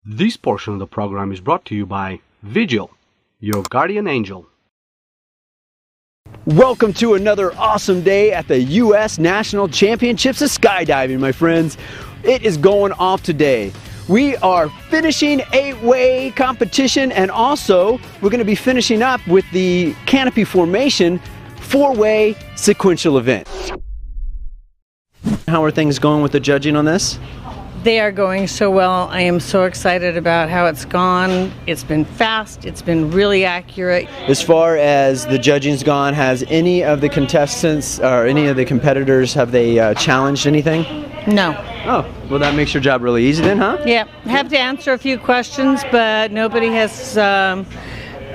This portion of the program is brought to you by Vigil, your guardian angel. Welcome to another awesome day at the U.S. National Championships of Skydiving, my friends. It is going off today. We are finishing 8-way competition, and also we're going to be finishing up with the canopy formation 4-way sequential event. How are things going with the judging on this? They are going so well. I am so excited about how it's gone. It's been fast. It's been really accurate. As far as the judging's gone, has any of the contestants or any of the competitors, have they challenged anything? No. Oh, well, that makes your job really easy then, huh? Yeah, have to answer a few questions, but nobody has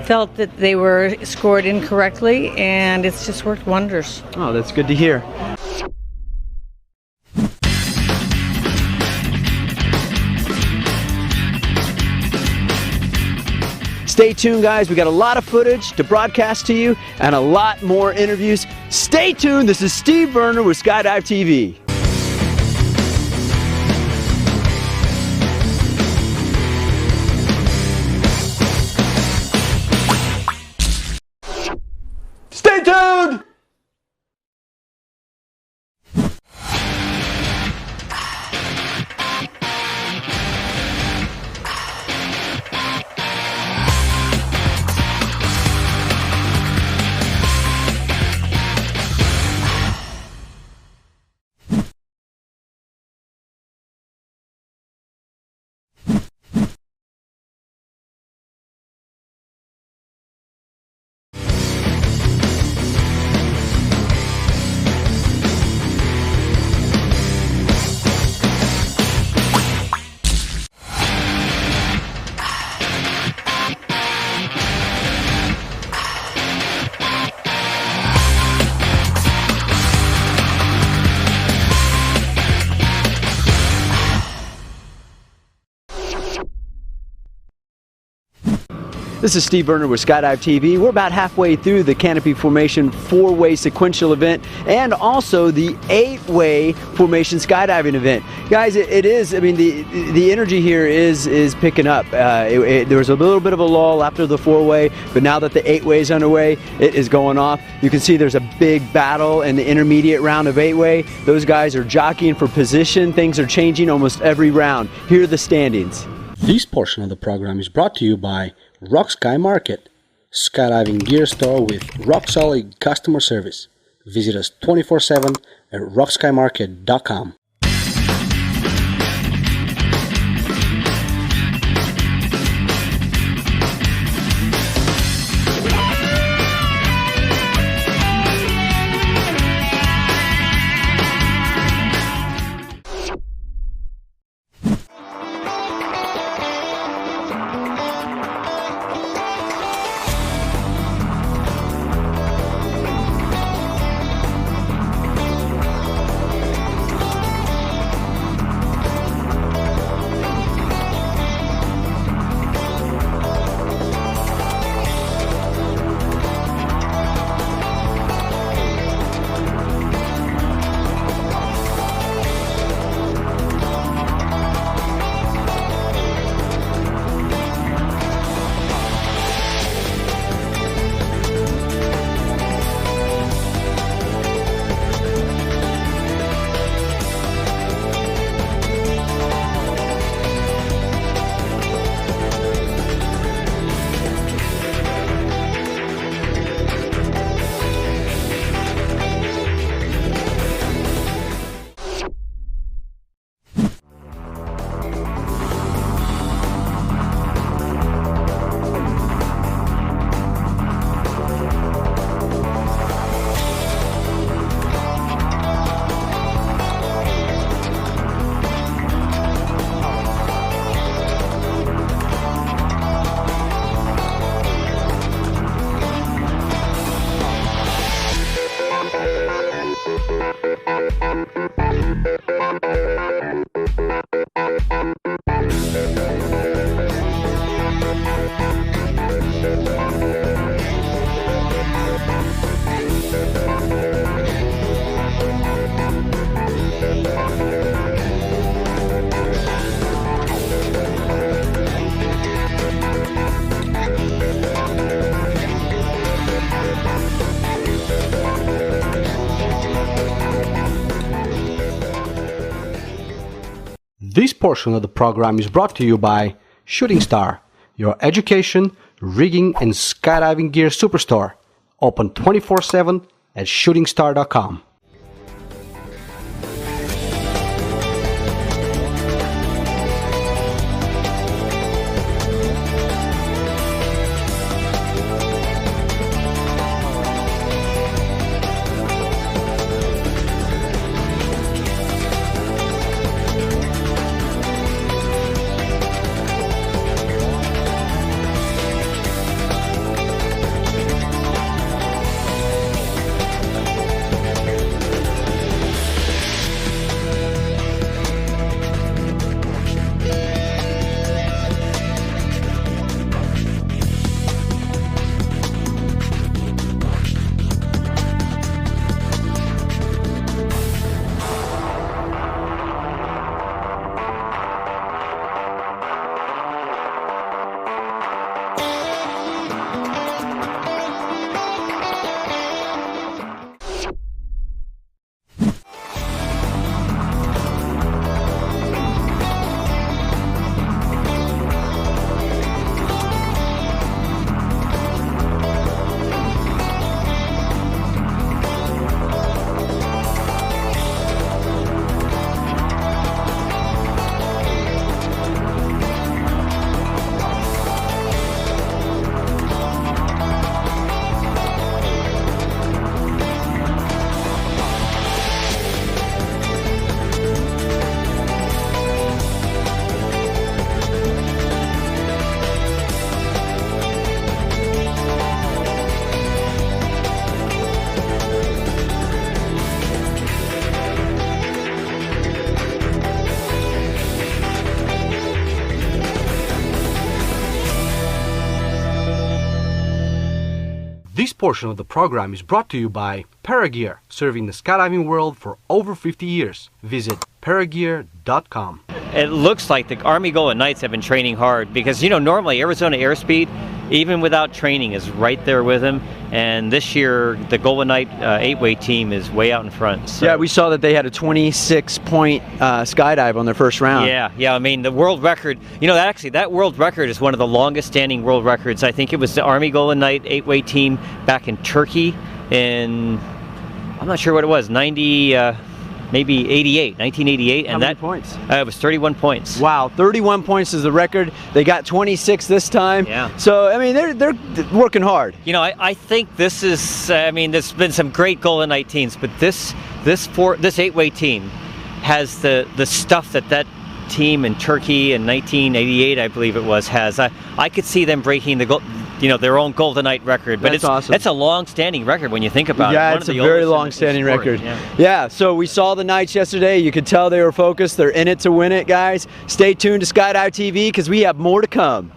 felt that they were scored incorrectly, and it's just worked wonders. Oh, that's good to hear. Stay tuned, guys. We got a lot of footage to broadcast to you and a lot more interviews. Stay tuned. This is Steve Verner with Skydive TV. Stay tuned. This is Steve Verner with Skydive TV. We're about halfway through the canopy formation 4-way sequential event and also the 8-way formation skydiving event. Guys, it is, I mean, the energy here is picking up. There was a little bit of a lull after the 4-way, but now that the 8-way is underway, it is going off. You can see there's a big battle in the intermediate round of 8-way. Those guys are jockeying for position. Things are changing almost every round. Here are the standings. This portion of the program is brought to you by Rock Sky Market, skydiving gear store with rock-solid customer service. Visit us 24/7 at rockskymarket.com. This portion of the program is brought to you by Shooting Star, your education, rigging, and skydiving gear superstore. Open 24/7 at shootingstar.com. This portion of the program is brought to you by Paragear, serving the skydiving world for over 50 years. Visit paragear.com. It looks like the Army Golden Knights have been training hard because, you know, normally Arizona Airspeed, even without training, is right there with them. And this year, the Golden Knight 8-way team is way out in front. So. Yeah, we saw that they had a 26-point skydive on their first round. Yeah. I mean, the world record, you know, that world record is one of the longest standing world records. I think it was the Army Golden Knight 8-way team back in Turkey in, I'm not sure what it was, maybe 1988. How many points? It was 31 points. Wow, 31 points is the record. They got 26 this time. Yeah. So, I mean, they're working hard. You know, I think this is, I mean, there's been some great Golden Knight teams, but this 8-way team has the stuff that team in Turkey in 1988, I believe it was, has. I could see them breaking their own Golden Knight record, but That's awesome. It's a long-standing record when you think about it. Yeah, it's a very long-standing record. Yeah, so we saw the Knights yesterday. You could tell they were focused. They're in it to win it, guys. Stay tuned to Skydive TV because we have more to come.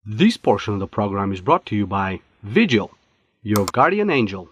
This portion of the program is brought to you by Vigil, your guardian angel.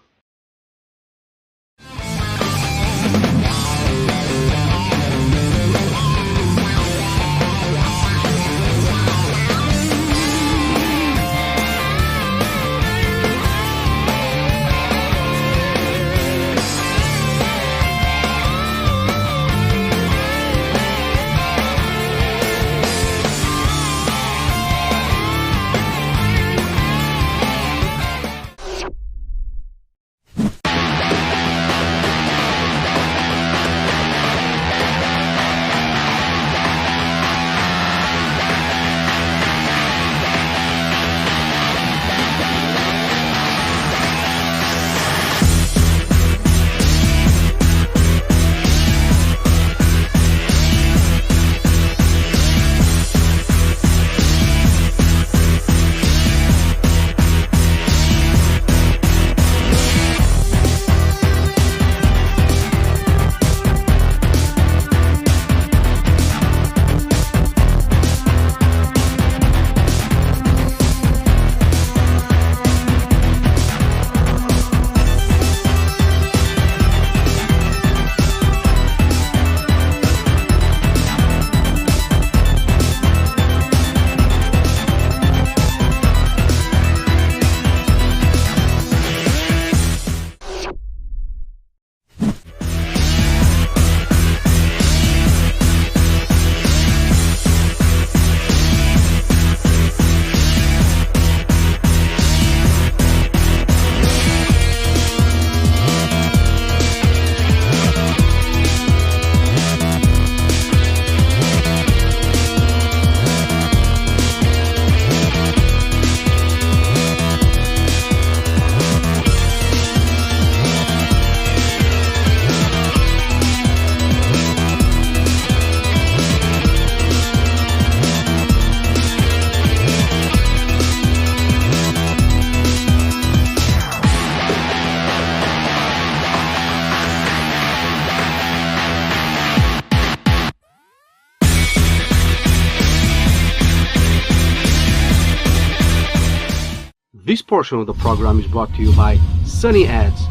This portion of the program is brought to you by Sunny Ads,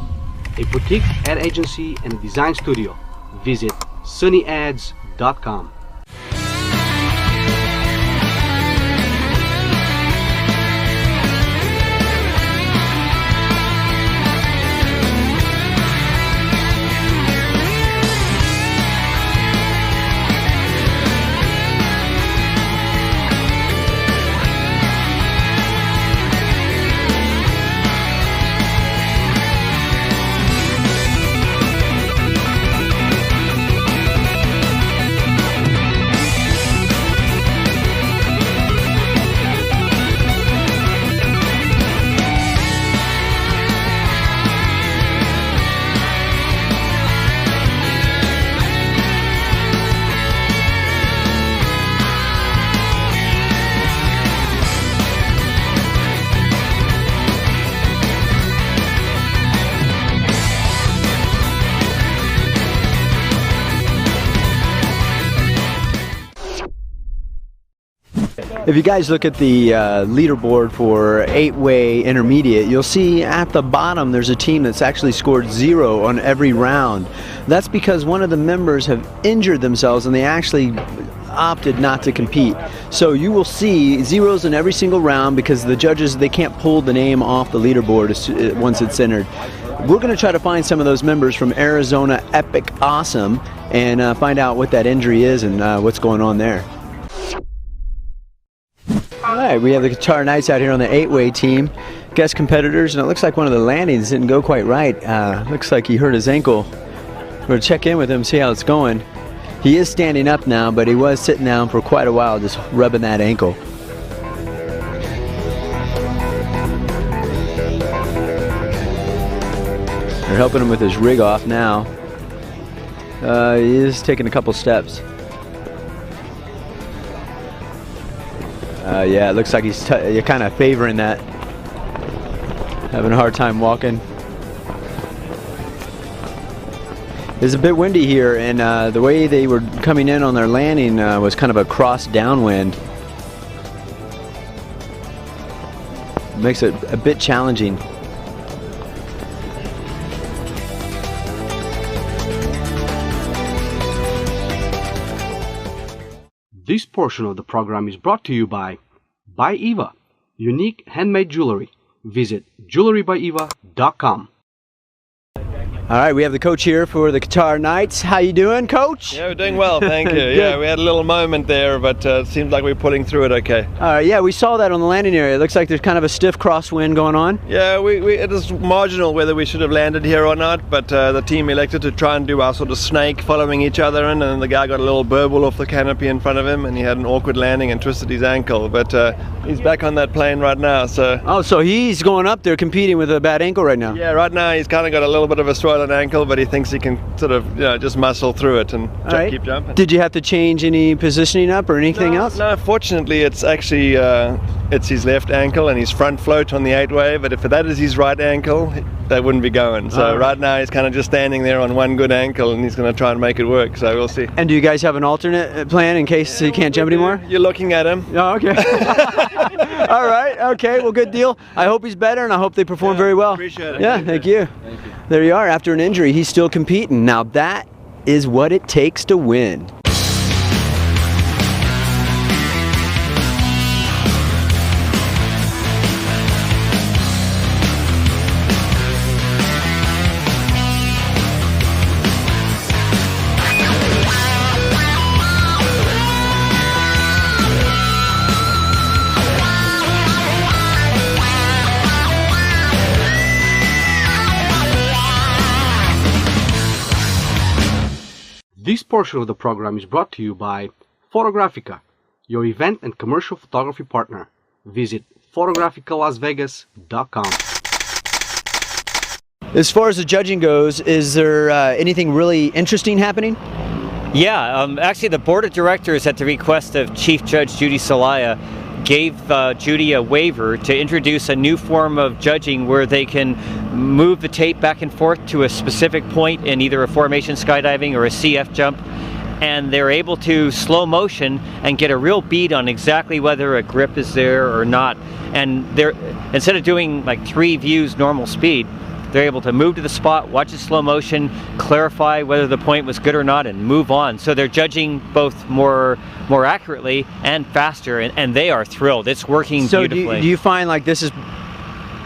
a boutique ad agency and a design studio. Visit sunnyads.com. If you guys look at the leaderboard for 8-way intermediate, you'll see at the bottom there's a team that's actually scored 0 on every round. That's because one of the members have injured themselves and they actually opted not to compete. So you will see zeros in every single round because the judges, they can't pull the name off the leaderboard once it's entered. We're going to try to find some of those members from Arizona Epic Awesome and find out what that injury is and what's going on there. Alright, we have the Guitar Knights out here on the 8-way team, guest competitors, and it looks like one of the landings didn't go quite right. Looks like he hurt his ankle. We're going to check in with him, see how it's going. He is standing up now, but he was sitting down for quite a while just rubbing that ankle. They're helping him with his rig off now. He is taking a couple steps. Yeah, it looks like he's you're kind of favoring that. Having a hard time walking. It's a bit windy here, and the way they were coming in on their landing was kind of a cross downwind. It makes it a bit challenging. This portion of the program is brought to you by Eva, unique handmade jewelry. Visit jewelrybyeva.com. All right, we have the coach here for the Guitar Knights. How you doing, Coach? Yeah, we're doing well, thank you. Yeah, we had a little moment there, but it seems like we're pulling through it okay. All right, yeah, we saw that on the landing area. It looks like there's kind of a stiff crosswind going on. Yeah, it is marginal whether we should have landed here or not, but the team elected to try and do our sort of snake following each other in, and the guy got a little burble off the canopy in front of him, and he had an awkward landing and twisted his ankle, but he's back on that plane right now, so... Oh, so he's going up there competing with a bad ankle right now? Yeah, right now he's kind of got a little bit of a swollen ankle, but he thinks he can sort of, just muscle through it and keep jumping. Did you have to change any positioning up or anything else? No, fortunately it's actually it's his left ankle and his front float on the 8-way, but if that is his right ankle, that wouldn't be going. So right now he's kind of just standing there on one good ankle and he's going to try and make it work, so we'll see. And do you guys have an alternate plan in case he can't jump anymore? You're looking at him. Oh, okay. All right, okay, well, good deal. I hope he's better and I hope they perform very well. Appreciate it. Yeah, thank you. There you are. After an injury, he's still competing. Now that is what it takes to win. This portion of the program is brought to you by Photographica, your event and commercial photography partner. Visit photographicalasvegas.com. As far as the judging goes, is there anything really interesting happening? Yeah, actually the board of directors at the request of Chief Judge Judy Salaya gave Judy a waiver to introduce a new form of judging where they can move the tape back and forth to a specific point in either a formation skydiving or a CF jump and they're able to slow motion and get a real bead on exactly whether a grip is there or not. And they're, instead of doing like 3 views normal speed, they're able to move to the spot, watch it slow motion, clarify whether the point was good or not, and move on. So they're judging both more accurately and faster, and they are thrilled. It's working beautifully. So do you find like this is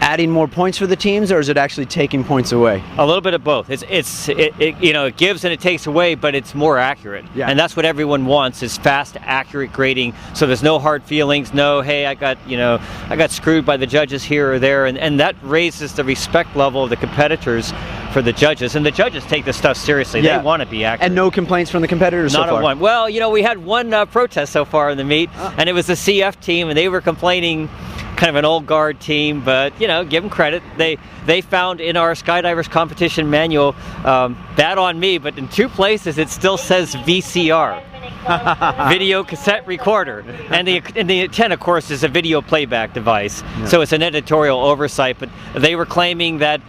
adding more points for the teams, or is it actually taking points away? A little bit of both. It you know, it gives and it takes away, but it's more accurate. Yeah. And that's what everyone wants, is fast, accurate grading. So there's no hard feelings, no, hey, I got screwed by the judges here or there, and that raises the respect level of the competitors for the judges. And the judges take this stuff seriously. Yeah. They want to be accurate. And no complaints from the competitors Not so far? a one. Well, you know, we had one protest so far in the meet, and it was the CF team, and they were complaining, kind of an old guard team, but you know, give them credit. They found in our Skydivers competition manual, bad on me, but in 2 places it still says VCR, video cassette recorder, and the intent, of course, is a video playback device. Yeah. So it's an editorial oversight, but they were claiming that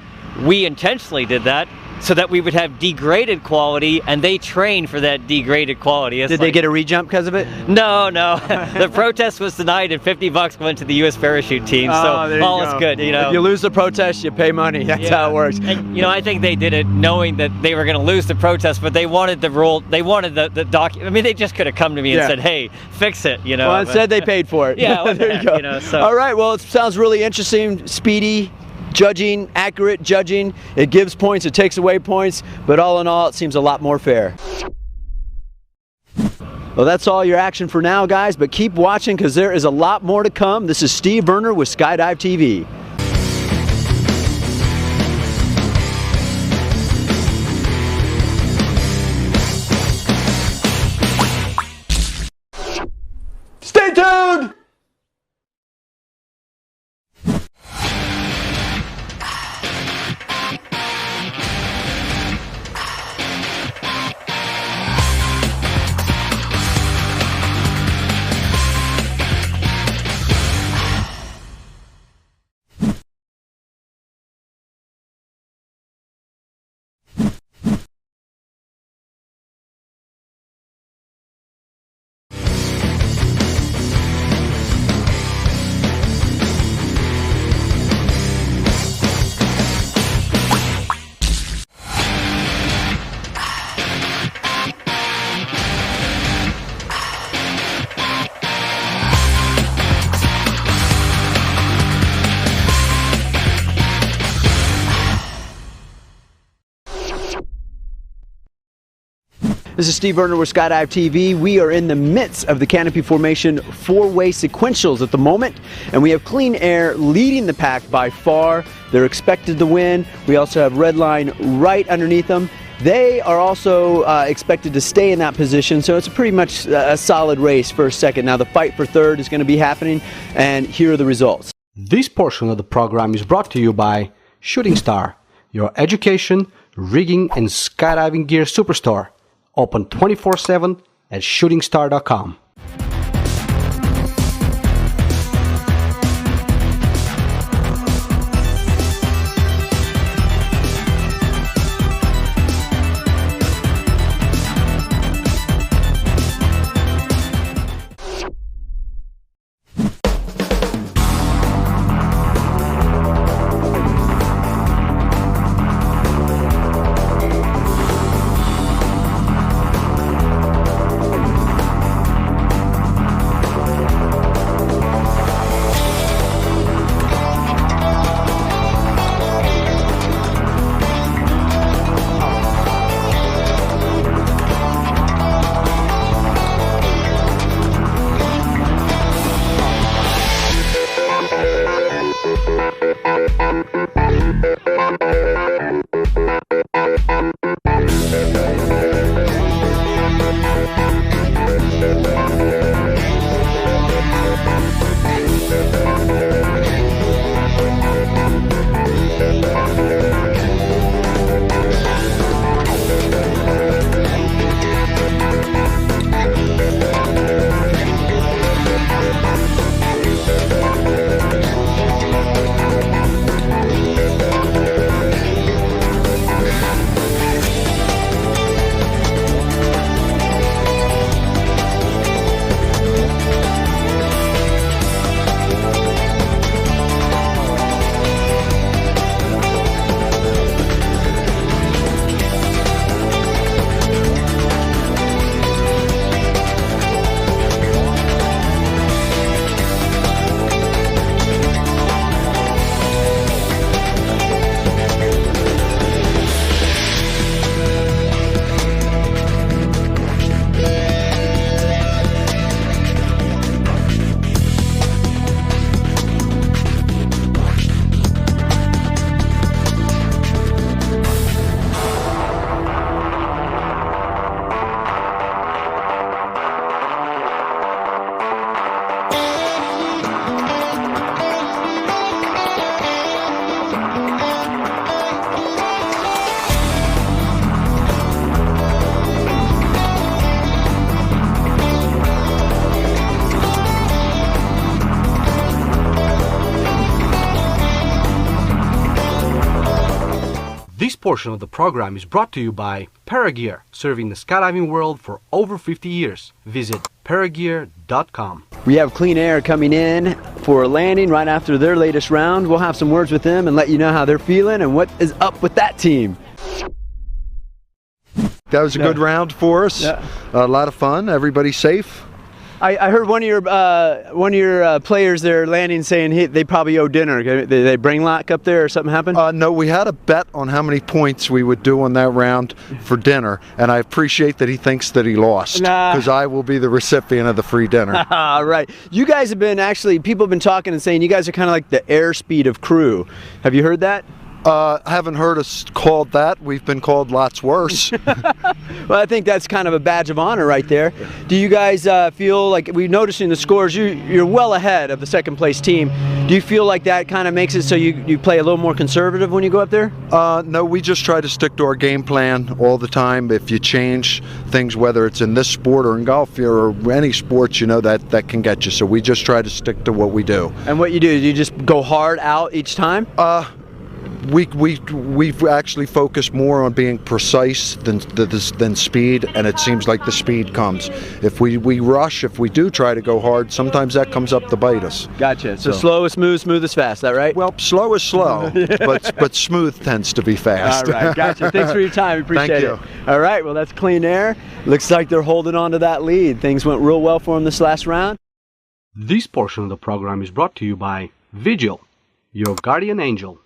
we intentionally did that so that we would have degraded quality, and they trained for that degraded quality. Did they get a re-jump because of it? No. The protest was denied, and $50 went to the U.S. parachute team. So all is good. You know, if you lose the protest, you pay money. That's how it works. And, you know, I think they did it knowing that they were going to lose the protest, but they wanted the rule. They wanted the document. I mean, they just could have come to me and said, "Hey, fix it." You know. Well, instead they paid for it. Yeah. There you go. You know, so. All right. Well, it sounds really interesting. Speedy judging, accurate judging. It gives points, it takes away points, but all in all, it seems a lot more fair. Well, that's all your action for now, guys, but keep watching because there is a lot more to come. This is Steve Verner with Skydive TV. Stay tuned! This is Steve Verner with Skydive TV. We are in the midst of the canopy formation 4-way sequentials at the moment, and we have Clean Air leading the pack by far. They're expected to win. We also have Redline right underneath them. They are also expected to stay in that position, so it's pretty much a solid race first, second. Now the fight for third is going to be happening, and here are the results. This portion of the program is brought to you by Shooting Star, your education, rigging, and skydiving gear superstore. Open 24/7 at shootingstar.com. portion of the program is brought to you by Perris, serving the skydiving world for over 50 years. Visit perrisgear.com. We have Clean Air coming in for a landing right after their latest round. We'll have some words with them and let you know how they're feeling and what is up with that team. That was a good round for us. Yeah. A lot of fun. Everybody safe. I heard one of your players there landing saying they probably owe dinner. Did they bring luck up there or something happen? No, we had a bet on how many points we would do on that round for dinner, and I appreciate that he thinks that he lost, because I will be the recipient of the free dinner. Right. You guys have been people have been talking and saying you guys are kind of like the Airspeed of crew. Have you heard that? I haven't heard us called that. We've been called lots worse. Well, I think that's kind of a badge of honor right there. Do you guys feel like, we noticed in the scores, you're well ahead of the second place team. Do you feel like that kind of makes it so you play a little more conservative when you go up there? No, we just try to stick to our game plan all the time. If you change things, whether it's in this sport or in golf or any sports, you know, that can get you. So we just try to stick to what we do. And what you do you just go hard out each time? We've actually focused more on being precise than speed, and it seems like the speed comes. If we rush, if we do try to go hard, sometimes that comes up to bite us. Gotcha. So slow is smooth, smooth is fast. Is that right? Well, slow is slow, but smooth tends to be fast. All right, gotcha. Thanks for your time. We appreciate it. Thank you. All right, well, that's Clean Air. Looks like they're holding on to that lead. Things went real well for them this last round. This portion of the program is brought to you by Vigil, your guardian angel.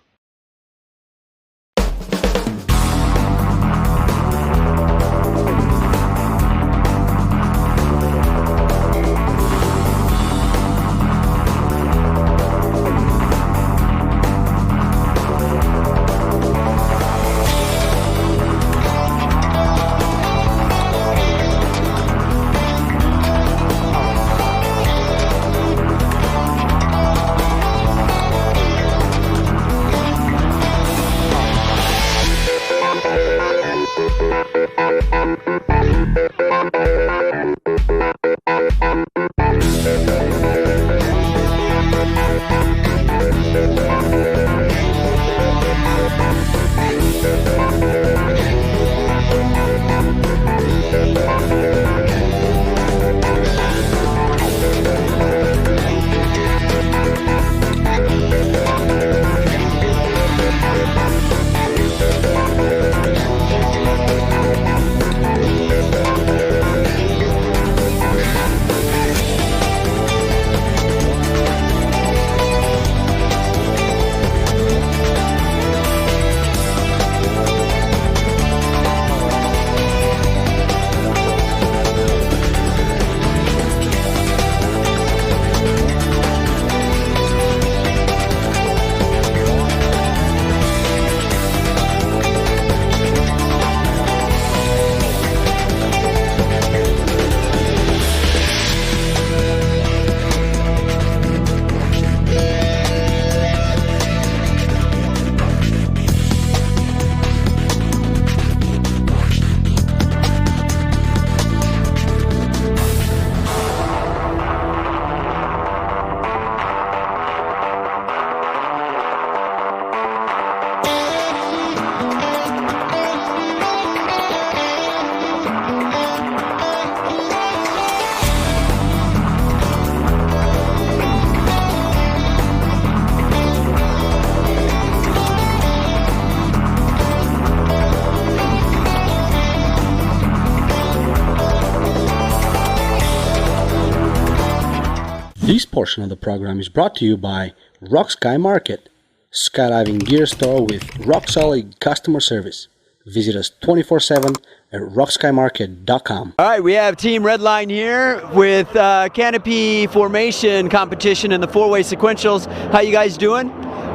This portion of the program is brought to you by Rock Sky Market, skydiving gear store with rock-solid customer service. Visit us 24/7 at rockskymarket.com. All right, we have Team Redline here with canopy formation competition in the four-way sequentials. How you guys doing?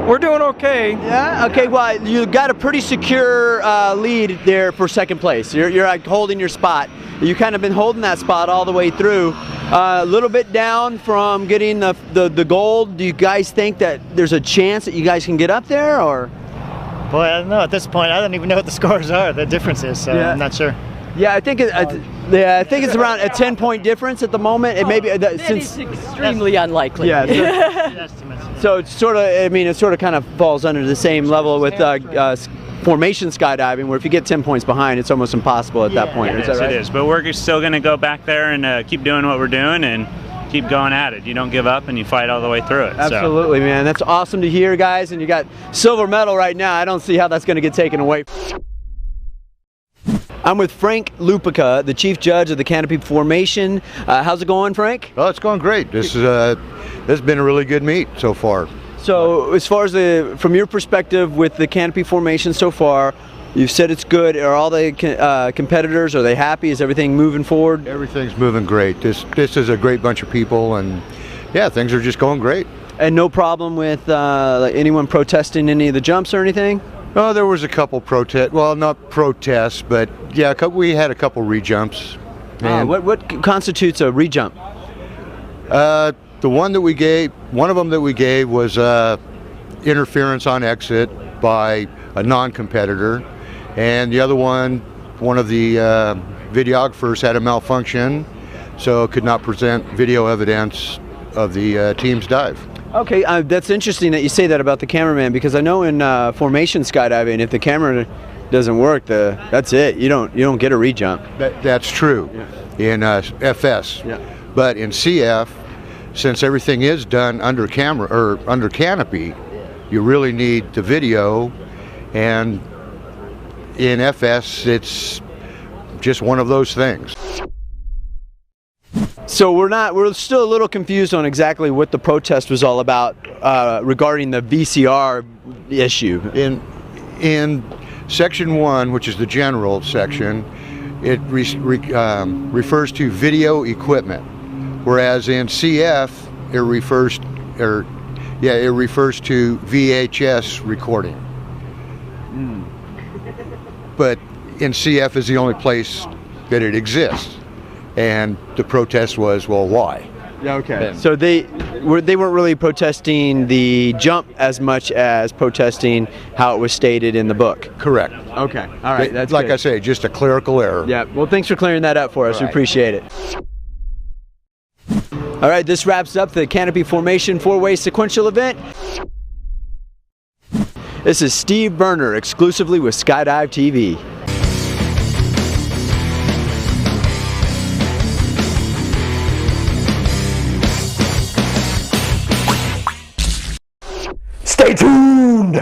We're doing okay. Yeah. Okay. Well, you got a pretty secure lead there for second place. You're like holding your spot. You kind of been holding that spot all the way through. A little bit down from getting the gold. Do you guys think that there's a chance that you guys can get up there, or? Boy, I don't know. At this point, I don't even know what the scores are. The difference is, so yeah. I'm not sure. Yeah, I think it's around a 10-point difference at the moment. It may be since it's extremely unlikely. Yeah. So it's sort of, I mean, it sort of kind of falls under the same level with formation skydiving, where if you get 10 points behind, it's almost impossible at that point. Is that right? It is, but we're still going to go back there and keep doing what we're doing and keep going at it. You don't give up and you fight all the way through it. Absolutely, man. That's awesome to hear, guys. And you got silver medal right now. I don't see how that's going to get taken away. I'm with Frank Lupica, the chief judge of the canopy formation. How's it going, Frank? Oh, it's going great. This has been a really good meet so far. So, as far as from your perspective with the canopy formation so far, you've said it's good. Are all the competitors, are they happy? Is everything moving forward? Everything's moving great. This is a great bunch of people, and yeah, things are just going great. And no problem with anyone protesting any of the jumps or anything? Oh, there was a couple protests. Well, not protests, but yeah, we had a couple rejumps. What constitutes a rejump? The one of them that we gave was interference on exit by a non-competitor, and the other one of the videographers had a malfunction, so could not present video evidence of the team's dive. Okay, that's interesting that you say that about the cameraman, because I know in formation skydiving, if the camera doesn't work, that's it. You don't get a rejump. That's true in FS, but in CF, since everything is done under camera or under canopy, you really need the video, and in FS, it's just one of those things. So we're still a little confused on exactly what the protest was all about regarding the VCR issue. In section 1, which is the general section, it refers to video equipment, whereas in CF it refers to VHS recording. But in CF is the only place that it exists. And the protest was, well, why? Okay. So they weren't really protesting the jump as much as protesting how it was stated in the book. Correct. Okay. All right. That's like good. I say, just a clerical error. Yeah. Well, thanks for clearing that up for us. We appreciate it. All right. This wraps up the canopy formation four-way sequential event. This is Steve Verner, exclusively with Skydive TV. Stay tuned!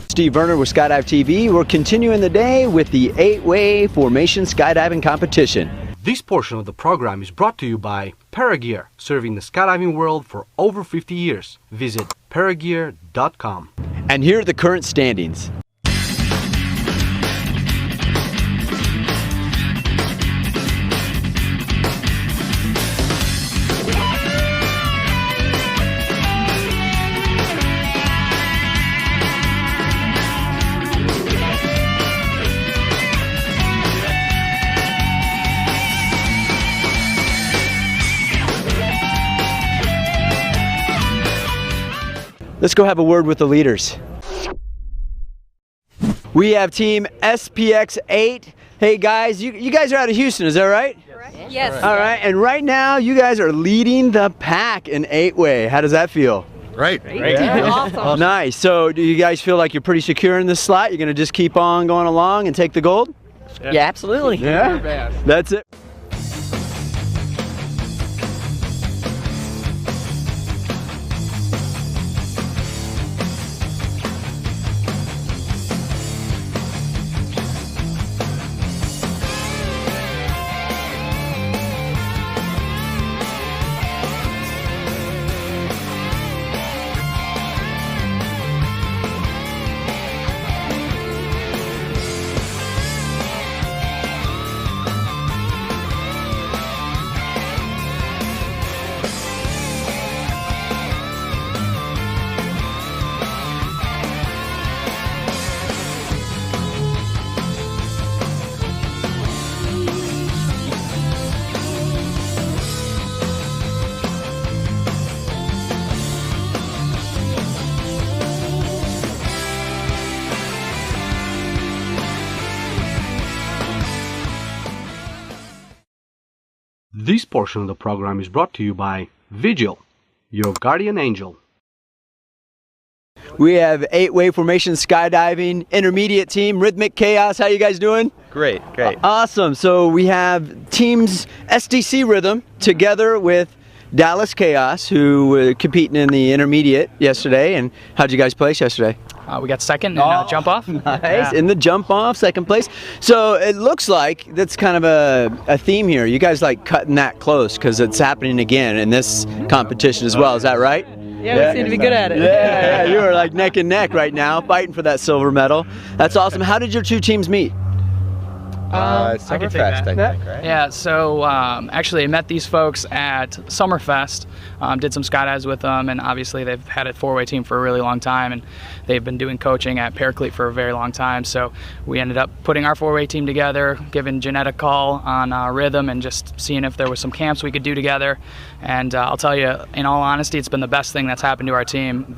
Steve Verner with Skydive TV. We're continuing the day with the 8-way formation skydiving competition. This portion of the program is brought to you by Paragear, serving the skydiving world for over 50 years. Visit paragear.com. And here are the current standings. Let's go have a word with the leaders. We have team SPX8. Hey guys, you guys are out of Houston, is that right? Yes. All right, and right now you guys are leading the pack in 8-way. How does that feel? Right. Yeah. Awesome. Nice. So do you guys feel like you're pretty secure in this slot? You're going to just keep on going along and take the gold? Yeah, absolutely. Yeah? That's it. This portion of the program is brought to you by Vigil, your guardian angel. We have 8-way formation skydiving intermediate team, Rhythmic Chaos. How you guys doing? Great, great. Awesome. So we have teams SDC Rhythm together with Dallas Chaos, who were competing in the intermediate yesterday. And how'd you guys place yesterday? We got second in jump off. Nice. Yeah. In the jump off, second place. So it looks like that's kind of a theme here. You guys like cutting that close because it's happening again in this competition as well. Is that right? Yeah, we seem to be good at it. Yeah, you are like neck and neck right now, fighting for that silver medal. That's awesome. How did your two teams meet? Summerfest, I think, right? Yeah, so actually I met these folks at Summerfest, did some skydives with them, and obviously they've had a 4-way team for a really long time, and they've been doing coaching at Paraclete for a very long time, so we ended up putting our 4-way team together, giving Jeanette a call on Rhythm, and just seeing if there was some camps we could do together. And I'll tell you, in all honesty, it's been the best thing that's happened to our team.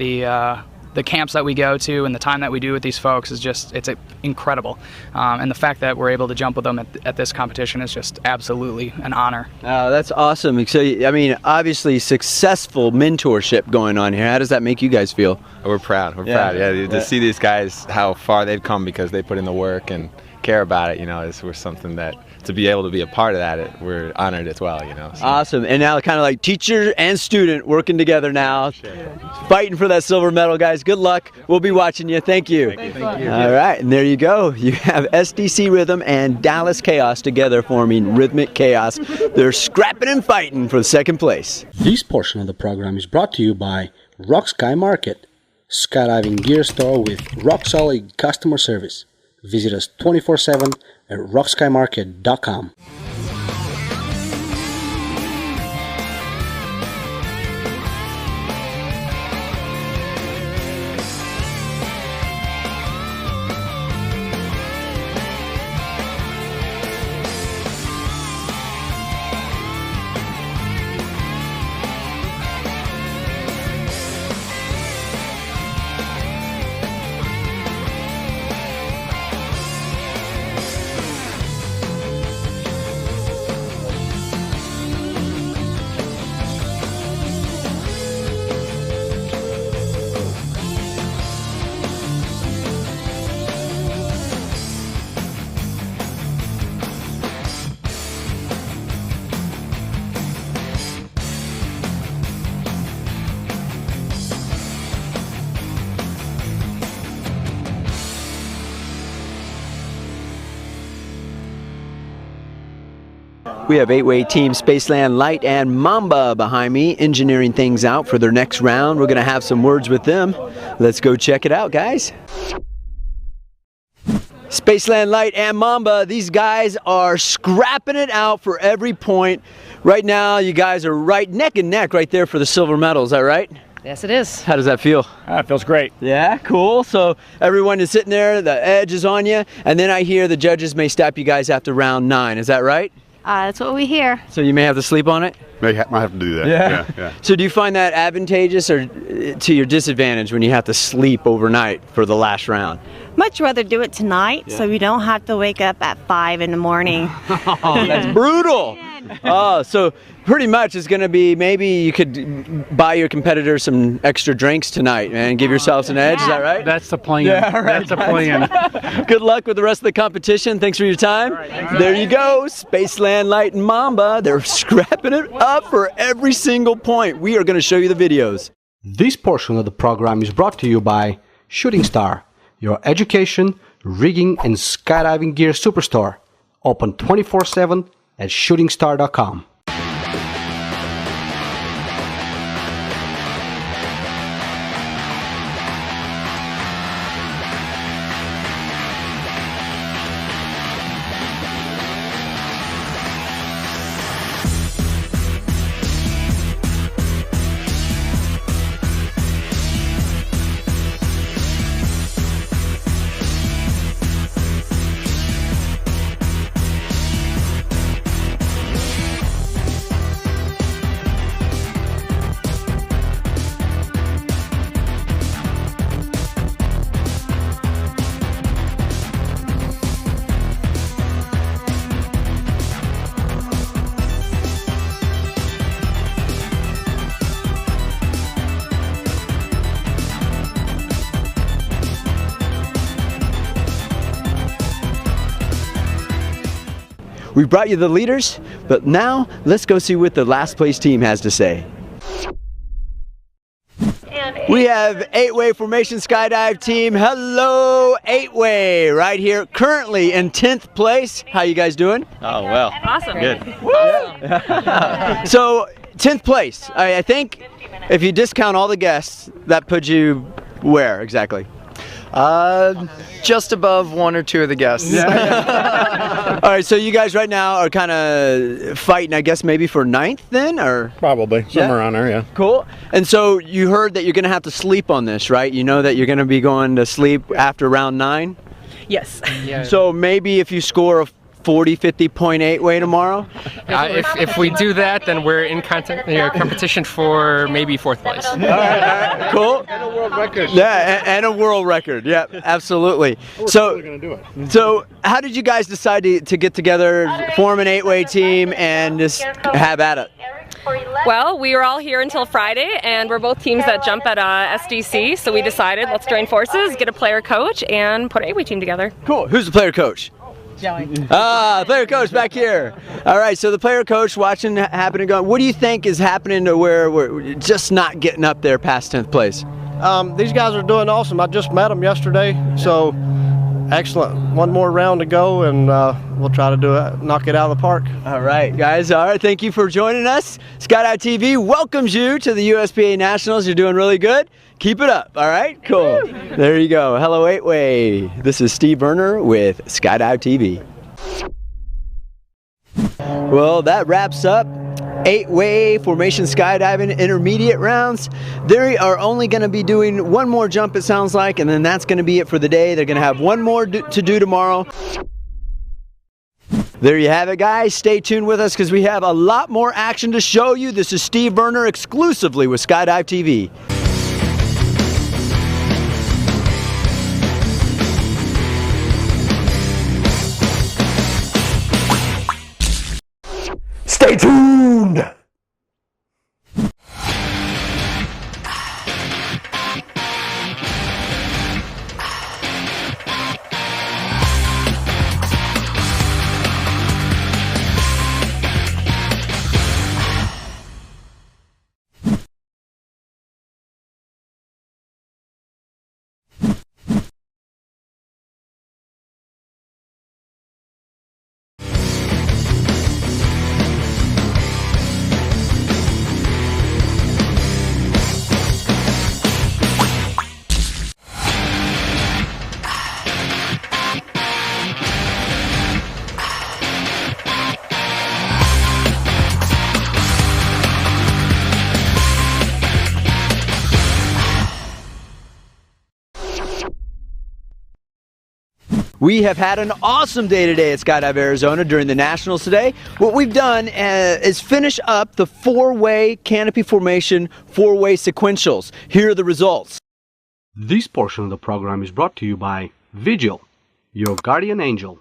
The camps that we go to and the time that we do with these folks is just, it's incredible. And the fact that we're able to jump with them at this competition is just absolutely an honor. Oh, that's awesome. So, I mean, obviously successful mentorship going on here. How does that make you guys feel? We're proud. We're proud. Yeah, to see these guys, how far they've come because they put in the work and care about it, we're something that, to be able to be a part of that, we're honored as well, So. Awesome. And now kind of like teacher and student working together now, fighting for that silver medal, guys. Good luck. We'll be watching you. Thank you. Thank you. All right, and there you go. You have SDC Rhythm and Dallas Chaos together forming Rhythmic Chaos. They're scrapping and fighting for second place. This portion of the program is brought to you by Rock Sky Market, skydiving gear store with rock-solid customer service. Visit us 24/7 at rockskymarket.com. We have 8-way team Spaceland Light and Mamba behind me, engineering things out for their next round. We're going to have some words with them. Let's go check it out, guys. Spaceland Light and Mamba, these guys are scrapping it out for every point. Right now, you guys are right neck and neck right there for the silver medal. Is that right? Yes, it is. How does that feel? It feels great. Yeah, cool. So everyone is sitting there, the edge is on you, and then I hear the judges may stop you guys after round 9. Is that right? That's what we hear. So you may have to sleep on it? Might have to do that. Yeah. So do you find that advantageous or to your disadvantage when you have to sleep overnight for the last round? Much rather do it tonight so we don't have to wake up at 5 in the morning. Oh, that's brutal. Oh, so pretty much it's going to be, maybe you could buy your competitor some extra drinks tonight, man, give yourselves an edge. Is that right? That's the plan. Yeah, right. That's the plan. Good luck with the rest of the competition. Thanks for your time. There you go. Spaceland Light and Mamba. They're scrapping it up for every single point. We are going to show you the videos. This portion of the program is brought to you by Shooting Star, your education, rigging, and skydiving gear superstore. Open 24/7 at shootingstar.com. We brought you the leaders, but now let's go see what the last place team has to say. We have 8-way formation Skydive team. Hello, 8-way, right here, currently in 10th place. How you guys doing? Oh, well. Awesome. Good. So, 10th place. I think if you discount all the guests, that puts you where exactly? Just above one or two of the guests. All right, so you guys right now are kind of fighting, I guess, maybe for 9th then, or? Probably, somewhere around there, yeah. Cool. And so you heard that you're going to have to sleep on this, right? You know that you're going to be going to sleep after round 9? Yes. Yeah. So maybe if you score a 40-50 point 8-way tomorrow? If we do that, then we're in competition for maybe 4th place. All right, cool. And a world record. Yeah, and a world record. Yeah, absolutely. So, We're going to do it. so how did you guys decide to get together, form an 8-way team, and just have at it? Well, we were all here until Friday, and we're both teams that jump at SDC, so we decided let's join forces, get a player coach, and put an 8-way team together. Cool. Who's the player coach? Joey. Player coach back here. All right, so the player coach watching happening going, what do you think is happening to where we're just not getting up there past 10th place? These guys are doing awesome. I just met them yesterday, so excellent. One more round to go, and we'll try to knock it out of the park. All right, guys. All right, thank you for joining us. Skydive TV welcomes you to the USPA Nationals. You're doing really good. Keep it up, all right? Cool. There you go. Hello, 8-way. This is Steve Verner with Skydive TV. Well, that wraps up 8-way formation skydiving intermediate rounds. They are only going to be doing one more jump, it sounds like, and then that's going to be it for the day. They're going to have one more to do tomorrow. There you have it, guys. Stay tuned with us because we have a lot more action to show you. This is Steve Verner exclusively with Skydive TV. Stay tuned! We have had an awesome day today at Skydive Arizona during the Nationals today. What we've done is finish up the 4-way canopy formation, 4-way sequentials. Here are the results. This portion of the program is brought to you by Vigil, your guardian angel.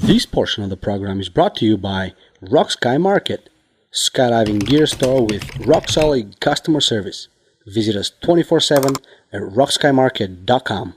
This portion of the program is brought to you by Rock Sky Market, skydiving gear store with rock-solid customer service. Visit us 24/7 at rockskymarket.com.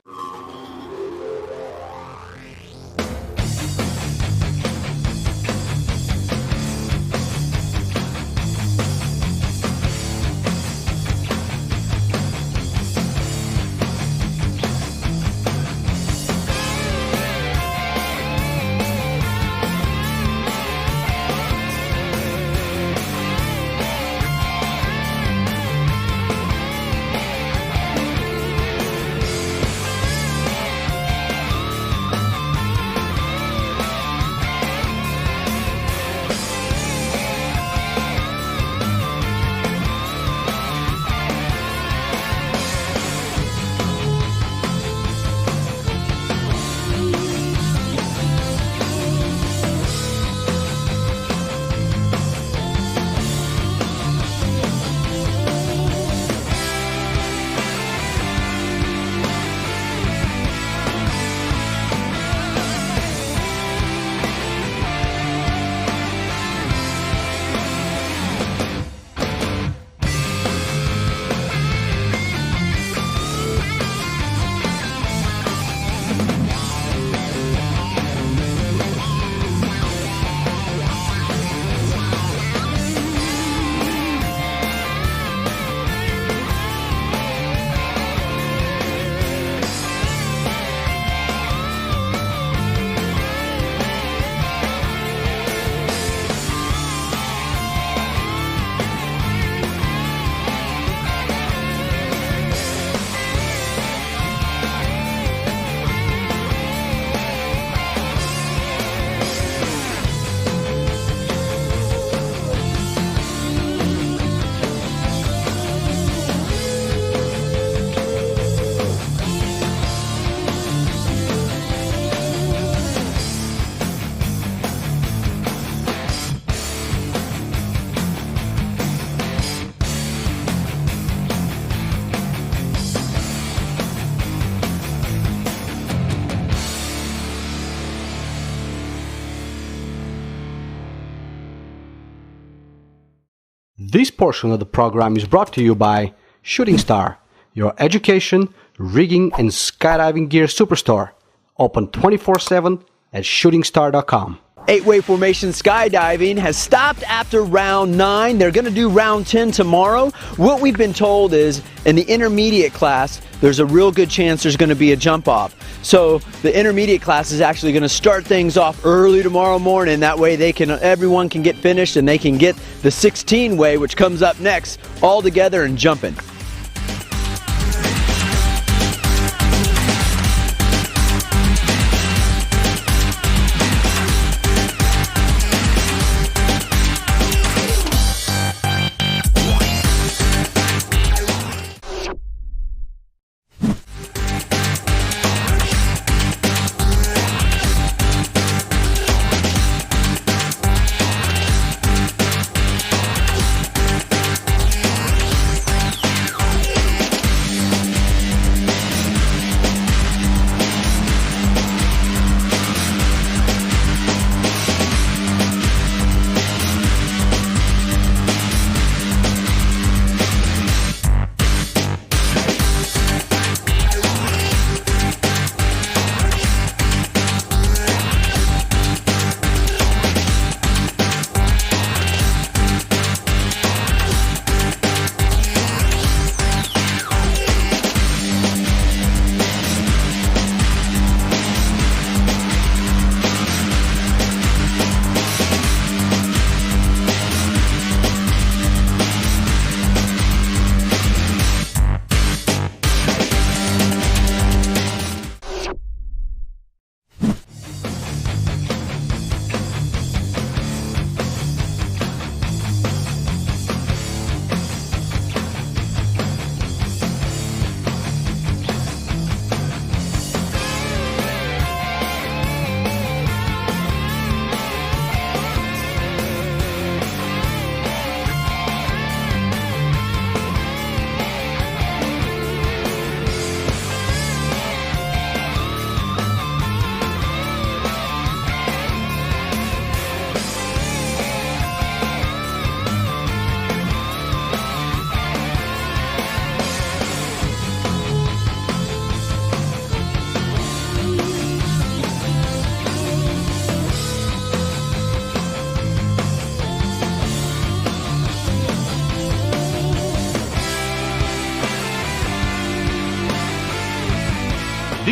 This portion of the program is brought to you by Shooting Star, your education, rigging, and skydiving gear superstore. Open 24/7 at shootingstar.com. 8-way formation skydiving has stopped after round 9. They're going to do round 10 tomorrow. What we've been told is in the intermediate class, there's a real good chance there's going to be a jump off. So the intermediate class is actually going to start things off early tomorrow morning. That way everyone can get finished and they can get the 16-way, which comes up next, all together and jumping.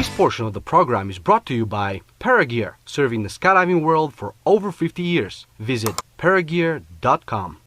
This portion of the program is brought to you by Paragear, serving the skydiving world for over 50 years. Visit paragear.com.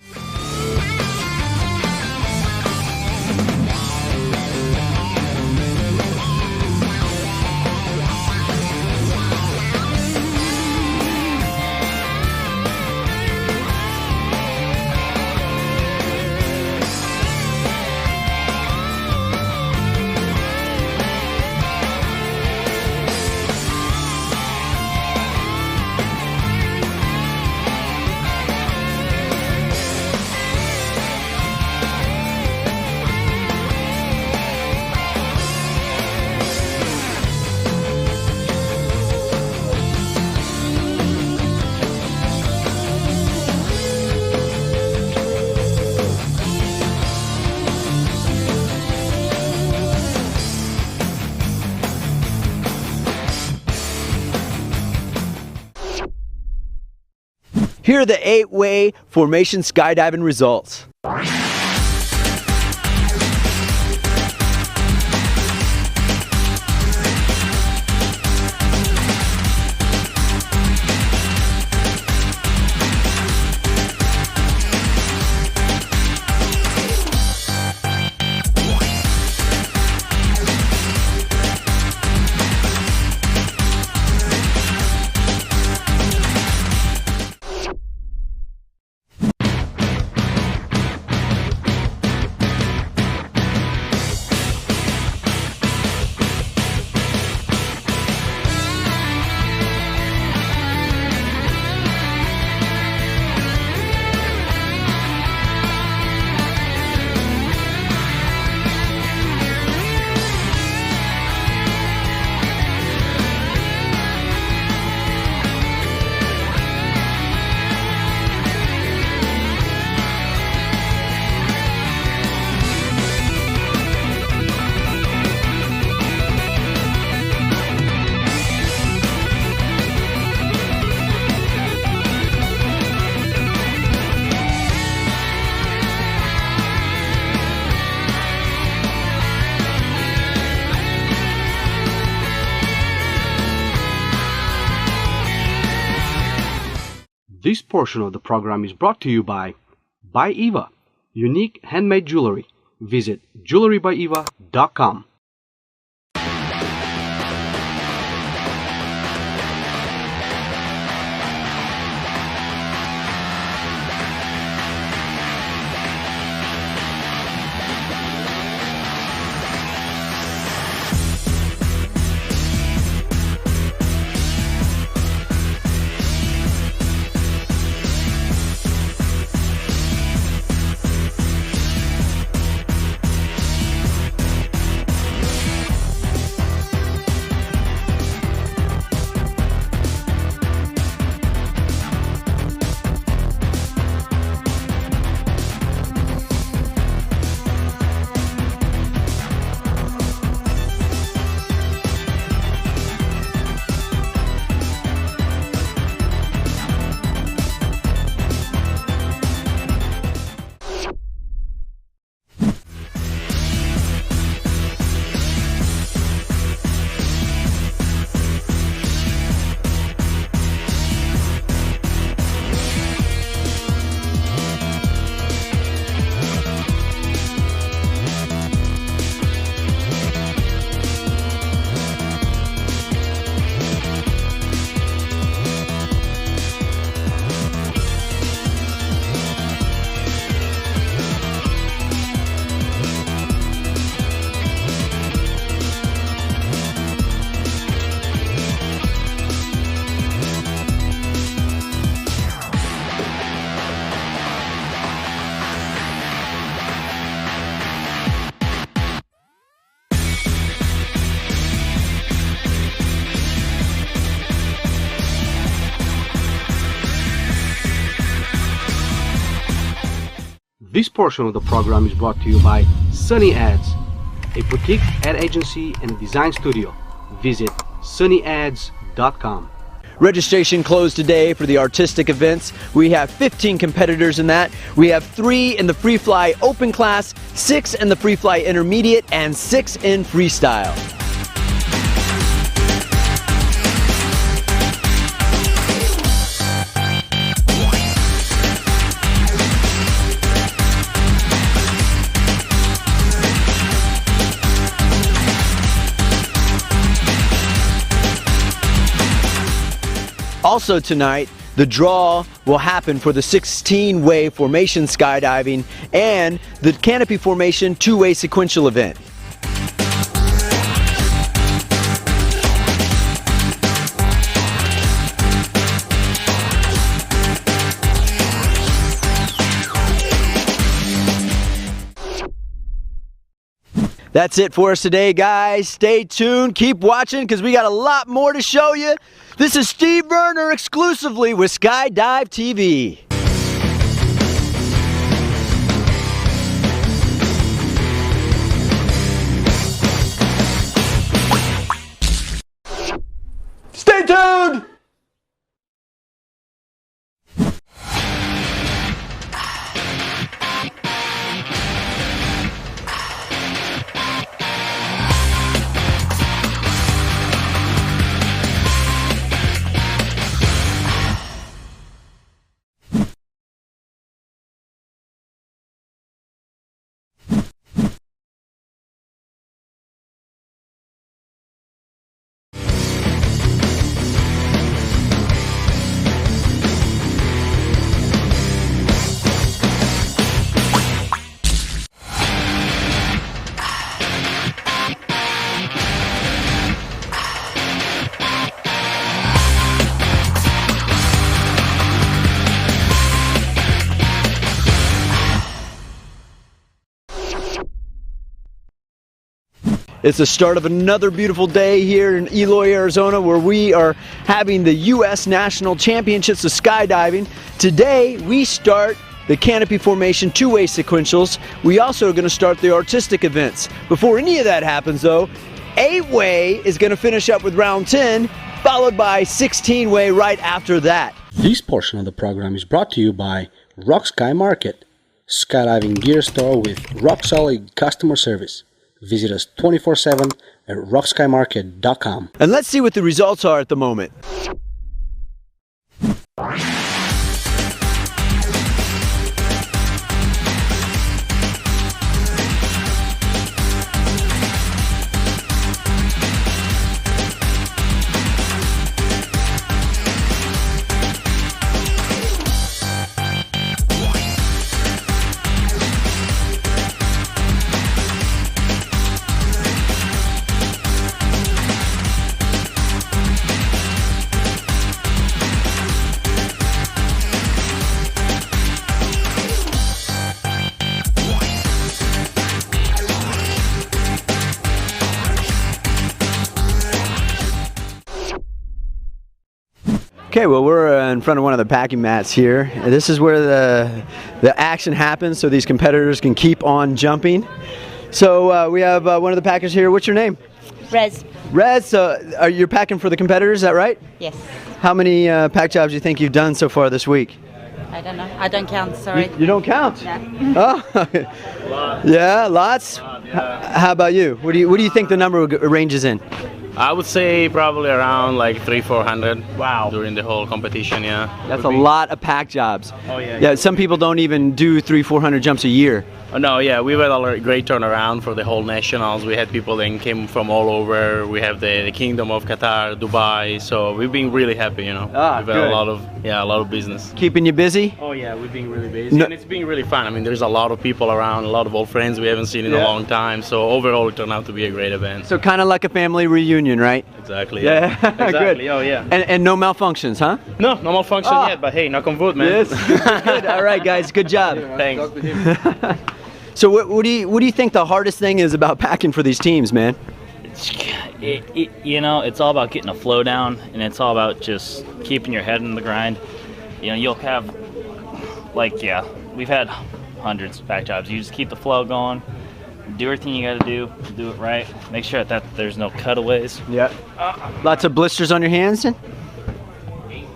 Here are the 8-way formation skydiving results. This portion of the program is brought to you by Eva, unique handmade jewelry. Visit jewelrybyeva.com. This portion of the program is brought to you by Sunny Ads, a boutique ad agency and a design studio. Visit sunnyads.com. Registration closed today for the artistic events. We have 15 competitors in that. We have 3 in the free fly open class, 6 in the free fly intermediate, and 6 in freestyle. Also tonight, the draw will happen for the 16-way formation skydiving and the canopy formation 2-way sequential event. That's it for us today, guys. Stay tuned, keep watching, because we got a lot more to show you. This is Steve Verner exclusively with Skydive TV. Stay tuned! It's the start of another beautiful day here in Eloy, Arizona, where we are having the U.S. National Championships of Skydiving. Today, we start the canopy formation 2-way sequentials. We also are going to start the artistic events. Before any of that happens, though, 8-way is going to finish up with round 10, followed by 16-way right after that. This portion of the program is brought to you by Rock Sky Market, skydiving gear store with rock-solid customer service. Visit us 24/7 at rockskymarket.com. And let's see what the results are at the moment. Okay, well, we're in front of one of the packing mats here. This is where the action happens, so these competitors can keep on jumping. So we have one of the packers here. What's your name? Rez. Rez, are you packing for the competitors, is that right? Yes. How many pack jobs do you think you've done so far this week? I don't know. I don't count, sorry. You don't count? No. Oh, yeah, lots? How about you? What do you think the number ranges in? I would say probably around like 300-400. Wow. During the whole competition, yeah. That's a lot of pack jobs. Oh yeah. Yeah, some people don't even do 300-400 jumps a year. Oh, no, yeah, we've had a great turnaround for the whole nationals. We had people that came from all over. We have the Kingdom of Qatar, Dubai. So we've been really happy, you know. We've had a lot of business. Keeping you busy? Oh yeah, we've been really busy, and it's been really fun. I mean, there's a lot of people around, a lot of old friends we haven't seen in a long time. So overall, it turned out to be a great event. So kind of like a family reunion, right? Exactly. Yeah. Exactly. Good. Oh yeah. And no malfunctions, huh? No malfunction yet. But hey, knock on wood, man. Yes. Good. All right, guys. Good job. Thanks. So what do you think the hardest thing is about packing for these teams, man? You know, it's all about getting a flow down, and it's all about just keeping your head in the grind. You know, you'll have, we've had hundreds of pack jobs. You just keep the flow going, do everything you got to do it right, make sure that there's no cutaways. Yeah. Lots of blisters on your hands, then?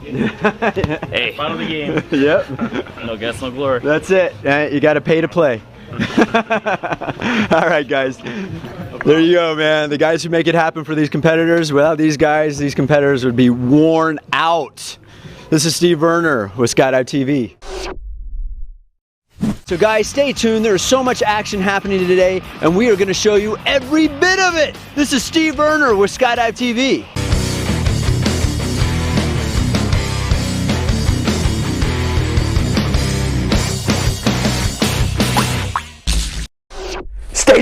Hey, part of the game. Yep. No guts, no glory. That's it. You got to pay to play. All right, guys. There you go, man. The guys who make it happen for these competitors. Without these guys, these competitors would be worn out. This is Steve Verner with Skydive TV. So guys, stay tuned. There is so much action happening today, and we are going to show you every bit of it. This is Steve Verner with Skydive TV.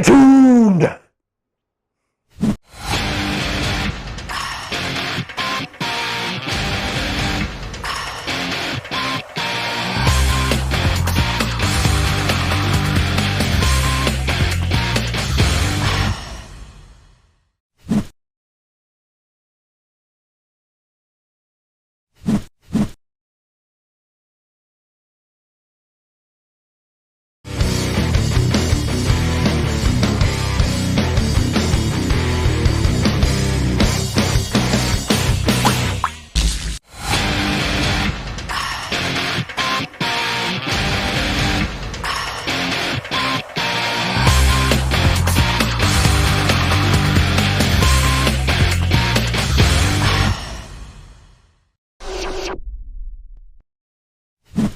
tuned!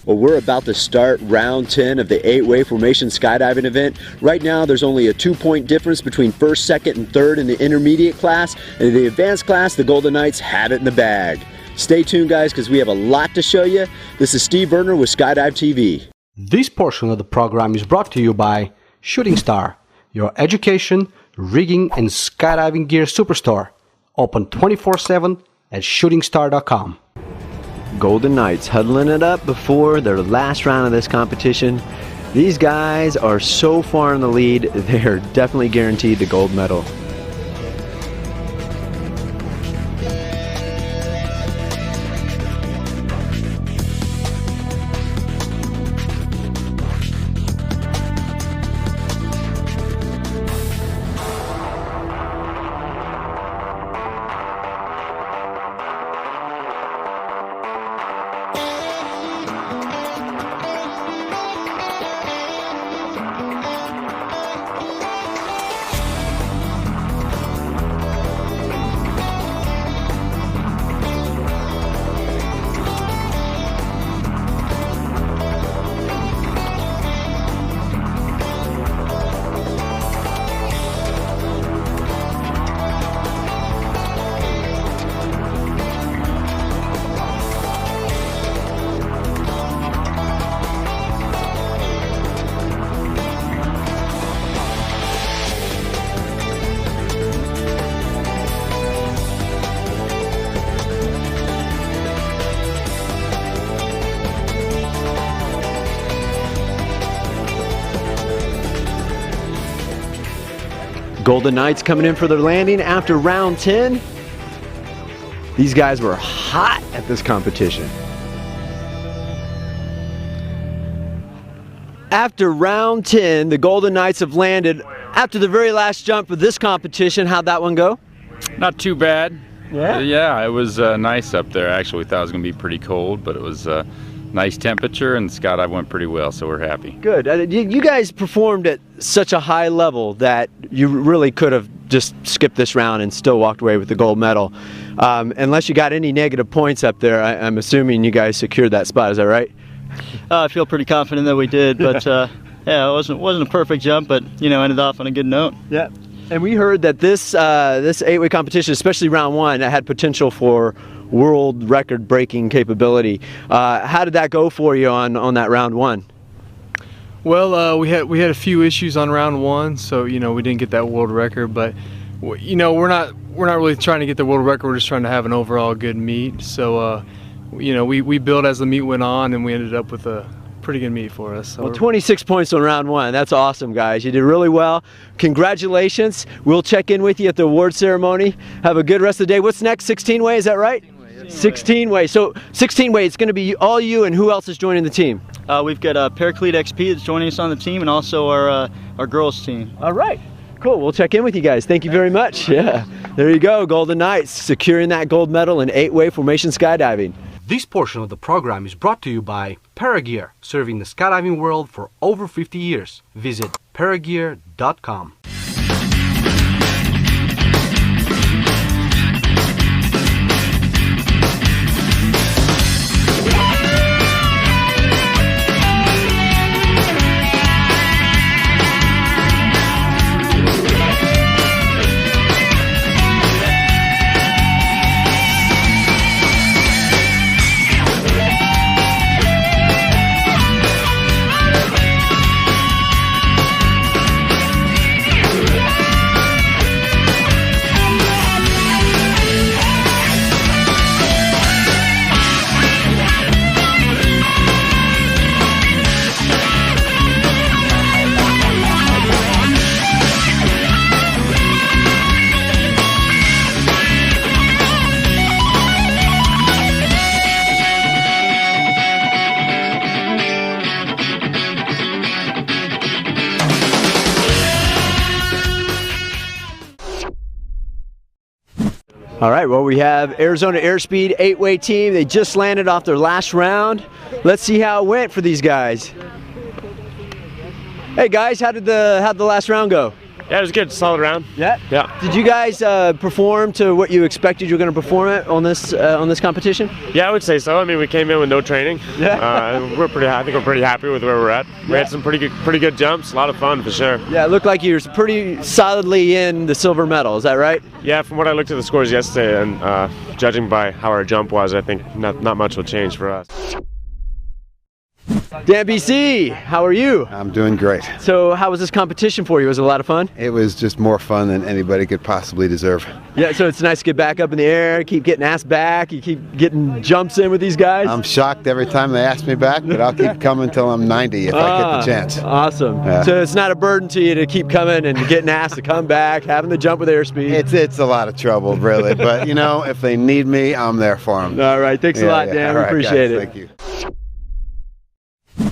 Well, we're about to start round 10 of the 8-way formation skydiving event. Right now, there's only a 2-point difference between first, second, and third in the intermediate class. And in the advanced class, the Golden Knights have it in the bag. Stay tuned, guys, because we have a lot to show you. This is Steve Verner with Skydive TV. This portion of the program is brought to you by Shooting Star, your education, rigging, and skydiving gear superstore. Open 24/7 at shootingstar.com. Golden Knights huddling it up before their last round of this competition. These guys are so far in the lead, they are definitely guaranteed the gold medal. Golden Knights coming in for their landing after round 10. These guys were hot at this competition. After round 10, the Golden Knights have landed after the very last jump of this competition. How'd that one go? Not too bad. Yeah? Yeah, it was nice up there. Actually, we thought it was going to be pretty cold, but it was nice temperature, and the skydive went pretty well, so we're happy. Good. You guys performed at such a high level that you really could have just skipped this round and still walked away with the gold medal. Unless you got any negative points up there, I'm assuming you guys secured that spot. Is that right? I feel pretty confident that we did, but yeah, it wasn't a perfect jump, but ended off on a good note. Yeah. And we heard that this 8-way competition, especially round 1, had potential for world record breaking capability. How did that go for you on that round 1? Well, we had a few issues on round 1, so we didn't get that world record. But we're not really trying to get the world record. We're just trying to have an overall good meet. So we built as the meet went on, and we ended up with a pretty good meet for us. So well, 26 points on round 1. That's awesome, guys. You did really well. Congratulations. We'll check in with you at the award ceremony. Have a good rest of the day. What's next? 16-way, is that right? 16-way. So 16-way, it's going to be all you, and who else is joining the team? We've got Perris XP that's joining us on the team, and also our girls team. All right. Cool. We'll check in with you guys. Thank you very much. Yeah. There you go. Golden Knights securing that gold medal in 8-way formation skydiving. This portion of the program is brought to you by Paragear, serving the skydiving world for over 50 years. Visit paragear.com. All right, well, we have Arizona Airspeed 8-way team. They just landed off their last round. Let's see how it went for these guys. Hey guys, how'd the last round go? Yeah, it was good. Solid round. Yeah. Yeah. Did you guys perform to what you expected you were going to perform at on this competition? Yeah, I would say so. I mean, we came in with no training. Yeah. I think we're pretty happy with where we're at. We had some pretty good jumps. A lot of fun for sure. Yeah, it looked like you were pretty solidly in the silver medal. Is that right? Yeah, from what I looked at the scores yesterday, and judging by how our jump was, I think not much will change for us. Dan BC, how are you? I'm doing great. So how was this competition for you? Was it a lot of fun? It was just more fun than anybody could possibly deserve. Yeah, so it's nice to get back up in the air, keep getting asked back, you keep getting jumps in with these guys? I'm shocked every time they ask me back, but I'll keep coming until I'm 90 if I get the chance. Awesome. Yeah. So it's not a burden to you to keep coming and getting asked to come back, having the jump with airspeed? It's a lot of trouble, really, but you know, if they need me, I'm there for them. All right, thanks a lot, Dan. We appreciate it. Thank you.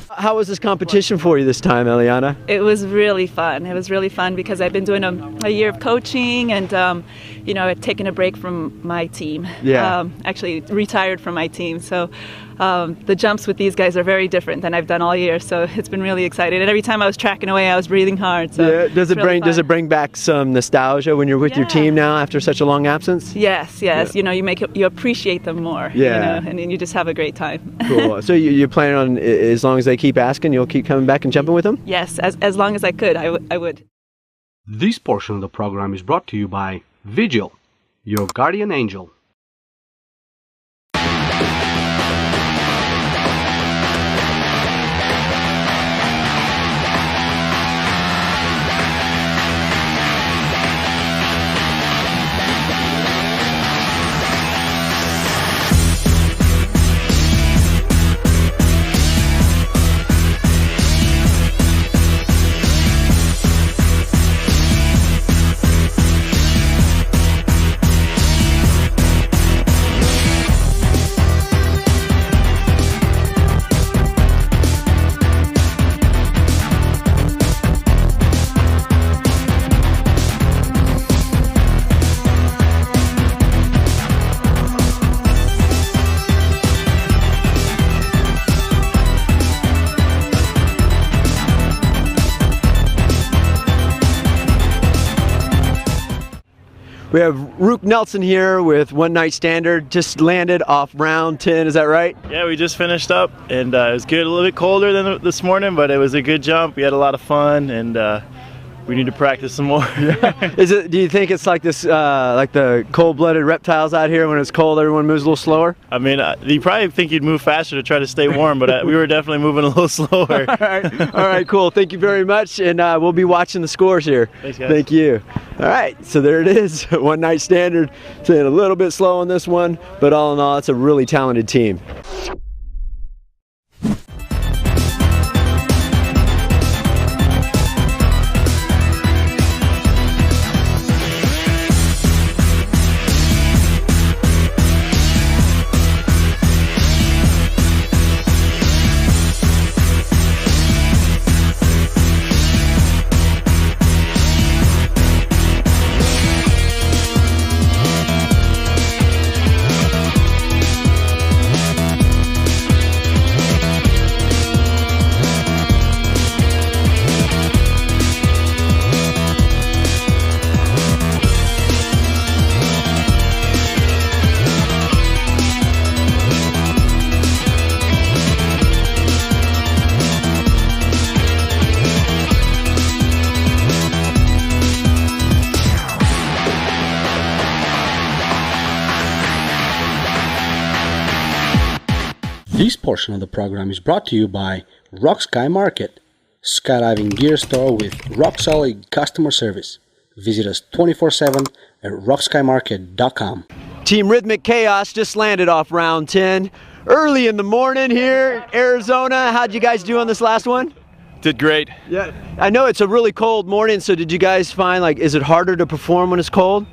How was this competition for you this time, Eliana? It was really fun. It was really fun because I've been doing a year of coaching and, you know, I'd taken a break from my team. Yeah. Actually retired from my team. So the jumps with these guys are very different than I've done all year. So it's been really exciting. And every time I was tracking away, I was breathing hard. So yeah. Does it bring back some nostalgia when you're with your team now after such a long absence? Yes. Yeah. You know, you appreciate them more. Yeah. You know, and you just have a great time. Cool. So you plan on, as long as they keep asking, you'll keep coming back and jumping with them? Yes, as long as I could, I would. This portion of the program is brought to you by Vigil, your guardian angel. We have Rook Nelson here with One Night Standard, just landed off round 10, is that right? Yeah, we just finished up and it was good, a little bit colder than this morning, but it was a good jump. We had a lot of fun and we need to practice some more. Do you think it's like this, like the cold-blooded reptiles out here when it's cold, everyone moves a little slower? I mean, you probably think you'd move faster to try to stay warm, but we were definitely moving a little slower. All right, cool. Thank you very much, and we'll be watching the scores here. Thanks, guys. Thank you. All right, so there it is. One Night Standard. Saying a little bit slow on this one, but all in all, it's a really talented team. This portion of the program is brought to you by Rock Sky Market, skydiving gear store with rock-solid customer service. Visit us 24/7 at rockskymarket.com. Team Rhythmic Chaos just landed off round 10. Early in the morning here in Arizona. How'd you guys do on this last one? Did great. Yeah. I know it's a really cold morning, so did you guys find, like, is it harder to perform when it's cold?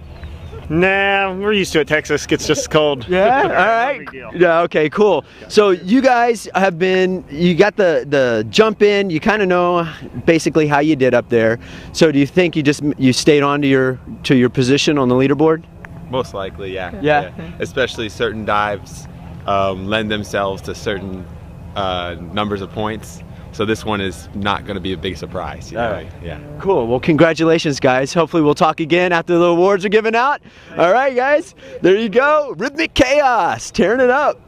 Nah, we're used to it. Texas gets just cold. Yeah, all right. Yeah, okay, cool. So you guys have been, you got the jump in, you kind of know basically how you did up there. So do you think you stayed on to your position on the leaderboard? Most likely, yeah. Yeah. Especially certain dives lend themselves to certain numbers of points. So this one is not going to be a big surprise. You know? All right. Yeah. Cool. Well, congratulations, guys. Hopefully we'll talk again after the awards are given out. All right, guys. There you go. Rhythmic Chaos. Tearing it up.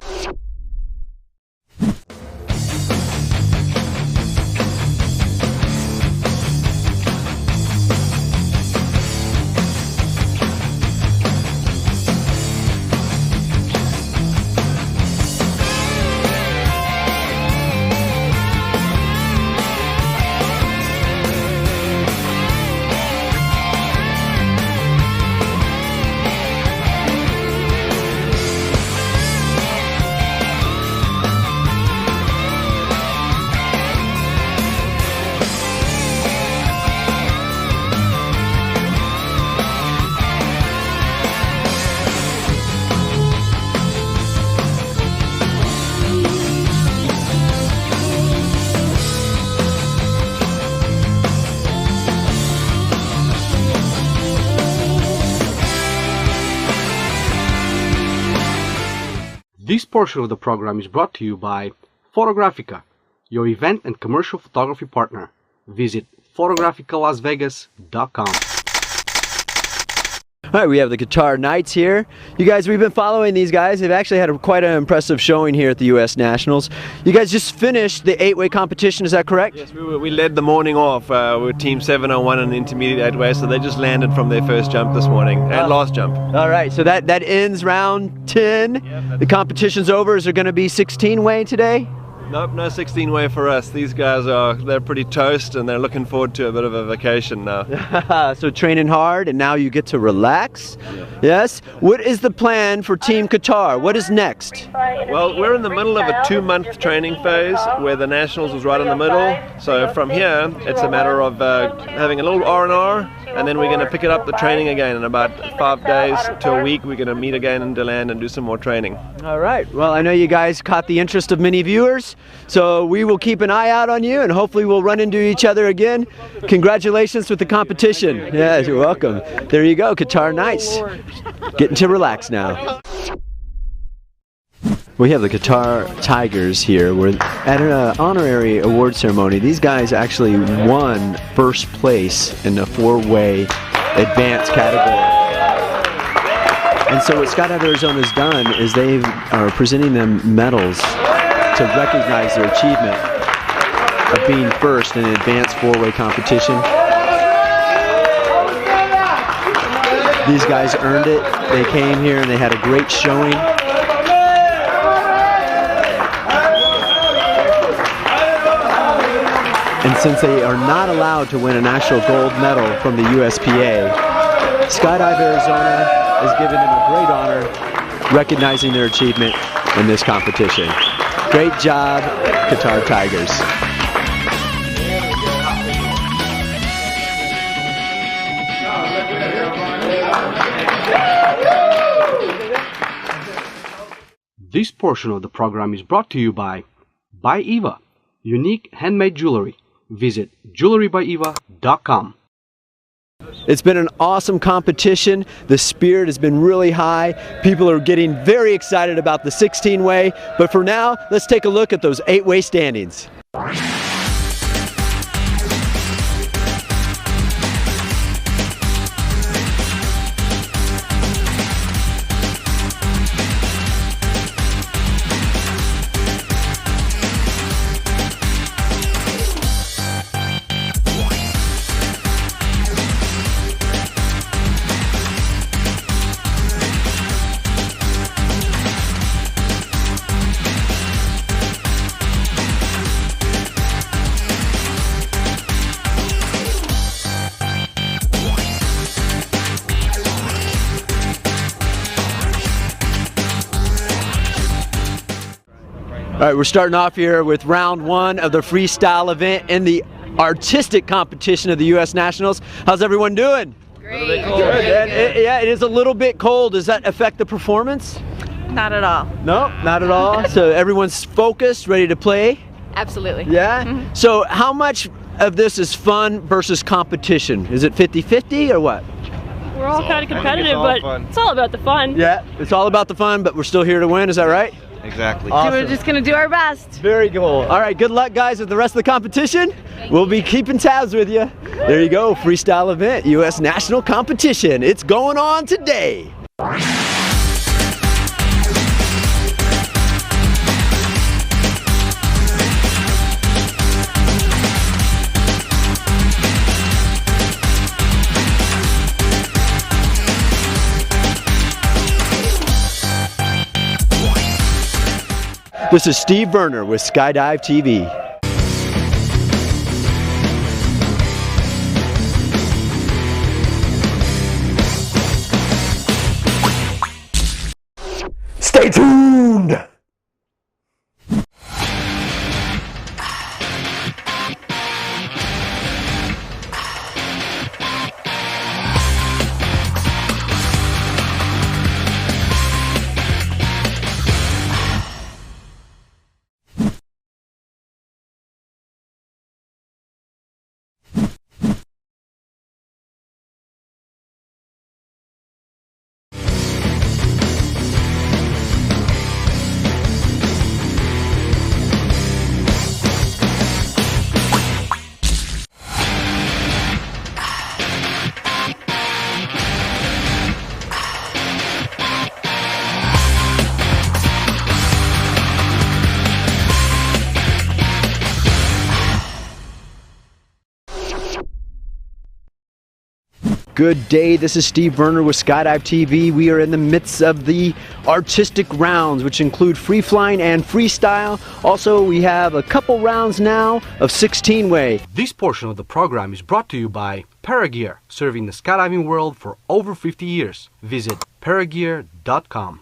This portion of the program is brought to you by Photographica, your event and commercial photography partner. Visit photographicalasvegas.com. All right, we have the Qatar Knights here. You guys, we've been following these guys. They've actually had quite an impressive showing here at the U.S. Nationals. You guys just finished the 8-way competition, is that correct? Yes, we led the morning off. We were Team 701 in intermediate 8-way, so they just landed from their first jump this morning, and last jump. All right, so that ends round 10. The competition's over. Is there going to be 16-way today? Nope, no 16-way for us. These guys they're pretty toast, and they're looking forward to a bit of a vacation now. So training hard, and now you get to relax. Yeah. Yes. What is the plan for Team Qatar? What is next? Well, we're in the middle of a 2-month training phase where the Nationals was right in the middle. So from here, it's a matter of having a little R&R, and then we're going to pick it up the training again in about 5 days to a week. We're going to meet again in DeLand and do some more training. All right. Well, I know you guys caught the interest of many viewers. So we will keep an eye out on you, and hopefully we'll run into each other again. Congratulations with the competition. Yes, you're welcome. There you go, Qatar Knights. Getting to relax now. We have the Qatar Tigers here. We're at an honorary award ceremony. These guys actually won first place in the 4-way advanced category. And so what Skydive Arizona has done is they are presenting them medals to recognize their achievement of being first in an advanced 4-way competition. These guys earned it. They came here and they had a great showing. And since they are not allowed to win an actual gold medal from the USPA, Skydive Arizona is giving them a great honor recognizing their achievement in this competition. Great job, Qatar Tigers. This portion of the program is brought to you by Eva, unique handmade jewelry. Visit jewelrybyeva.com. It's been an awesome competition. The spirit has been really high. People are getting very excited about the 16-way. But for now, let's take a look at those 8-way standings. All right, we're starting off here with round 1 of the freestyle event in the artistic competition of the U.S. Nationals. How's everyone doing? Great. Good. Yeah, it is a little bit cold. Does that affect the performance? Not at all. No, not at all. So everyone's focused, ready to play? Absolutely. Yeah? So how much of this is fun versus competition? Is it 50-50 or what? we're all kind of competitive, but it's all about the fun. Yeah, it's all about the fun, but we're still here to win. Is that right? Exactly. Awesome. We're just going to do our best. Very cool. All right, good luck, guys, with the rest of the competition. We'll be keeping tabs with you. There you go, freestyle event, U.S. National Competition. It's going on today. This is Steve Verner with Skydive TV. Stay tuned! Good day, this is Steve Verner with Skydive TV. We are in the midst of the artistic rounds, which include free flying and freestyle. Also, we have a couple rounds now of 16-way. This portion of the program is brought to you by Paragear, serving the skydiving world for over 50 years. Visit paragear.com.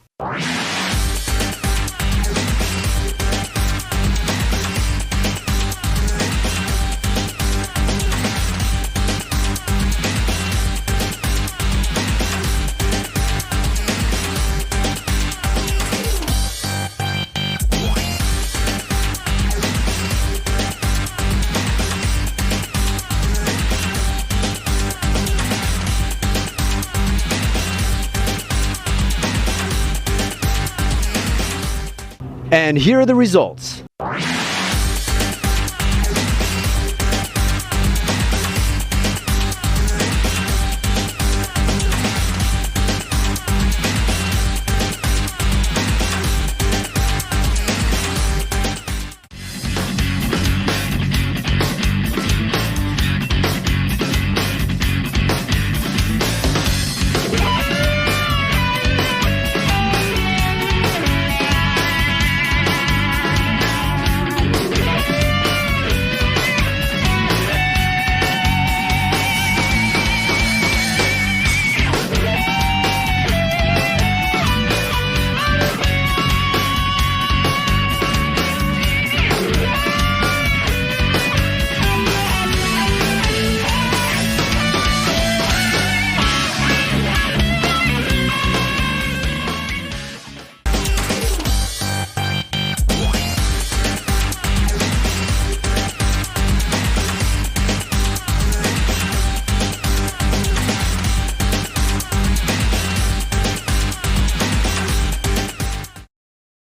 And here are the results.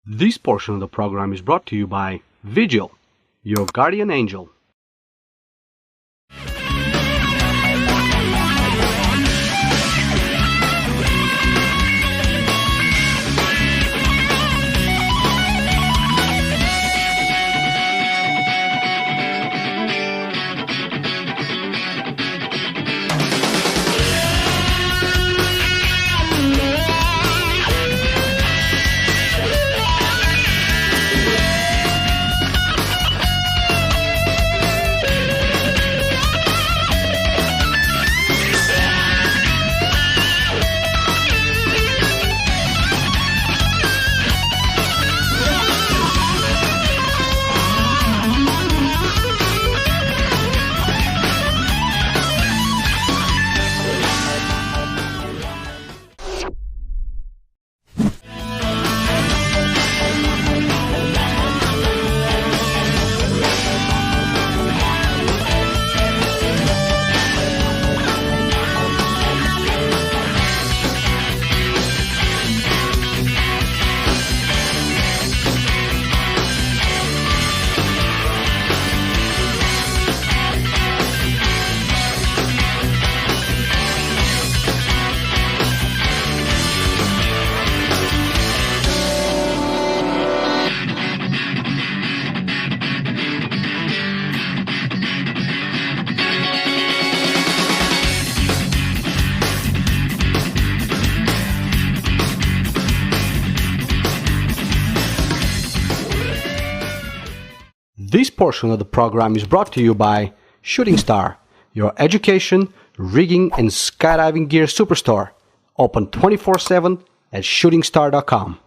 This portion of the program is brought to you by Vigil, your guardian angel. This portion of the program is brought to you by Shooting Star, your education, rigging, and skydiving gear superstore. Open 24/7 at shootingstar.com.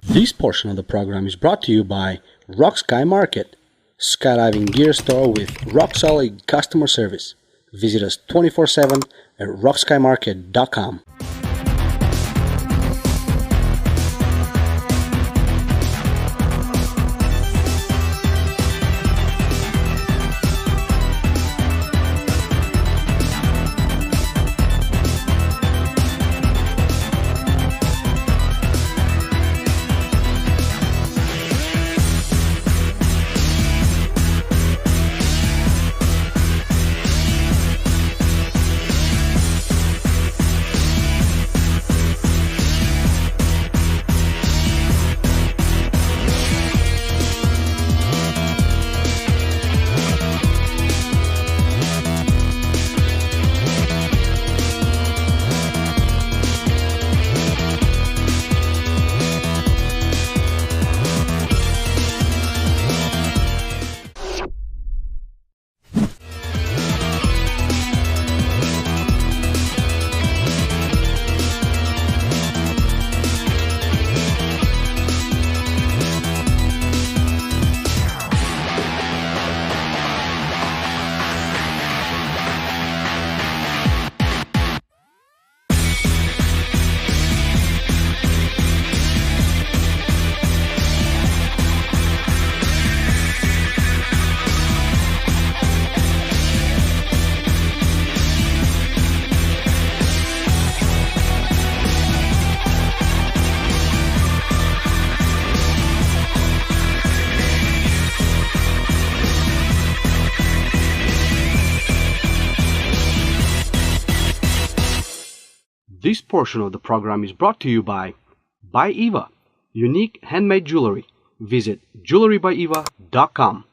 This portion of the program is brought to you by Rock Sky Market, skydiving gear store with rock-solid customer service. Visit us 24/7 at rockskymarket.com. This portion of the program is brought to you by Eva, unique handmade jewelry. Visit jewelrybyeva.com.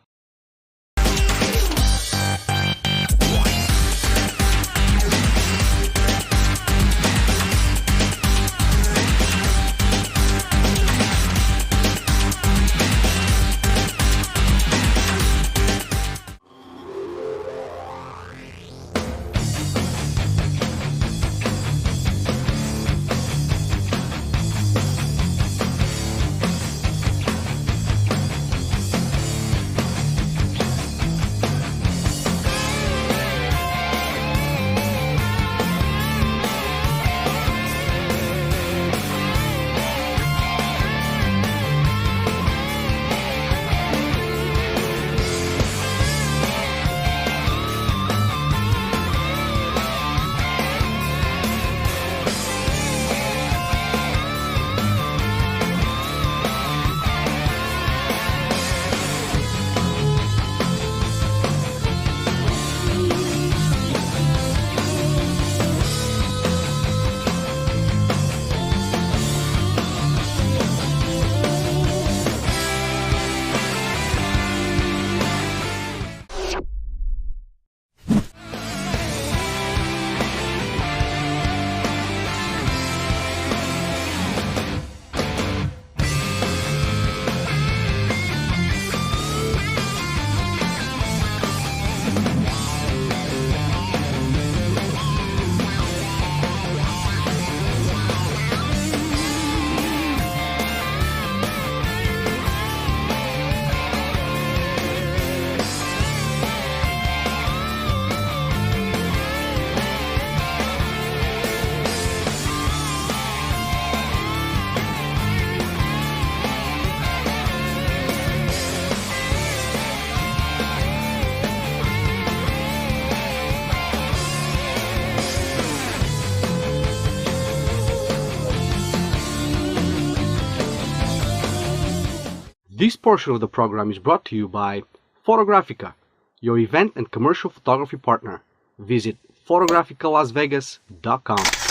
This portion of the program is brought to you by Photographica, your event and commercial photography partner. Visit photographicalasvegas.com.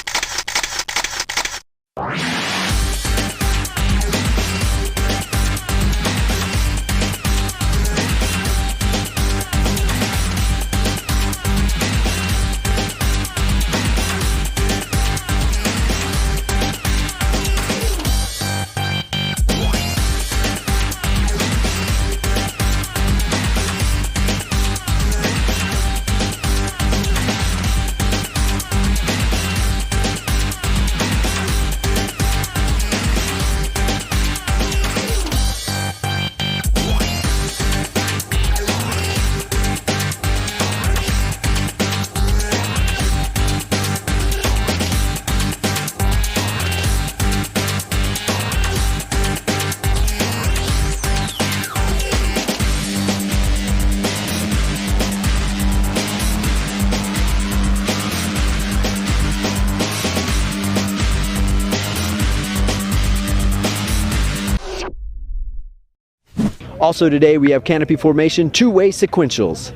Also today we have canopy formation two-way sequentials.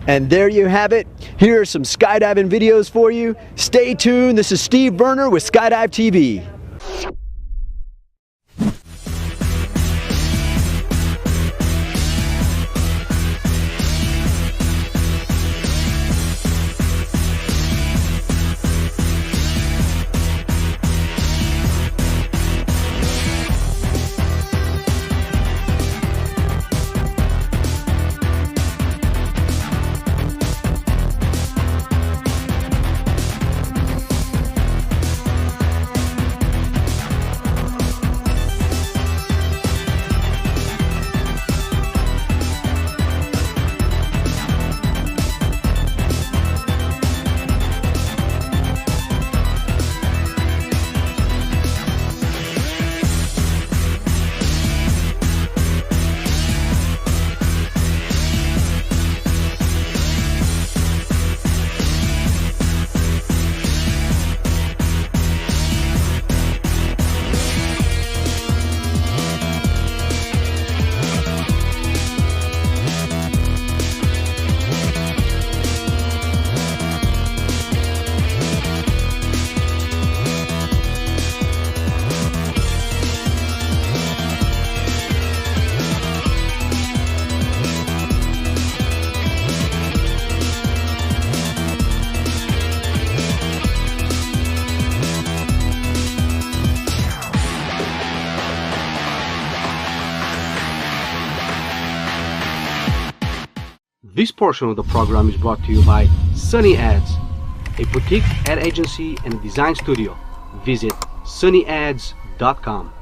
And there you have it. Here are some skydiving videos for you. Stay tuned. This is Steve Verner with Skydive TV. This portion of the program is brought to you by Sunny Ads, a boutique ad agency and design studio. Visit sunnyads.com.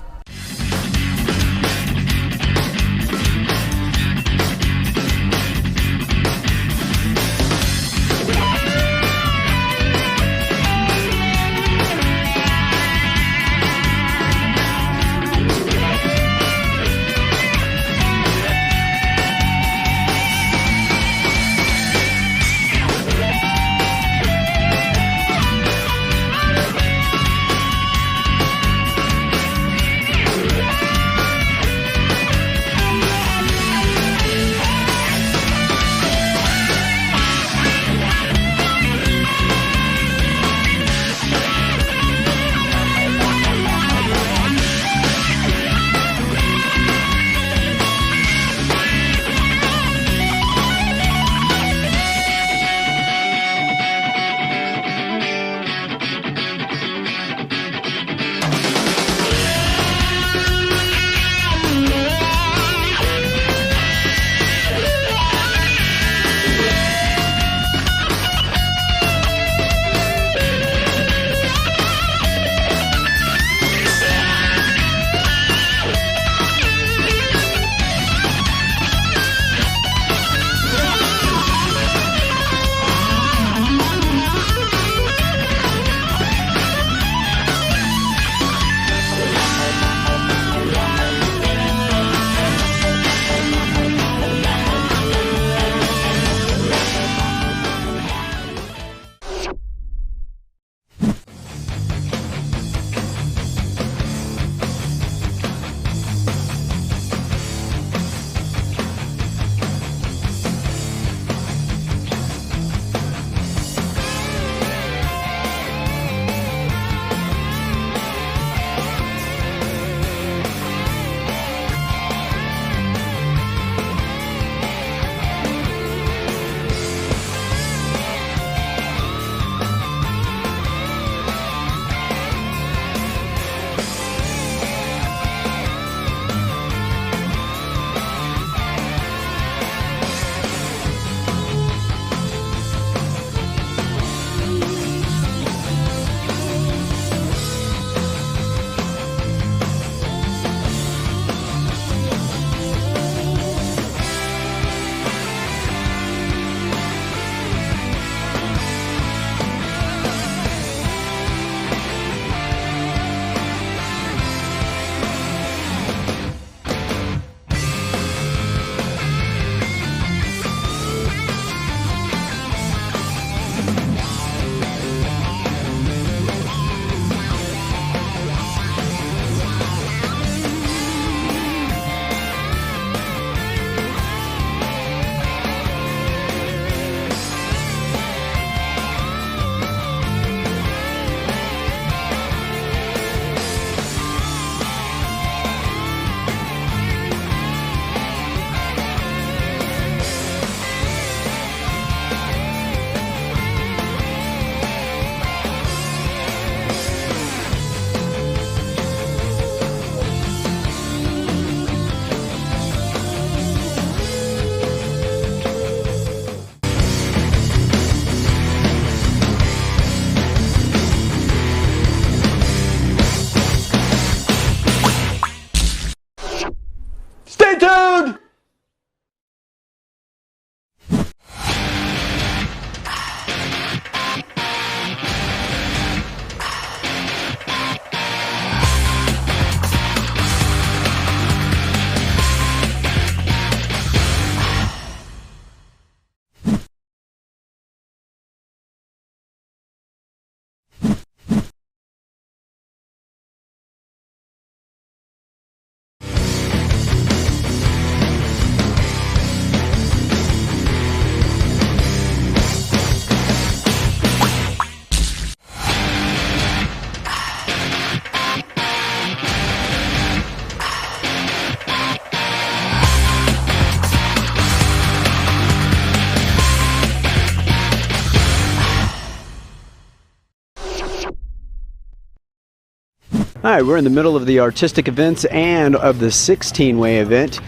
All right, we're in the middle of the artistic events and of the 16-way event.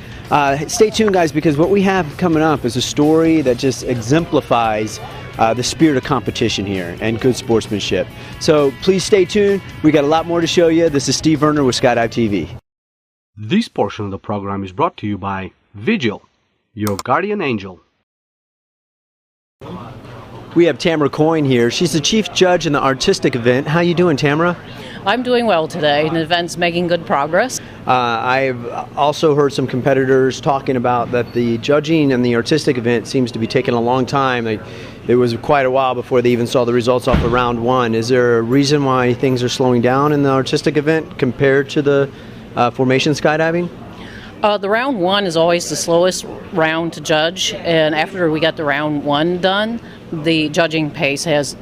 Stay tuned, guys, because what we have coming up is a story that just exemplifies the spirit of competition here and good sportsmanship. So please stay tuned. We got a lot more to show you. This is Steve Verner with Skydive TV. This portion of the program is brought to you by Vigil, your guardian angel. We have Tamara Coyne here. She's the chief judge in the artistic event. How you doing, Tamara? I'm doing well today. The event's making good progress. I've also heard some competitors talking about that the judging in the artistic event seems to be taking a long time. It was quite a while before they even saw the results off of round one. Is there a reason why things are slowing down in the artistic event compared to the formation skydiving? The round one is always the slowest round to judge, and after we got the round one done, the judging pace has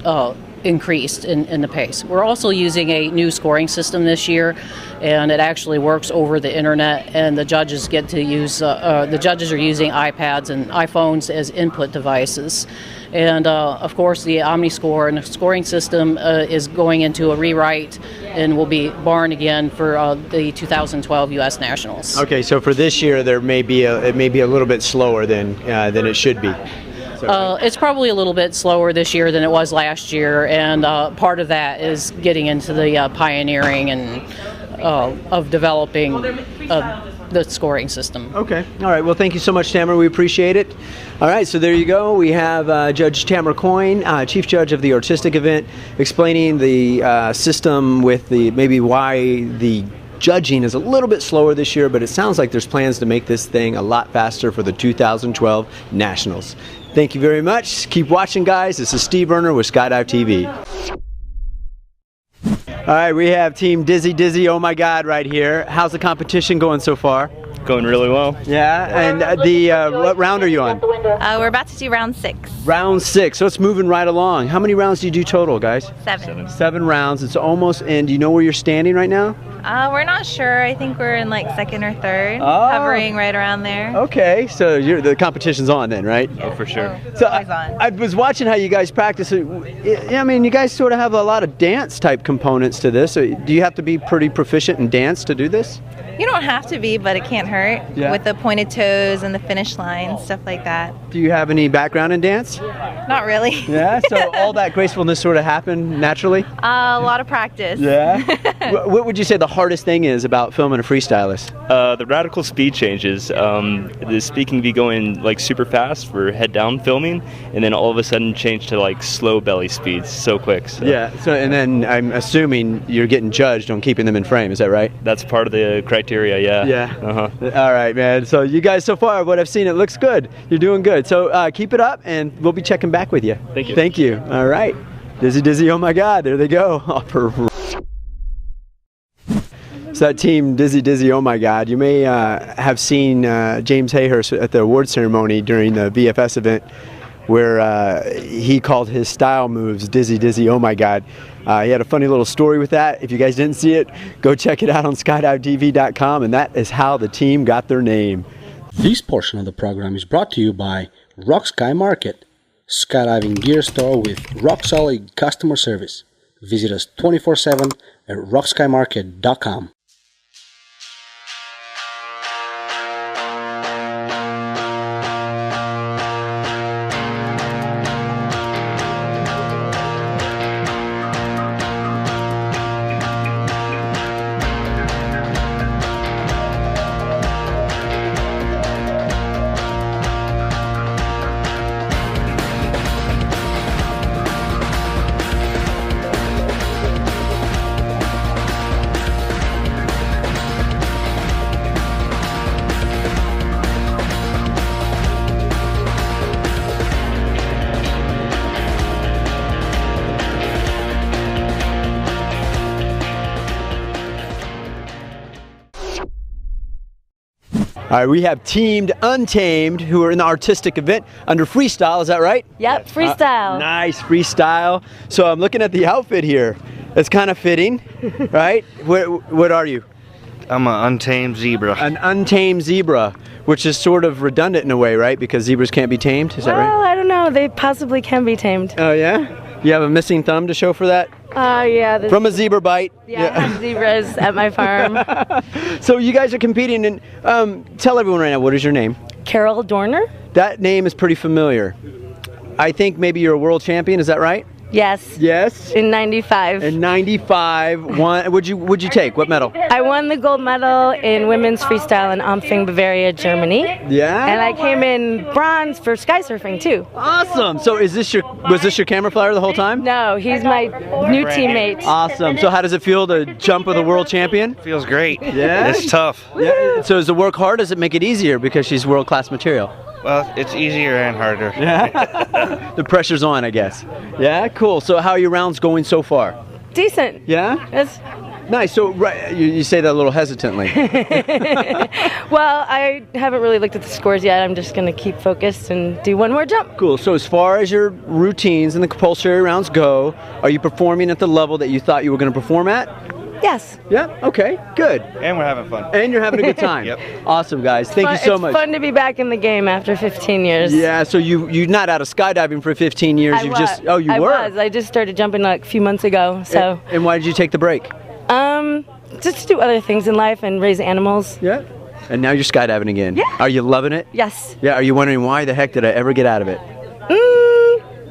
increased in the pace. We're also using a new scoring system this year, and it actually works over the internet, and the judges get to use, the judges are using iPads and iPhones as input devices. And of course the OmniScore and the scoring system is going into a rewrite and will be barred again for the 2012 U.S. Nationals. Okay, so for this year it may be a little bit slower than it should be. It's probably a little bit slower this year than it was last year, and part of that is getting into the pioneering and of developing the scoring system. Okay. All right. Well, thank you so much, Tamara. We appreciate it. All right. So there you go. We have Judge Tamara Coyne, Chief Judge of the artistic event, explaining the system with maybe why the judging is a little bit slower this year, but it sounds like there's plans to make this thing a lot faster for the 2012 Nationals. Thank you very much. Keep watching, guys. This is Steve Verner with Skydive TV. All right, we have Team Dizzy, oh my God, right here. How's the competition going so far? Going really well. Yeah, and what round are you on? We're about to do round 6. Round 6, so it's moving right along. How many rounds do you do total, guys? 7. 7 rounds. It's almost in. Do you know where you're standing right now? We're not sure. I think we're in like 2nd or 3rd, hovering right around there. Okay, so the competition's on then, right? Oh, for sure. So I was watching how you guys practice. I mean, you guys sort of have a lot of dance type components to this. So do you have to be pretty proficient in dance to do this? You don't have to be, but it can't hurt. Yeah. With the pointed toes and the finish line, stuff like that. Do you have any background in dance? Not really. Yeah, so all that gracefulness sort of happened naturally? A lot of practice. Yeah? What would you say the hardest thing is about filming a freestylist? The radical speed changes. The speed can be going like super fast for head down filming, and then all of a sudden change to like slow belly speeds so quick. So. Yeah, so and then I'm assuming you're getting judged on keeping them in frame, is that right? That's part of the criteria, yeah. Yeah. Uh-huh. All right, man. So you guys so far, what I've seen, it looks good. You're doing good. So keep it up, and we'll be checking back with you. Thank you. Thank you. All right. Dizzy, oh my God, there they go. So that team, Dizzy, oh my God. You may have seen James Hayhurst at the award ceremony during the VFS event, where he called his style moves Dizzy, oh my God. He had a funny little story with that. If you guys didn't see it, go check it out on skydivetv.com, and that is how the team got their name. This portion of the program is brought to you by Rock Sky Market, skydiving gear store with rock-solid customer service. Visit us 24/7 at rockskymarket.com. All right, we have teamed Untamed, who are in the artistic event under freestyle, is that right? Yep, freestyle. Nice, freestyle. So I'm looking at the outfit here. It's kind of fitting, right? What are you? I'm an untamed zebra. An untamed zebra, which is sort of redundant in a way, right? Because zebras can't be tamed, is that right? Well, I don't know. They possibly can be tamed. Oh, yeah? You have a missing thumb to show for that? Yeah. From a zebra bite. Yeah, I have zebras at my farm. So you guys are competing, and tell everyone right now, what is your name? Carol Dorner? That name is pretty familiar. I think maybe you're a world champion, is that right? Yes. Yes? In 95. In 95, what'd you take? What medal? I won the gold medal in women's freestyle in Ampfing, Bavaria, Germany. Yeah? And I came in bronze for sky surfing too. Awesome. So was this your camera flyer the whole time? No, he's my new teammate. Awesome. So how does it feel to jump with a world champion? Feels great. Yeah? It's tough. Yeah. So does it work hard? Does it make it easier because she's world-class material? Well, it's easier and harder. Yeah. The pressure's on, I guess. Yeah, cool. So how are your rounds going so far? Decent. Yeah? It's nice. So right, you say that a little hesitantly. well, I haven't really looked at the scores yet. I'm just going to keep focused and do one more jump. Cool. So as far as your routines and the compulsory rounds go, are you performing at the level that you thought you were going to perform at? Yes. Yeah, okay, good. And we're having fun. And you're having a good time. Yep. Awesome, guys. Thank you so much. It's fun to be back in the game after 15 years. Yeah, so you're not out of skydiving for 15 years. I just started jumping like a few months ago. So. And why did you take the break? Just to do other things in life and raise animals. Yeah. And now you're skydiving again. Yeah. Are you loving it? Yes. Yeah, are you wondering why the heck did I ever get out of it?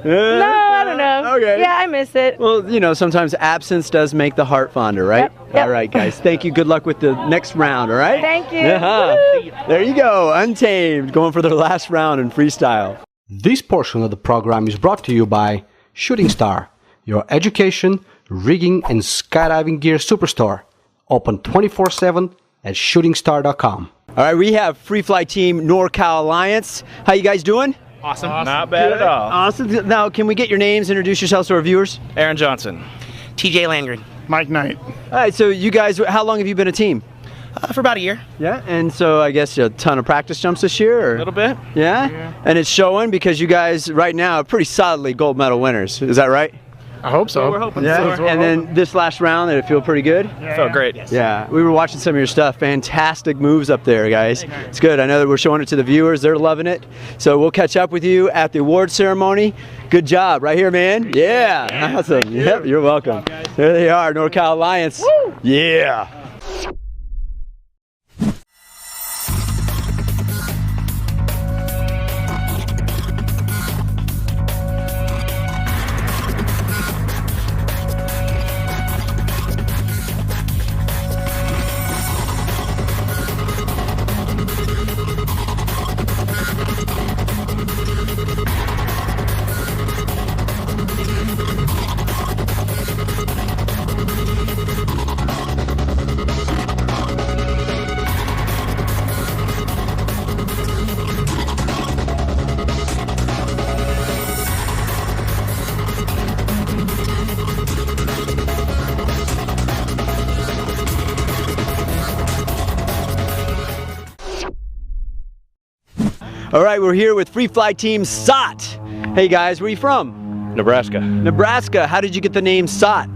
No, I don't know. Okay. Yeah, I miss it. Well, you know, sometimes absence does make the heart fonder, right? Yep. All right, guys. Thank you. Good luck with the next round, all right? Thank you. There you go. Untamed, going for their last round in freestyle. This portion of the program is brought to you by Shooting Star, your education, rigging, and skydiving gear superstore. Open 24/7 at shootingstar.com. All right, we have Free Fly Team NorCal Alliance. How you guys doing? Awesome. Not bad at all. Awesome. Now, can we get your names? Introduce yourselves to our viewers. Aaron Johnson. TJ Landgren. Mike Knight. All right, so you guys, how long have you been a team? For about a year. Yeah, and so I guess a ton of practice jumps this year? Or? A little bit. Yeah? And it's showing because you guys right now are pretty solidly gold medal winners. Is that right? I hope so. Yeah, we're hoping Yeah, so. and then this last round, did it feel pretty good? Yeah. Felt great. Yes. Yeah, we were watching some of your stuff. Fantastic moves up there, guys. It's good. I know that we're showing it to the viewers. They're loving it. So we'll catch up with you at the award ceremony. Good job. Right here, man. Yeah. Awesome. Yep, you're welcome. There they are, NorCal Alliance. Woo! Yeah. All right, we're here with Free Fly Team SOT. Hey guys, where are you from? Nebraska. Nebraska. How did you get the name SOT?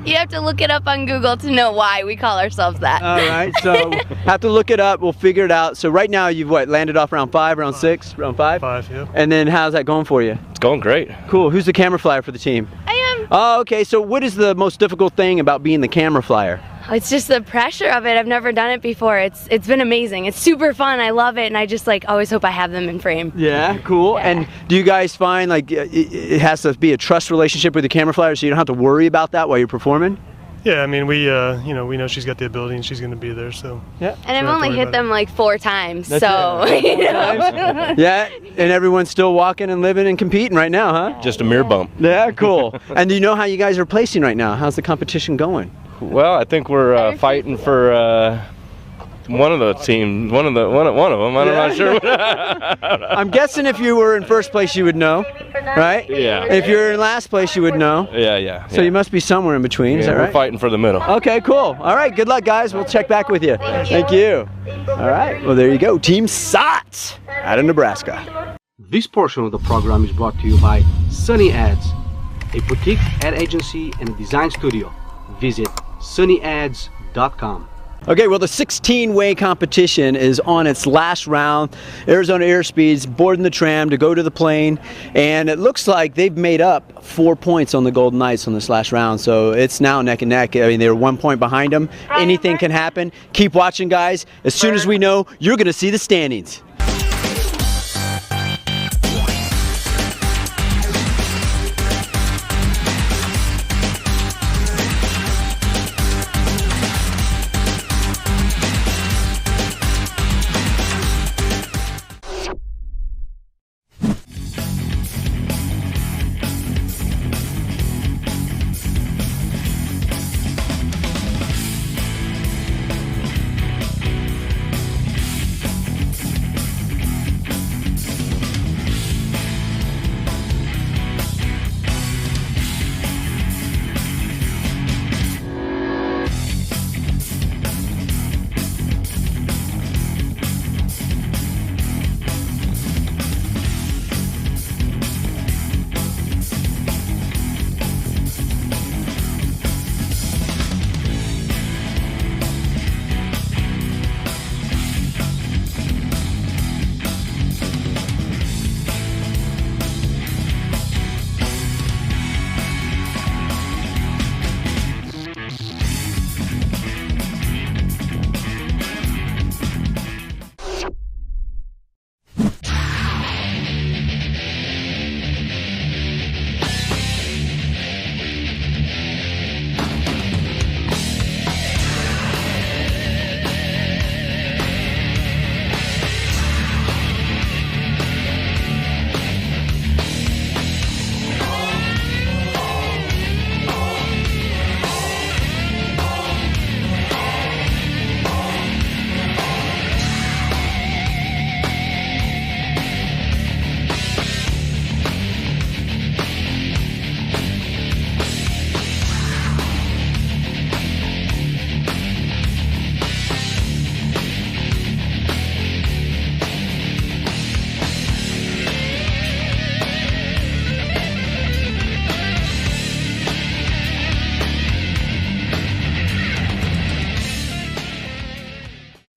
You have to look it up on Google to know why we call ourselves that. All right, so have to look it up. We'll figure it out. So right now you've landed off round 5, round 6, round 5? 5, yeah. And then how's that going for you? It's going great. Cool. Who's the camera flyer for the team? I am. Oh, okay. So what is the most difficult thing about being the camera flyer? It's just the pressure of it. I've never done it before. It's been amazing. It's super fun. I love it, and I just always hope I have them in frame. Yeah, cool. Yeah. And do you guys find it has to be a trust relationship with the camera flyer, so you don't have to worry about that while you're performing? Yeah, I mean, we know she's got the ability and she's going to be there, so. Yeah. And I've only hit them 4 times, That's so. it. 4 times? Yeah, and everyone's still walking and living and competing right now, huh? Just a mere bump. Yeah, cool. And do you know how you guys are placing right now? How's the competition going? Well, I think we're fighting for one of the teams, one of them. I'm not sure. I'm guessing if you were in first place, you would know, right? Yeah. If you're in last place, you would know. Yeah. So you must be somewhere in between. Is that right? We're fighting for the middle. Okay, cool. All right, good luck, guys. We'll check back with you. Thank you. All right. Well, there you go. Team SOT out of Nebraska. This portion of the program is brought to you by Sunny Ads, a boutique ad agency and a design studio. Visit sunnyads.com. Okay, well, the 16-way competition is on its last round. Arizona Airspeed's boarding the tram to go to the plane, and it looks like they've made up 4 points on the Golden Knights on this last round, so it's now neck and neck. I mean, they're 1 point behind them. Anything can happen. Keep watching, guys. As soon as we know, you're going to see the standings.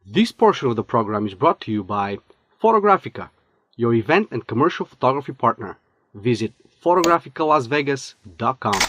This portion of the program is brought to you by Photographica, your event and commercial photography partner. Visit photographicalasvegas.com.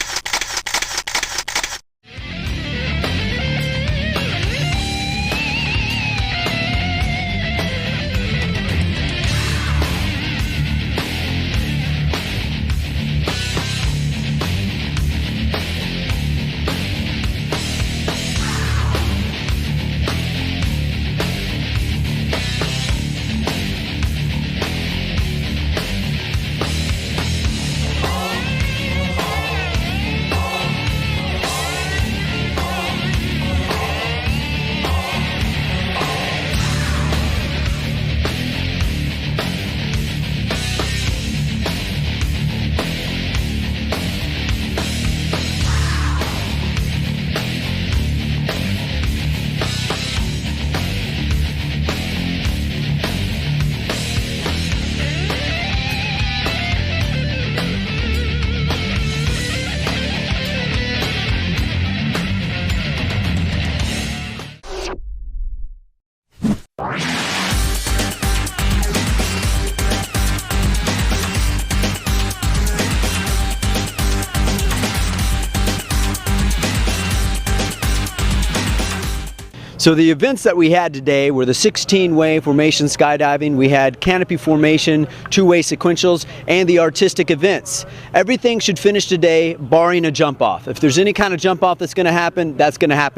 So the events that we had today were the 16-way formation skydiving, we had canopy formation, 2-way sequentials, and the artistic events. Everything should finish today barring a jump off. If there's any kind of jump off that's going to happen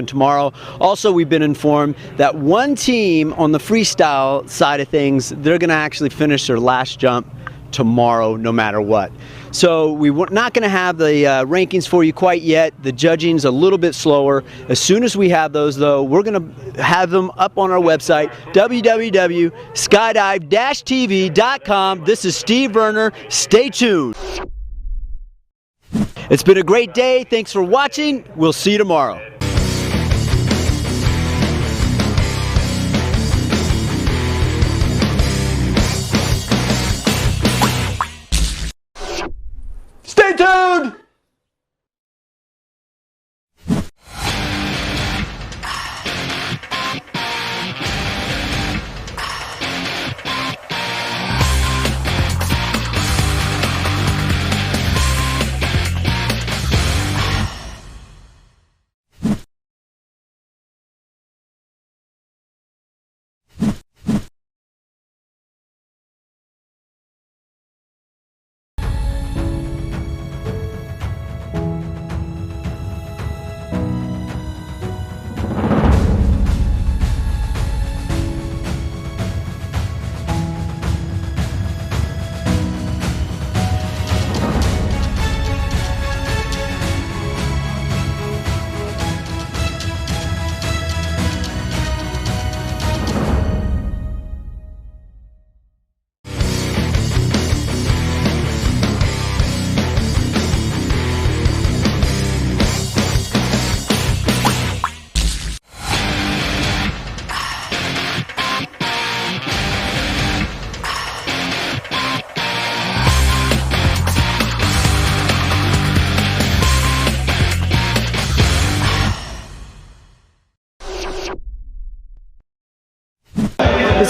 tomorrow. Also, we've been informed that one team on the freestyle side of things, they're going to actually finish their last jump tomorrow no matter what. So we're not going to have the rankings for you quite yet. The judging's a little bit slower. As soon as we have those, though, we're going to have them up on our website, www.skydive-tv.com. This is Steve Verner. Stay tuned. It's been a great day. Thanks for watching. We'll see you tomorrow. Stay tuned!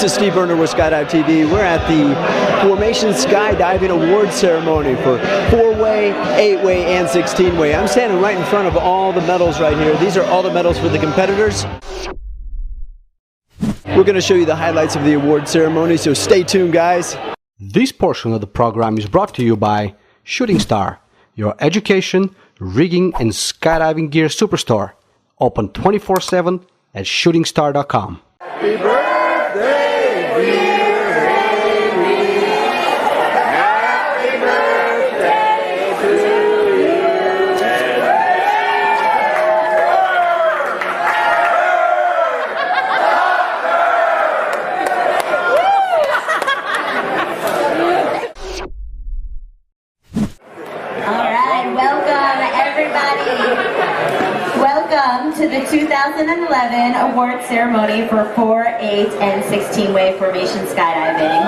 This is Steve Verner with Skydive TV. We're at the Formation Skydiving Award Ceremony for 4-way, 8-way, and 16-way. I'm standing right in front of all the medals right here. These are all the medals for the competitors. We're going to show you the highlights of the award ceremony, so stay tuned, guys. This portion of the program is brought to you by Shooting Star, your education, rigging, and skydiving gear superstore. Open 24/7 at shootingstar.com. Happy birthday, dear Amy. Happy birthday to you. All right, welcome everybody. Welcome to the 2011 award ceremony for 4, 8, and 16-way formation skydiving.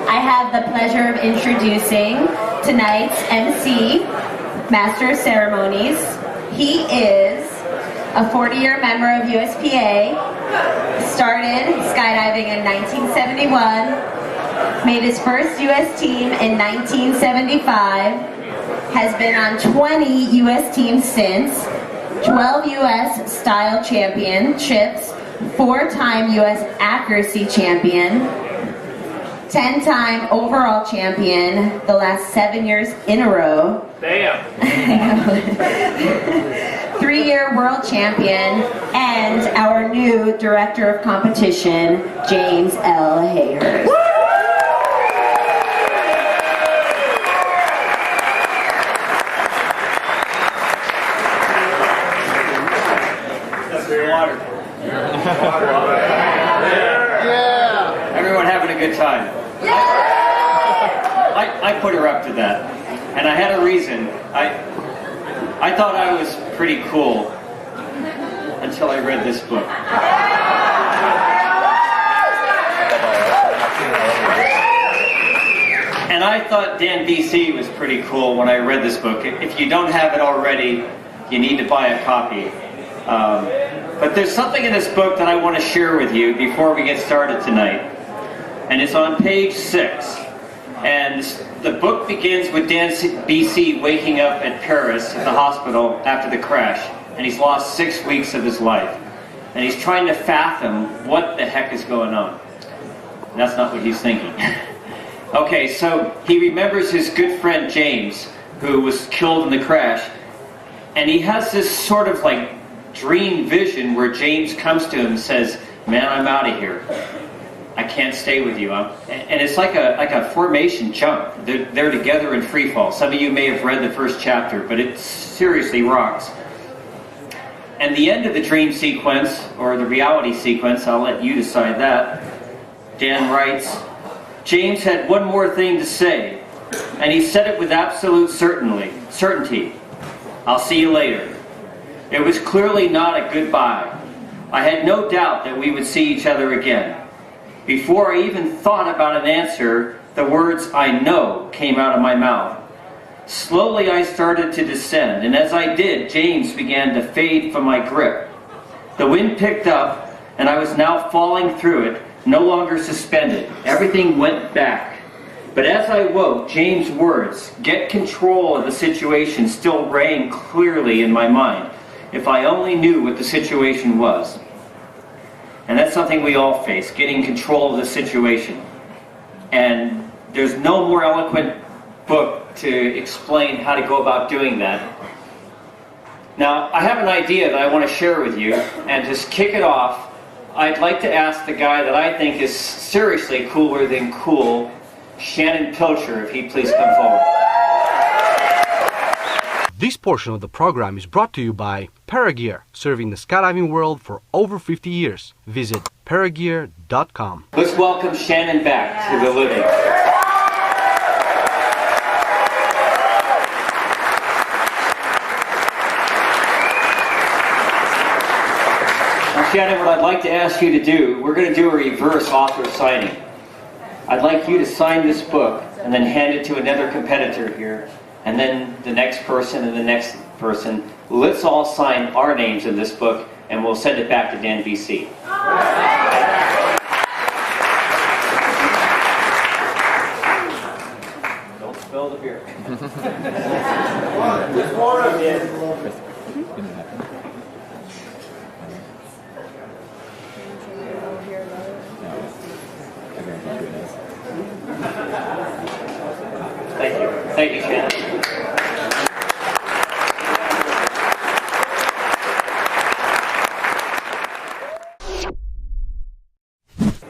I have the pleasure of introducing tonight's MC, Master of Ceremonies. He is a 40-year member of USPA, started skydiving in 1971, made his first US team in 1975, has been on 20 U.S. teams since, 12 U.S. style championships, 4-time U.S. accuracy champion, 10-time overall champion, the last 7 years in a row. Damn. 3-year world champion, and our new director of competition, James L. Hayhurst. Yeah. Everyone having a good time? Yeah. I put her up to that, and I had a reason. I thought I was pretty cool until I read this book. And I thought Dan BC was pretty cool when I read this book. If you don't have it already, you need to buy a copy. But there's something in this book that I want to share with you before we get started tonight. And it's on page 6. And the book begins with Dan BC waking up at Perris at the hospital after the crash. And he's lost 6 weeks of his life. And he's trying to fathom what the heck is going on. And that's not what he's thinking. Okay, so he remembers his good friend James, who was killed in the crash. And he has this sort of like dream vision where James comes to him and says, "Man, I'm out of here. I can't stay with you." And it's like a formation jump. They're together in free fall. Some of you may have read the first chapter, but it seriously rocks. And the end of the dream sequence, or the reality sequence, I'll let you decide that. Dan writes, "James had one more thing to say, and he said it with absolute certainty. I'll see you later." It was clearly not a goodbye. I had no doubt that we would see each other again. Before I even thought about an answer, the words "I know" came out of my mouth. Slowly I started to descend, and as I did, James began to fade from my grip. The wind picked up, and I was now falling through it, no longer suspended. Everything went back. But as I woke, James' words, "Get control of the situation," still rang clearly in my mind. If I only knew what the situation was. And that's something we all face, getting control of the situation. And there's no more eloquent book to explain how to go about doing that. Now, I have an idea that I want to share with you, and to kick it off, I'd like to ask the guy that I think is seriously cooler than cool, Shannon Pilcher, if he'd please come forward. This portion of the program is brought to you by Paragear, serving the skydiving world for over 50 years. Visit paragear.com. Let's welcome Shannon back to the living. Now, Shannon, what I'd like to ask you to do, we're going to do a reverse author signing. I'd like you to sign this book and then hand it to another competitor here, and then the next person and the next person. Let's all sign our names in this book, and we'll send it back to Dan VC. Don't spill the beer. Just pour it in. Thank you. Thank you, Shannon.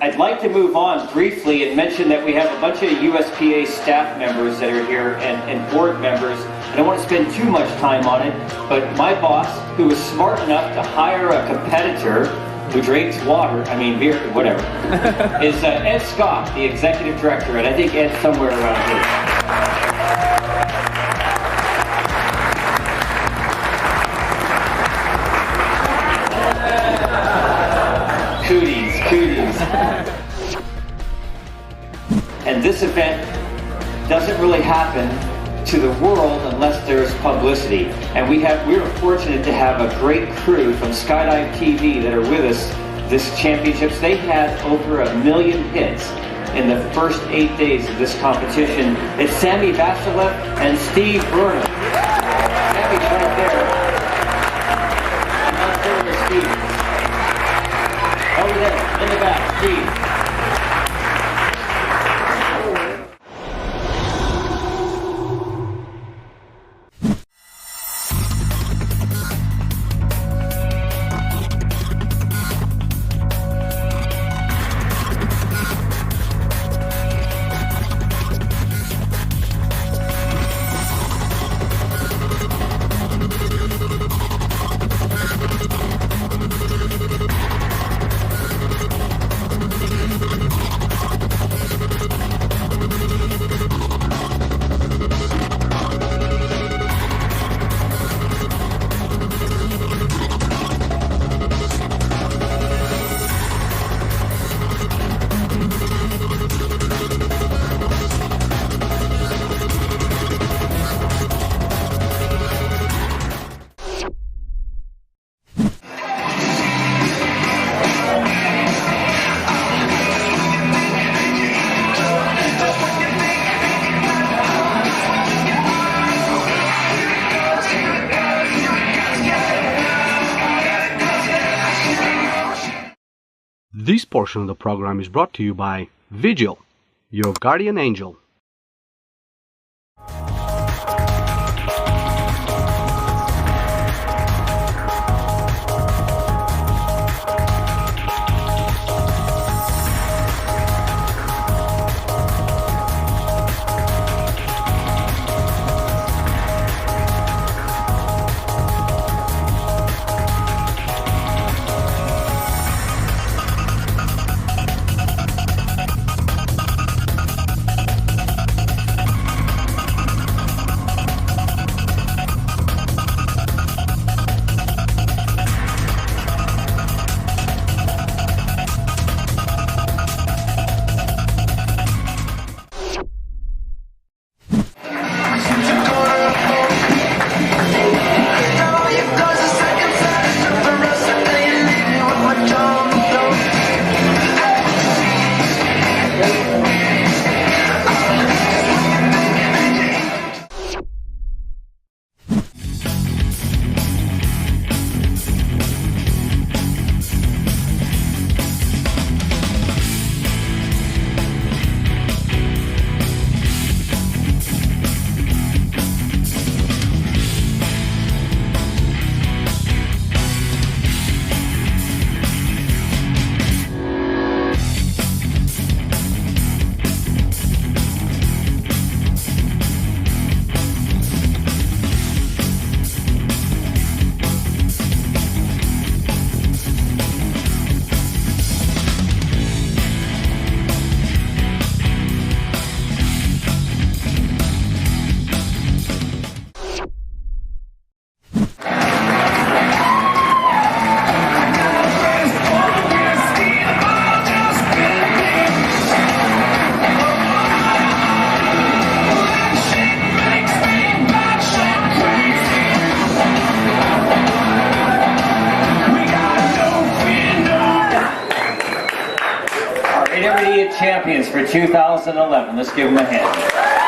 I'd like to move on briefly and mention that we have a bunch of USPA staff members that are here and board members. I don't want to spend too much time on it, but my boss, who was smart enough to hire a competitor who drinks water, I mean beer, whatever, is Ed Scott, the executive director, and I think Ed's somewhere around here. Cooties. And this event doesn't really happen to the world unless there's publicity. And we're fortunate to have a great crew from Skydive TV that are with us this championships. They had over 1 million hits in the first 8 days of this competition. It's Sammy Vasilev and Steve Verner. Sammy's right there. And not there with Steve. Over there, in the back, Steve. This portion of the program is brought to you by Vigil, your guardian angel. champions for 2011. Let's give them a hand.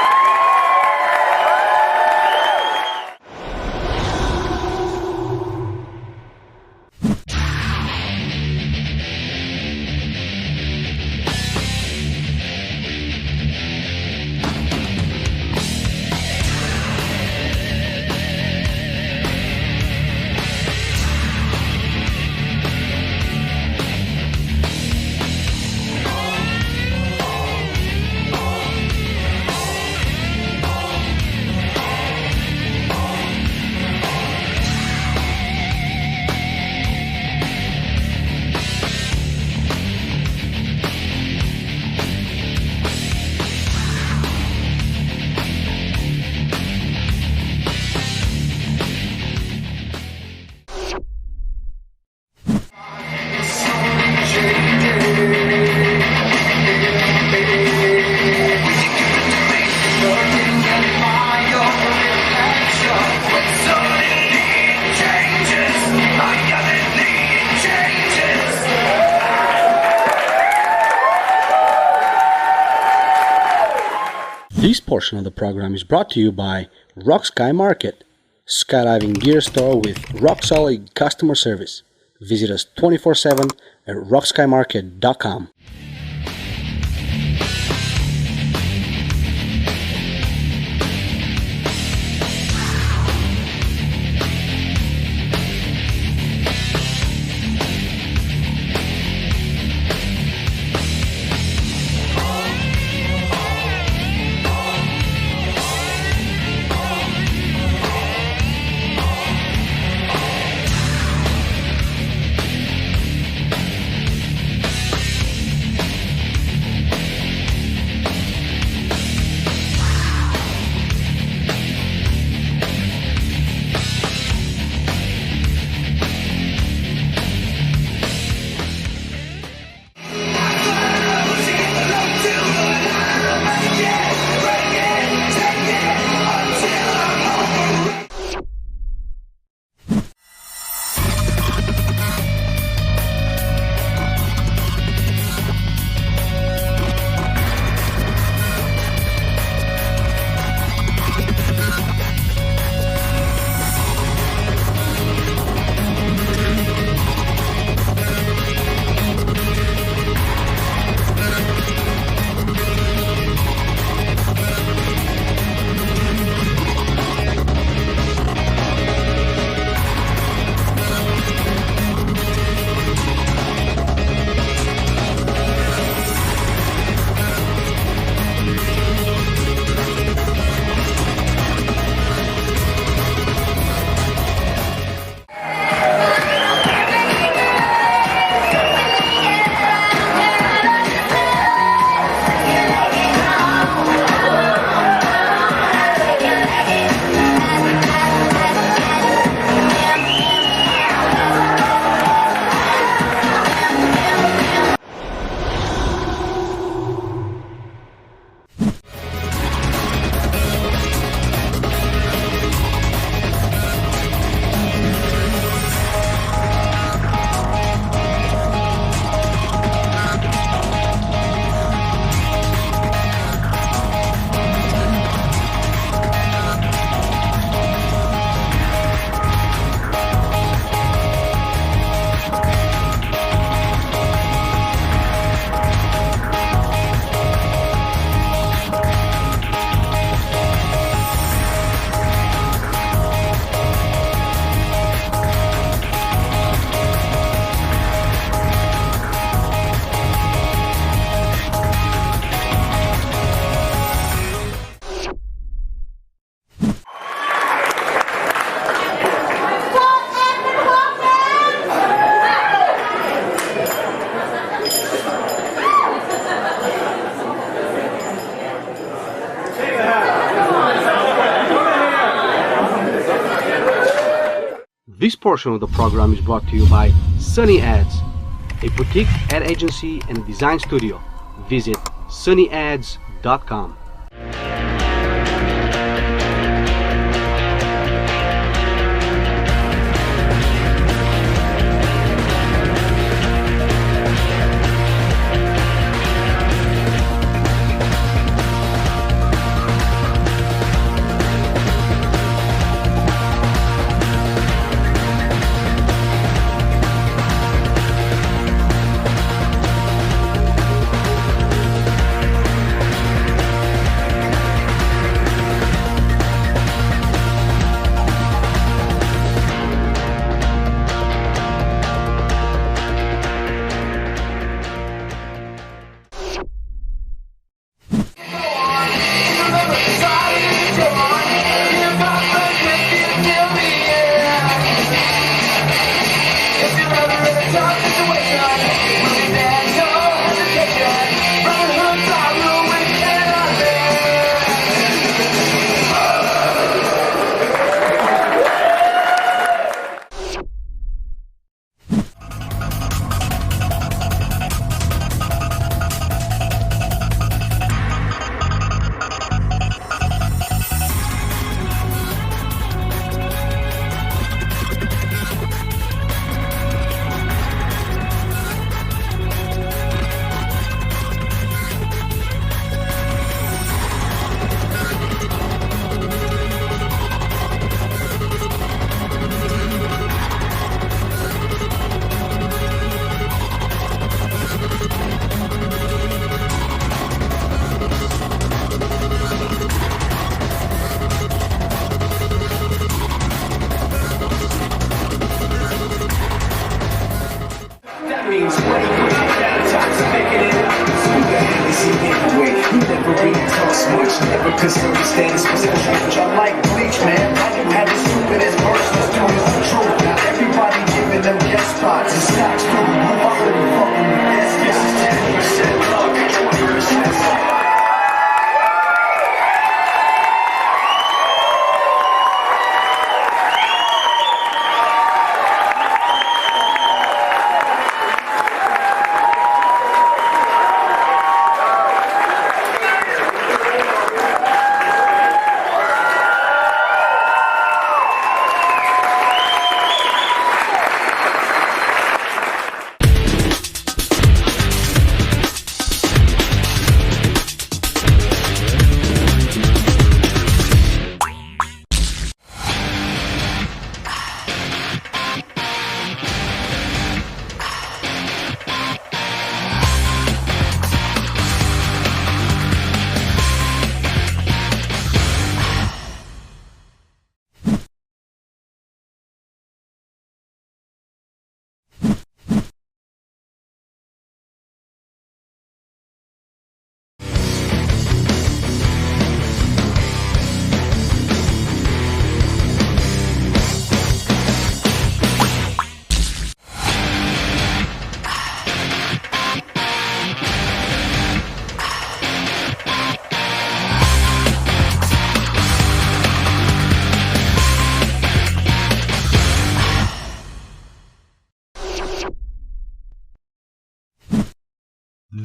This portion of the program is brought to you by Rock Sky Market, skydiving gear store with rock-solid customer service. Visit us 24/7 at rockskymarket.com. This portion of the program is brought to you by Sunny Ads, a boutique ad agency and design studio. Visit sunnyads.com.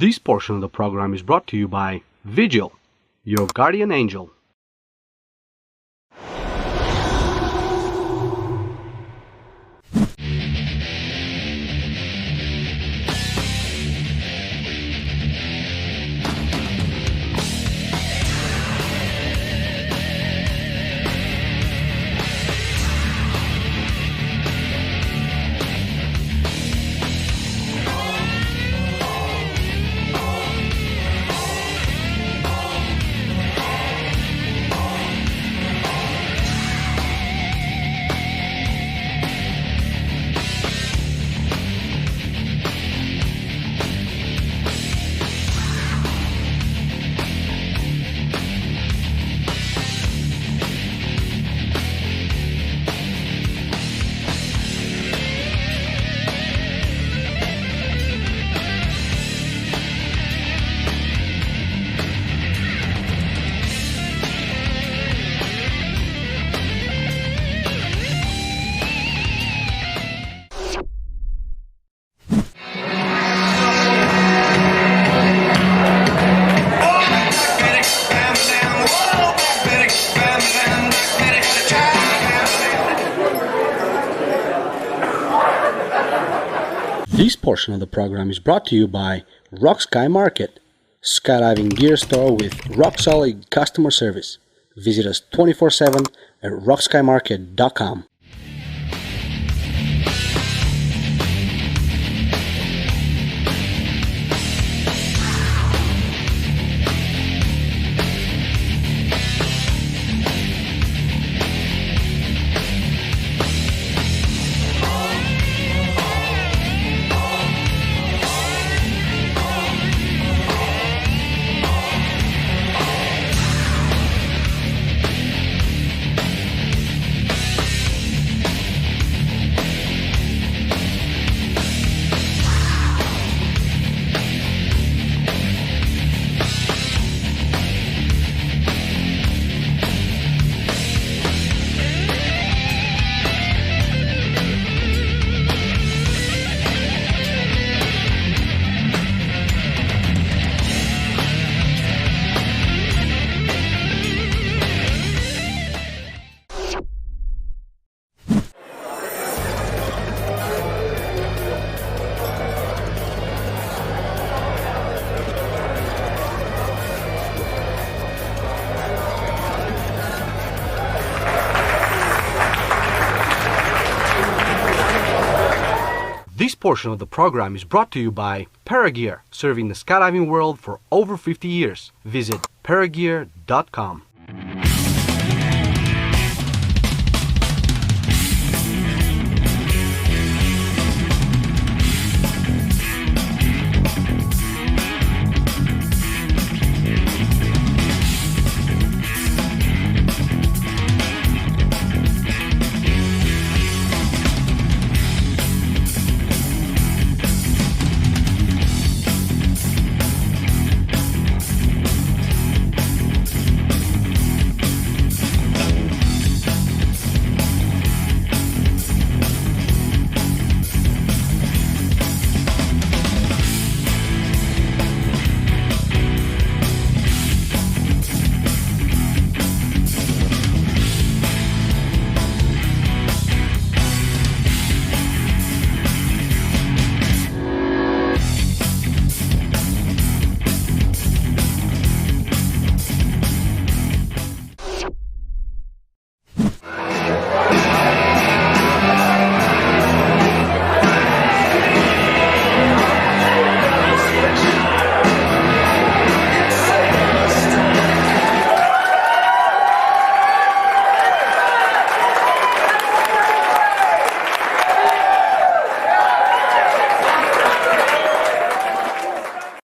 This portion of the program is brought to you by Vigil, your guardian angel. This portion of the program is brought to you by Rock Sky Market, skydiving gear store with rock-solid customer service. Visit us 24/7 at rockskymarket.com. This portion of the program is brought to you by Paragear, serving the skydiving world for over 50 years. Visit paragear.com.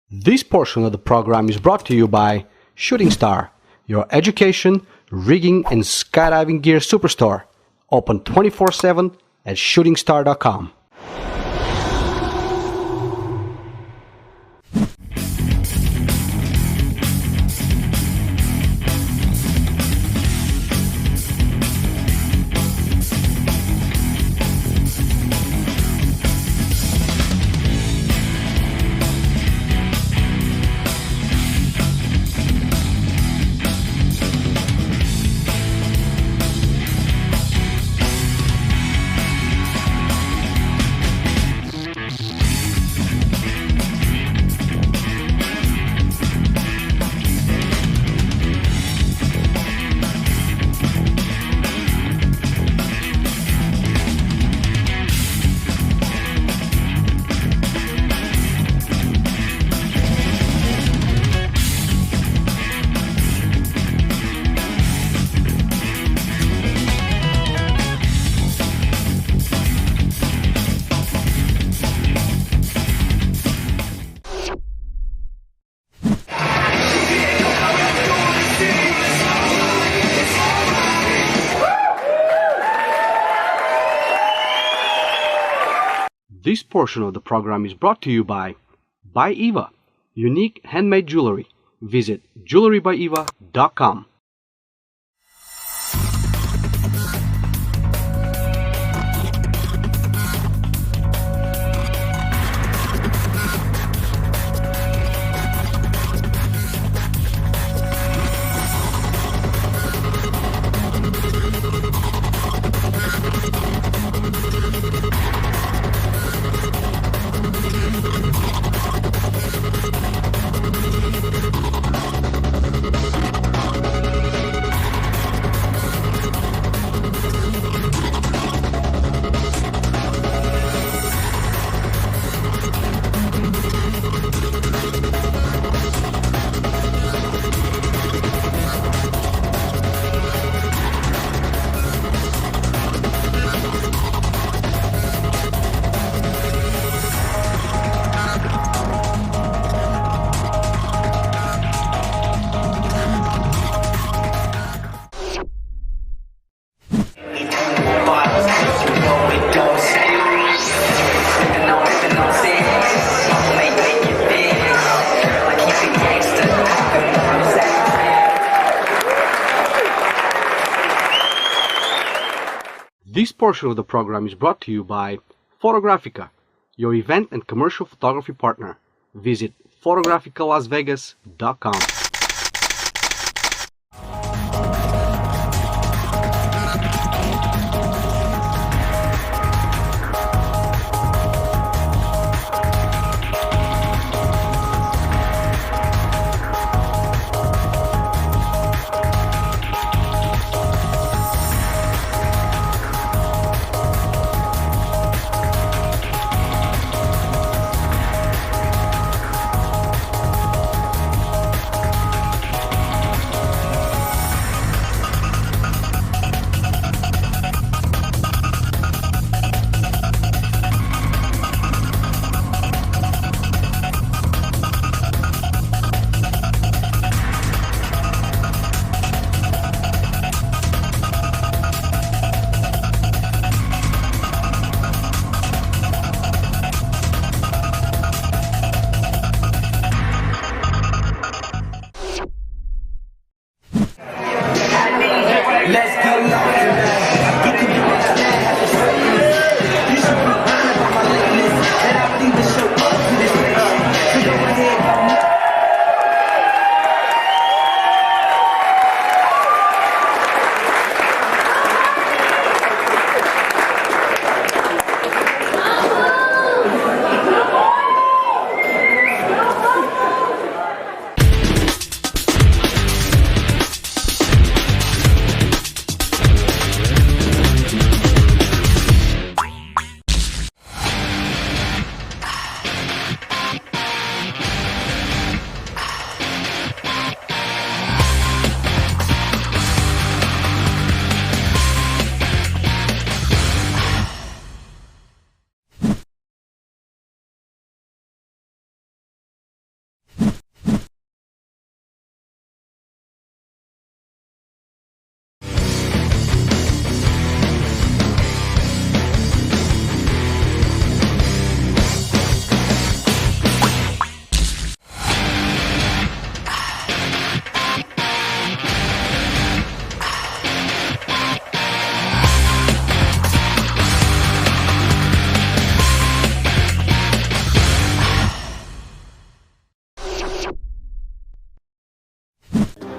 This portion of the program is brought to you by Shooting Star, your education, rigging, and skydiving gear superstore. Open 24/7 at shootingstar.com. This portion of the program is brought to you by Eva, unique handmade jewelry. Visit jewelrybyeva.com. This portion of the program is brought to you by Photographica, your event and commercial photography partner. Visit photograficalasvegas.com.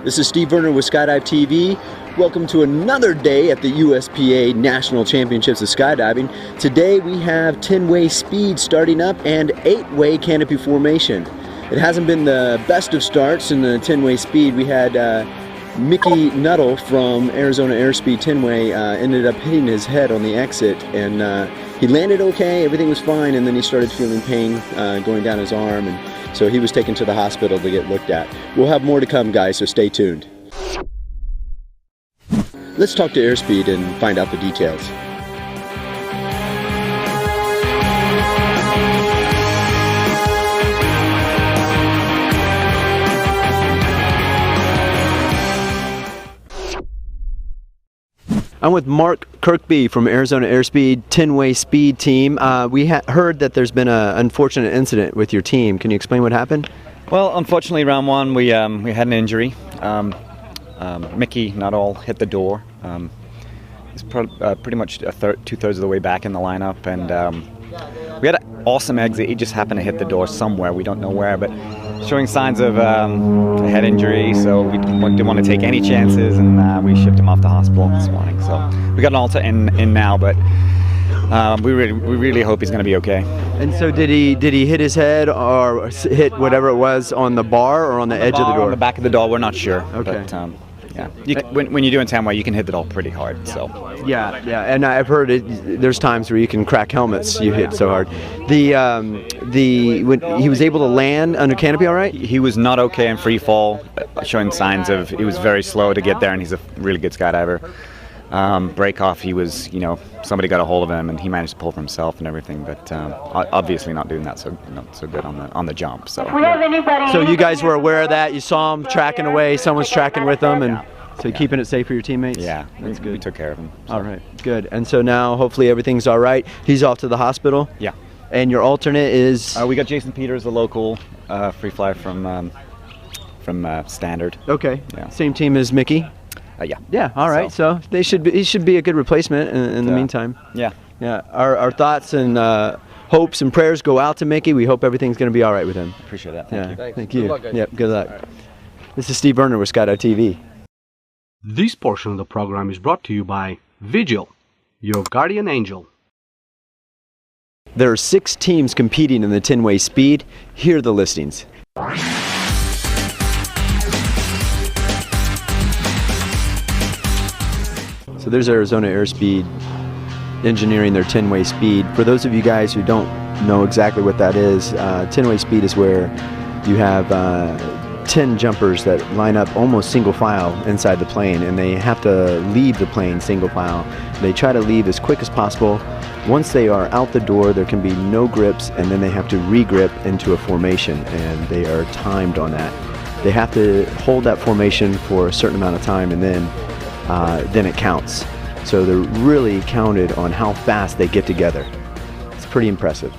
This is Steve Verner with Skydive TV. Welcome to another day at the USPA National Championships of Skydiving. Today we have 10-way speed starting up and 8-way canopy formation. It hasn't been the best of starts in the 10-way speed. We had Mickey Nuttall from Arizona Airspeed 10-way ended up hitting his head on the exit, and he landed okay, everything was fine, and then he started feeling pain going down his arm, and so he was taken to the hospital to get looked at. We'll have more to come, guys, so stay tuned. Let's talk to Airspeed and find out the details. I'm with Mark Kirkby from Arizona Airspeed 10-way speed team. We heard that there's been an unfortunate incident with your team. Can you explain what happened? Well, unfortunately, round one we had an injury. Mickey Nuttall hit the door. He's pretty much two-thirds of the way back in the lineup, and we had an awesome exit. He just happened to hit the door somewhere. We don't know where, but showing signs of a head injury, so we didn't want to take any chances, and we shipped him off to hospital this morning. So we got an alta in now, but we really hope he's going to be okay. And so did he hit his head or hit whatever it was on the bar or on the edge of the door? On the back of the door, we're not sure. Okay. But, yeah. When you're doing 10-way, you can hit the door pretty hard. So. Yeah, and I've heard there's times where you can crack helmets. You hit so hard. When he was able to land under canopy, all right? He was not okay in free fall, showing signs of he was very slow to get there, and he's a really good skydiver. Break off, he was, somebody got a hold of him, and he managed to pull for himself and everything. But obviously not doing that so good on the jump. So. So you guys were aware of that. You saw him tracking away. Someone's tracking with him, and so keeping it safe for your teammates. Yeah, that's good. We took care of him. So. All right, good. And so now hopefully everything's all right. He's off to the hospital. Yeah. And your alternate is? We got Jason Peters, the local free fly from Standard. Okay. Yeah. Same team as Mickey. Yeah. Yeah. All right. So he should be a good replacement in the meantime. Yeah. Yeah. Our thoughts and hopes and prayers go out to Mickey. We hope everything's going to be all right with him. Appreciate that. Thank you. Thank you. Good luck, guys. Yep. Good luck. This is Steve Verner with Skydive TV. This portion of the program is brought to you by Vigil, your guardian angel. There are 6 teams competing in the 10-way speed. Here are the listings. So there's Arizona Airspeed engineering their 10-way speed. For those of you guys who don't know exactly what that is, 10-way speed is where you have 10 jumpers that line up almost single file inside the plane, and they have to leave the plane single file. They try to leave as quick as possible. Once they are out the door, there can be no grips, and then they have to re-grip into a formation, and they are timed on that. They have to hold that formation for a certain amount of time, and then it counts. So they're really counted on how fast they get together. It's pretty impressive.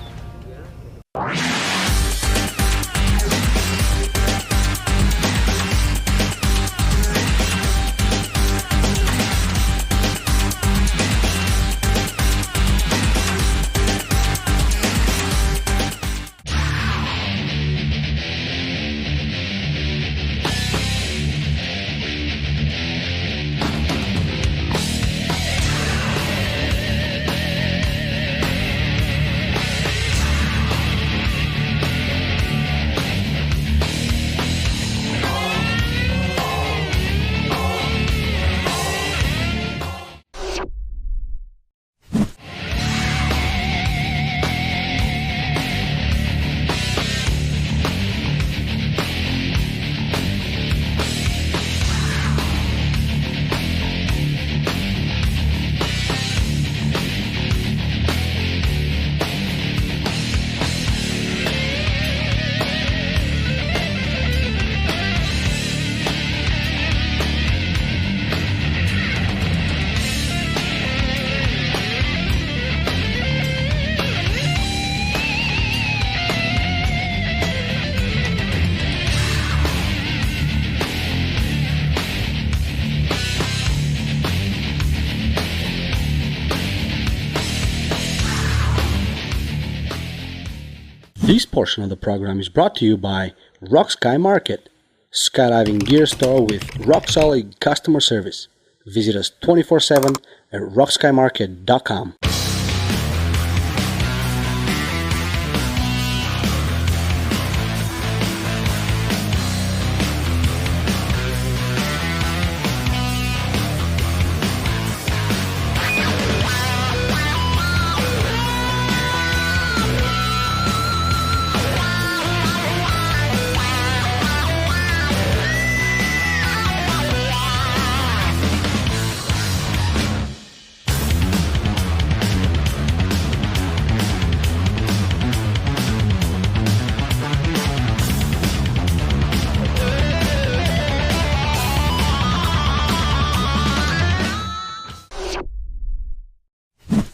This portion of the program is brought to you by Rock Sky Market, skydiving gear store with rock-solid customer service. Visit us 24/7 at rockskymarket.com.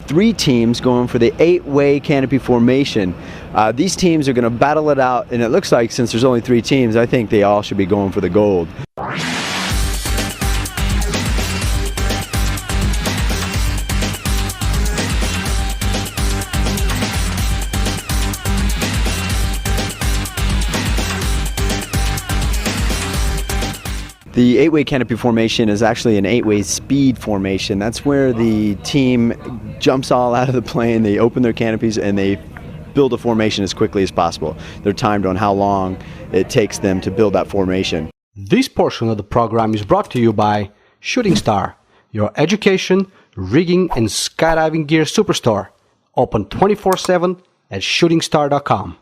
3 teams going for the 8-way canopy formation. These teams are going to battle it out, and it looks like since there's only 3 teams, I think they all should be going for the gold. The 8-way canopy formation is actually an 8-way speed formation. That's where the team jumps all out of the plane, they open their canopies, and they build a formation as quickly as possible. They're timed on how long it takes them to build that formation. This portion of the program is brought to you by Shooting Star, your education, rigging, and skydiving gear superstore. Open 24/7 at shootingstar.com.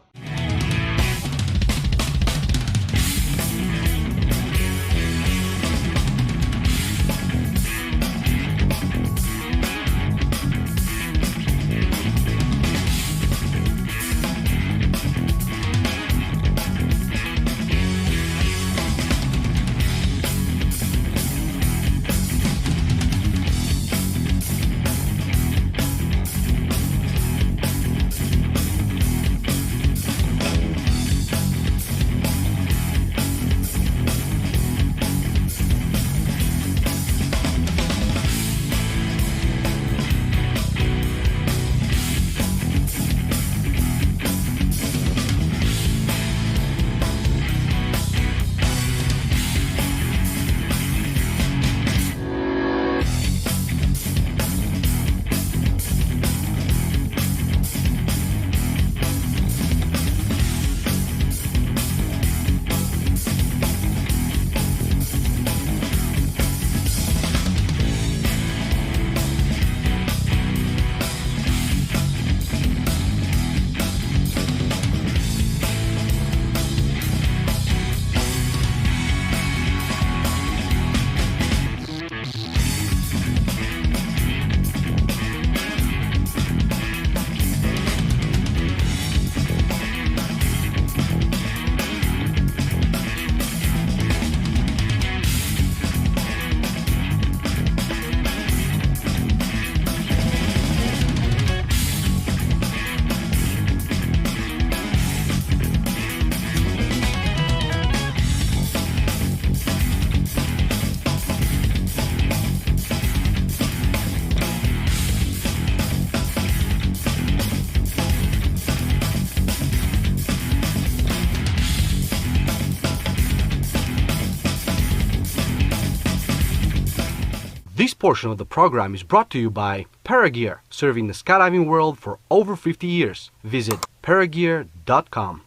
This portion of the program is brought to you by Paragear, serving the skydiving world for over 50 years. Visit paragear.com.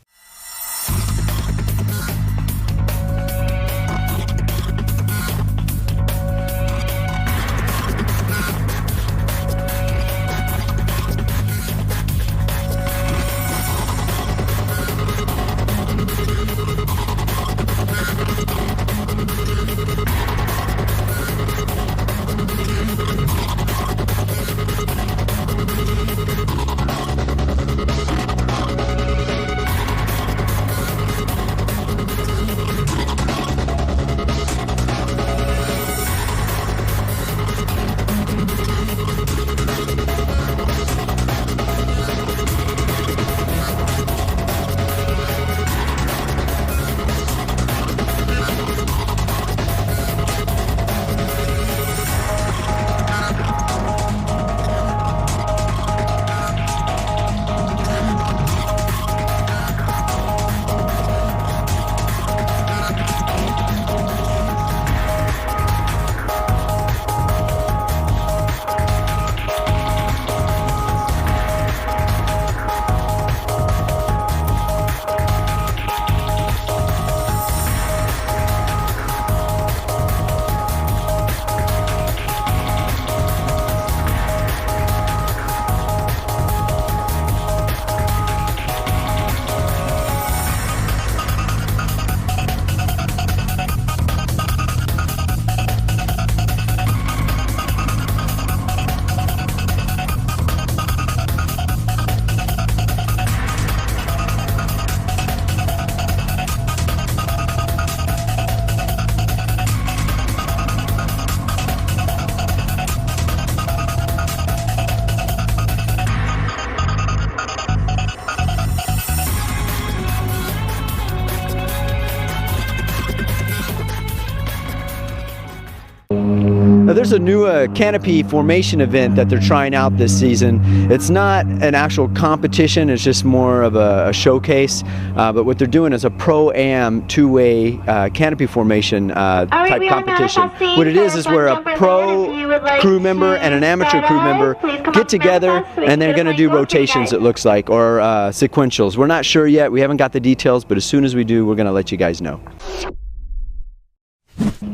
there's a new canopy formation event that they're trying out this season. It's not an actual competition, it's just more of a showcase. But what they're doing is a pro-am two-way canopy formation type competition. What it is where a pro crew member and an amateur crew member get together and they're going to do rotations, it looks like, or sequentials. We're not sure yet, we haven't got the details, but as soon as we do, we're going to let you guys know.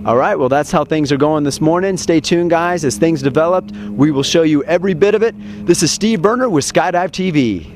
All right, well, that's how things are going this morning. Stay tuned, guys. As things develop, we will show you every bit of it. This is Steve Verner with Skydive TV.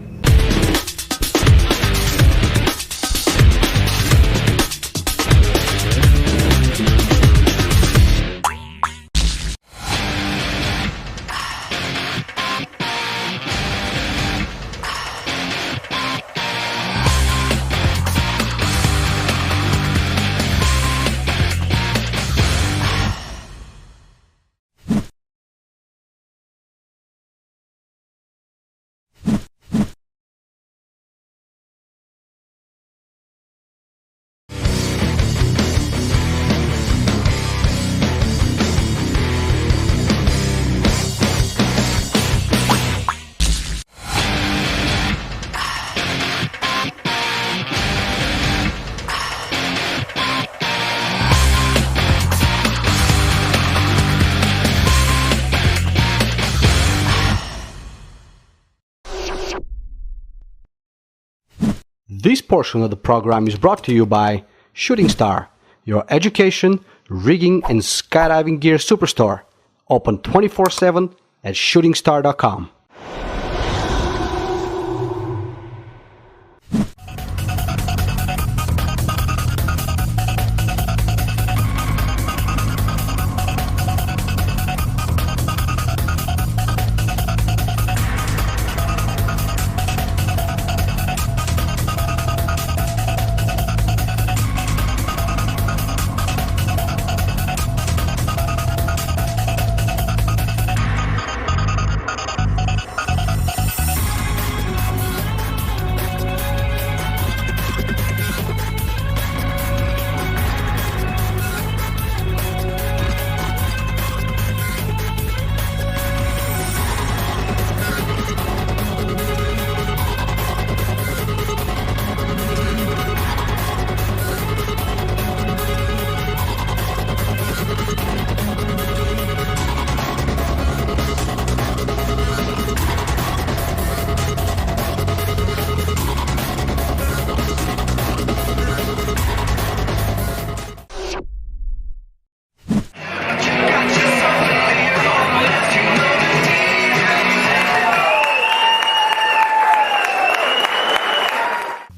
This portion of the program is brought to you by Shooting Star, your education, rigging, and skydiving gear superstore. Open 24/7 at shootingstar.com.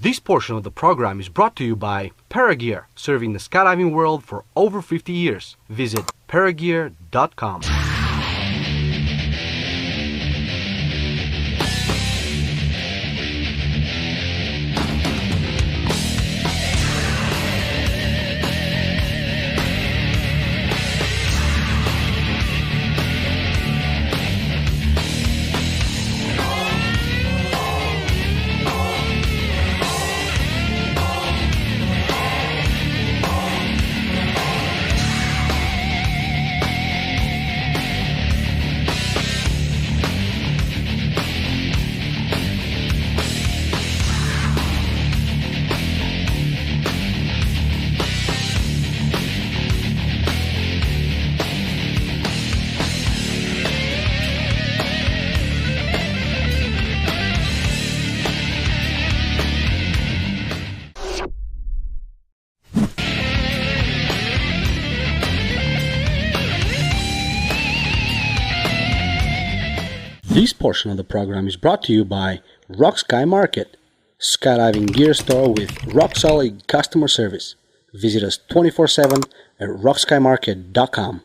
This portion of the program is brought to you by Paragear, serving the skydiving world for over 50 years. Visit paragear.com. This portion of the program is brought to you by Rock Sky Market, skydiving gear store with rock-solid customer service. Visit us 24/7 at rockskymarket.com.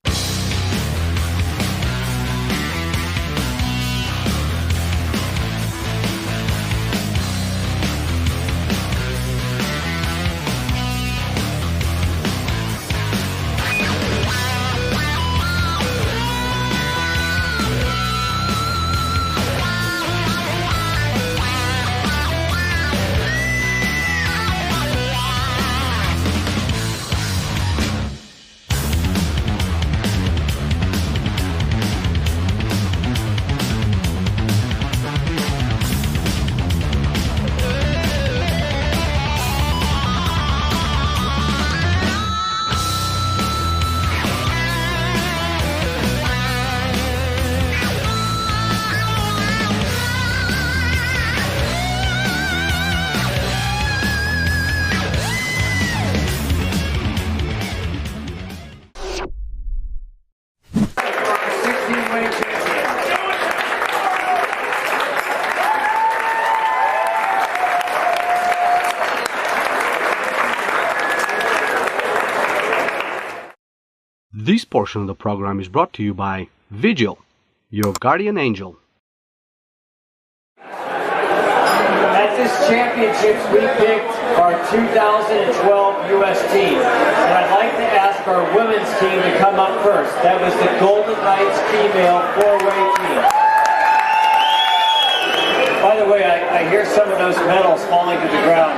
This portion of the program is brought to you by Vigil, your guardian angel. At this championships, we picked our 2012 U.S. team. And I'd like to ask our women's team to come up first. That was the Golden Knights female 4-way team. By the way, I hear some of those medals falling to the ground.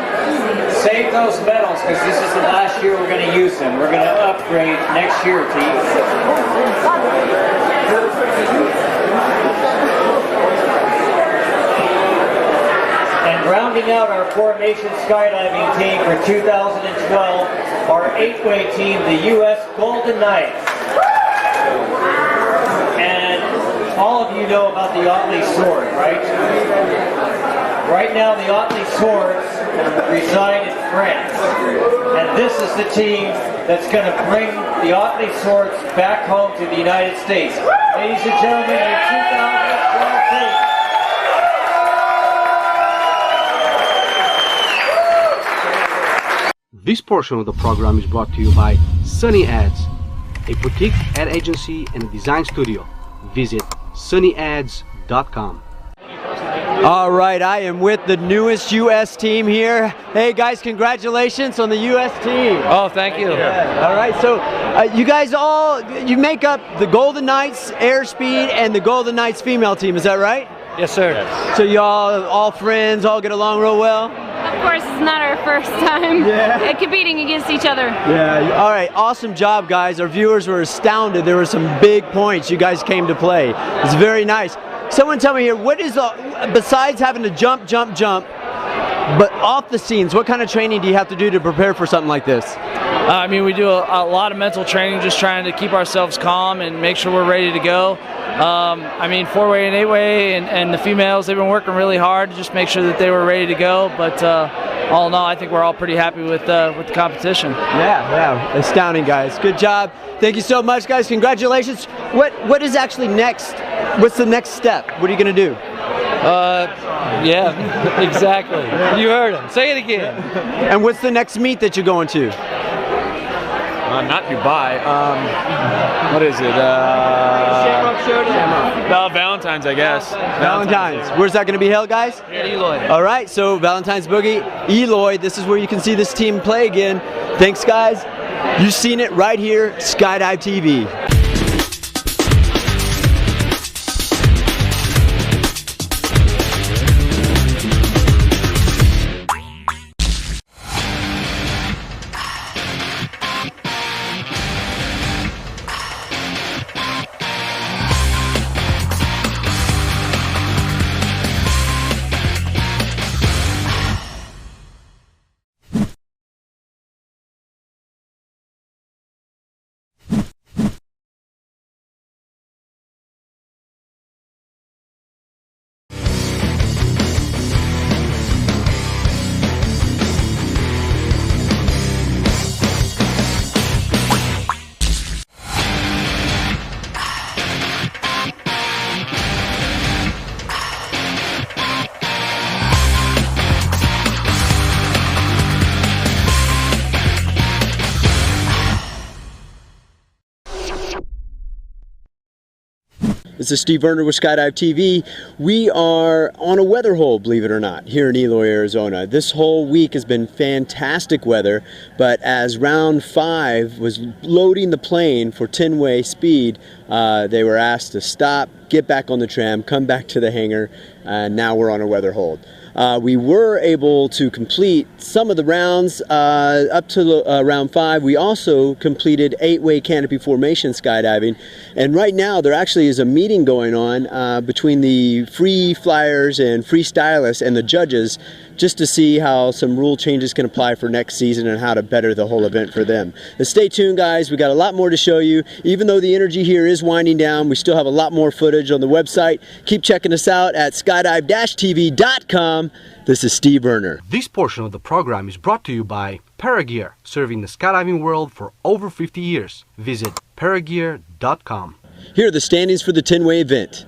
Save those medals because this is the last year we're going to use them. We're going to upgrade next year, team. And rounding out our four-nation skydiving team for 2012, our 8-way team, the U.S. Golden Knights. And all of you know about the Otley sword, right? Right now, the Otley swords reside in France. And this is the team that's going to bring the Otley swords back home to the United States. Ladies and gentlemen, your 2012 team. This portion of the program is brought to you by Sunny Ads, a boutique ad agency and a design studio. Visit sunnyads.com. All right, I am with the newest U.S. team here. Hey guys, congratulations on the U.S. team. Oh, thank you. Yeah. All right, so you guys you make up the Golden Knights Airspeed and the Golden Knights female team, is that right? Yes, sir. Yes. So y'all all friends, all get along real well? Of course, it's not our first time competing against each other. Yeah, all right, awesome job, guys. Our viewers were astounded. There were some big points you guys came to play. It's very nice. Someone tell me here, what is, besides having to jump, but off the scenes, what kind of training do you have to do to prepare for something like this? I mean, we do a lot of mental training, just trying to keep ourselves calm and make sure we're ready to go. I mean, 4-way and 8-way and the females, they've been working really hard to just make sure that they were ready to go. But all in all, I think we're all pretty happy with the competition. Yeah, astounding, guys. Good job. Thank you so much, guys. Congratulations. What is actually next? What's the next step? What are you going to do? Yeah, exactly. You heard him. Say it again. And what's the next meet that you're going to? Not Dubai. What is it? No, Valentine's, I guess. Valentine's. Where's that going to be held, guys? Here, Eloy. All right, so Valentine's Boogie, Eloy. This is where you can see this team play again. Thanks, guys. You've seen it right here, Skydive TV. This is Steve Verner with Skydive TV. We are on a weather hole, believe it or not, here in Eloy, Arizona. This whole week has been fantastic weather, but as round 5 was loading the plane for 10-way speed, they were asked to stop, get back on the tram, come back to the hangar, and now we're on a weather hold. We were able to complete some of the rounds up to round 5. We also completed 8-way canopy formation skydiving, and right now there actually is a meeting going on between the free flyers and freestylists and the judges, just to see how some rule changes can apply for next season and how to better the whole event for them. But stay tuned, guys. We got a lot more to show you. Even though the energy here is winding down, we still have a lot more footage on the website. Keep checking us out at skydive-tv.com. This is Steve Verner. This portion of the program is brought to you by Perris, serving the skydiving world for over 50 years. Visit perris.com. Here are the standings for the 10-way event.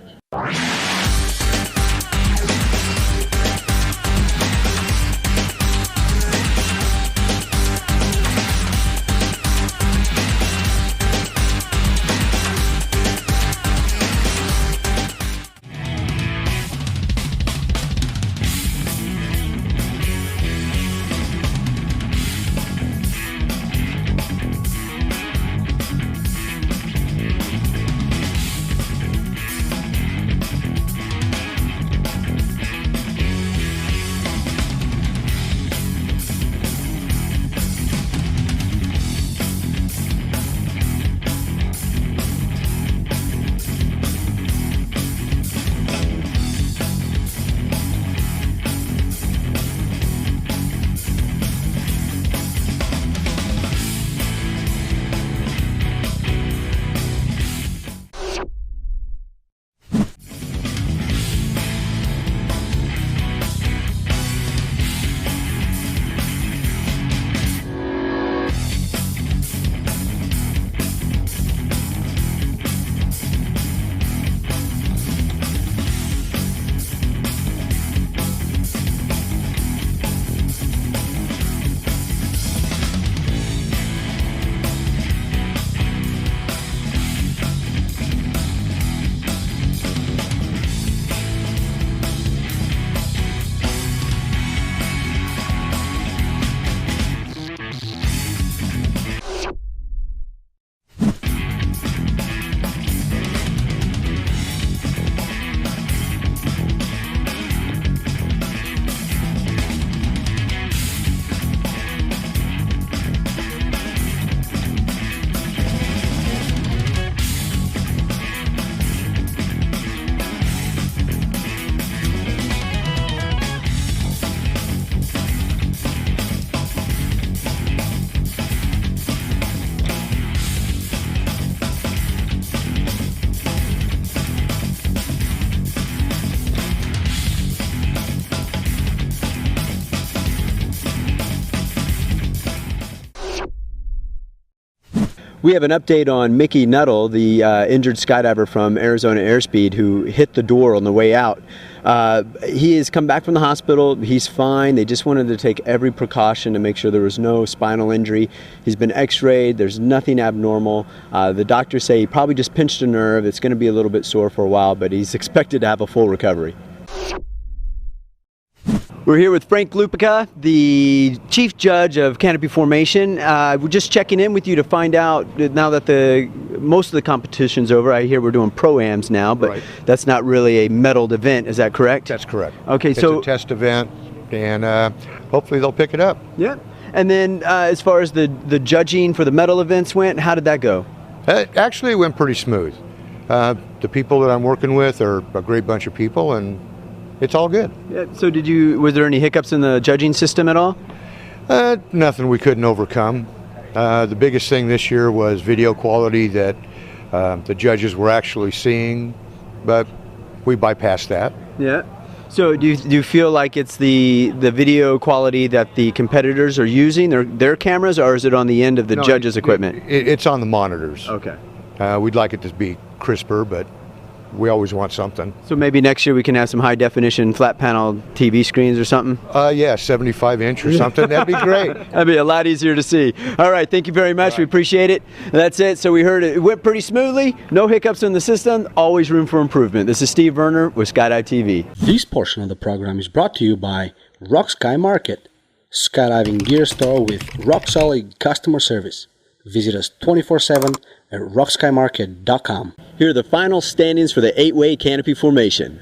We have an update on Mickey Nuttall, the injured skydiver from Arizona Airspeed who hit the door on the way out. He has come back from the hospital. He's fine. They just wanted to take every precaution to make sure there was no spinal injury. He's been x-rayed. There's nothing abnormal. The doctors say he probably just pinched a nerve. It's going to be a little bit sore for a while, but he's expected to have a full recovery. We're here with Frank Lupica, the chief judge of canopy formation. We're just checking in with you to find out, now that most of the competition's over. I hear we're doing pro-ams now, but that's not really a medaled event. Is that correct? That's correct. Okay, it's a test event, and hopefully they'll pick it up. Yeah. And then as far as the judging for the medal events went, how did that go? Actually, it went pretty smooth. The people that I'm working with are a great bunch of people, and it's all good. Yeah, so was there any hiccups in the judging system at all? Nothing we couldn't overcome. The biggest thing this year was video quality that the judges were actually seeing, but we bypassed that. Yeah. So do you feel like it's the video quality that the competitors are using, their cameras, or is it on the end of the judges' equipment? It's on the monitors. Okay. We'd like it to be crisper, but we always want something. So maybe next year we can have some high definition flat panel TV screens or something? Yeah, 75-inch or something. That'd be great. That'd be a lot easier to see. All right, thank you very much. We appreciate it. That's it. So we heard it went pretty smoothly. No hiccups in the system. Always room for improvement. This is Steve Verner with Skydive TV. This portion of the program is brought to you by Rock Sky Market, skydiving gear store with rock-solid customer service. Visit us 24/7 at rockskymarket.com. Here are the final standings for the 8-way canopy formation.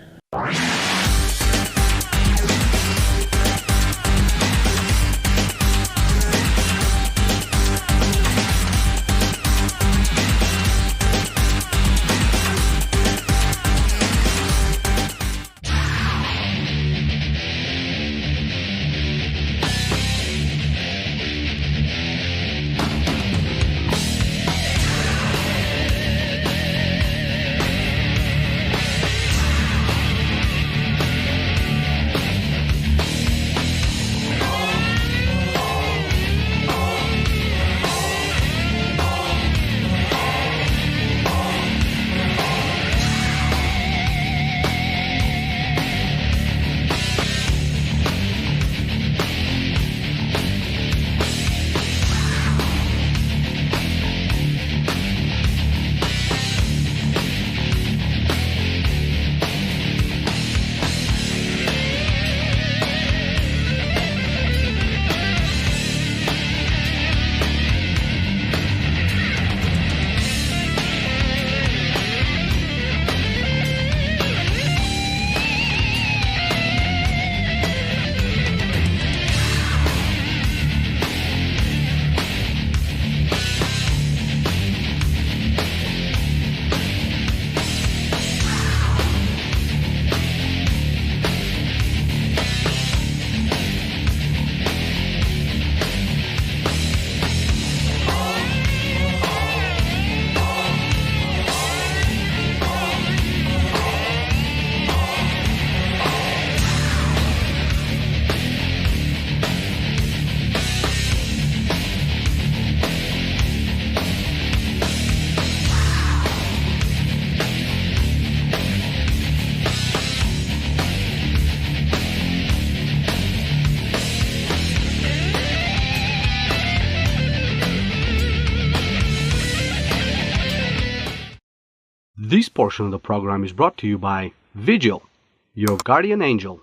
This portion of the program is brought to you by Vigil, your guardian angel.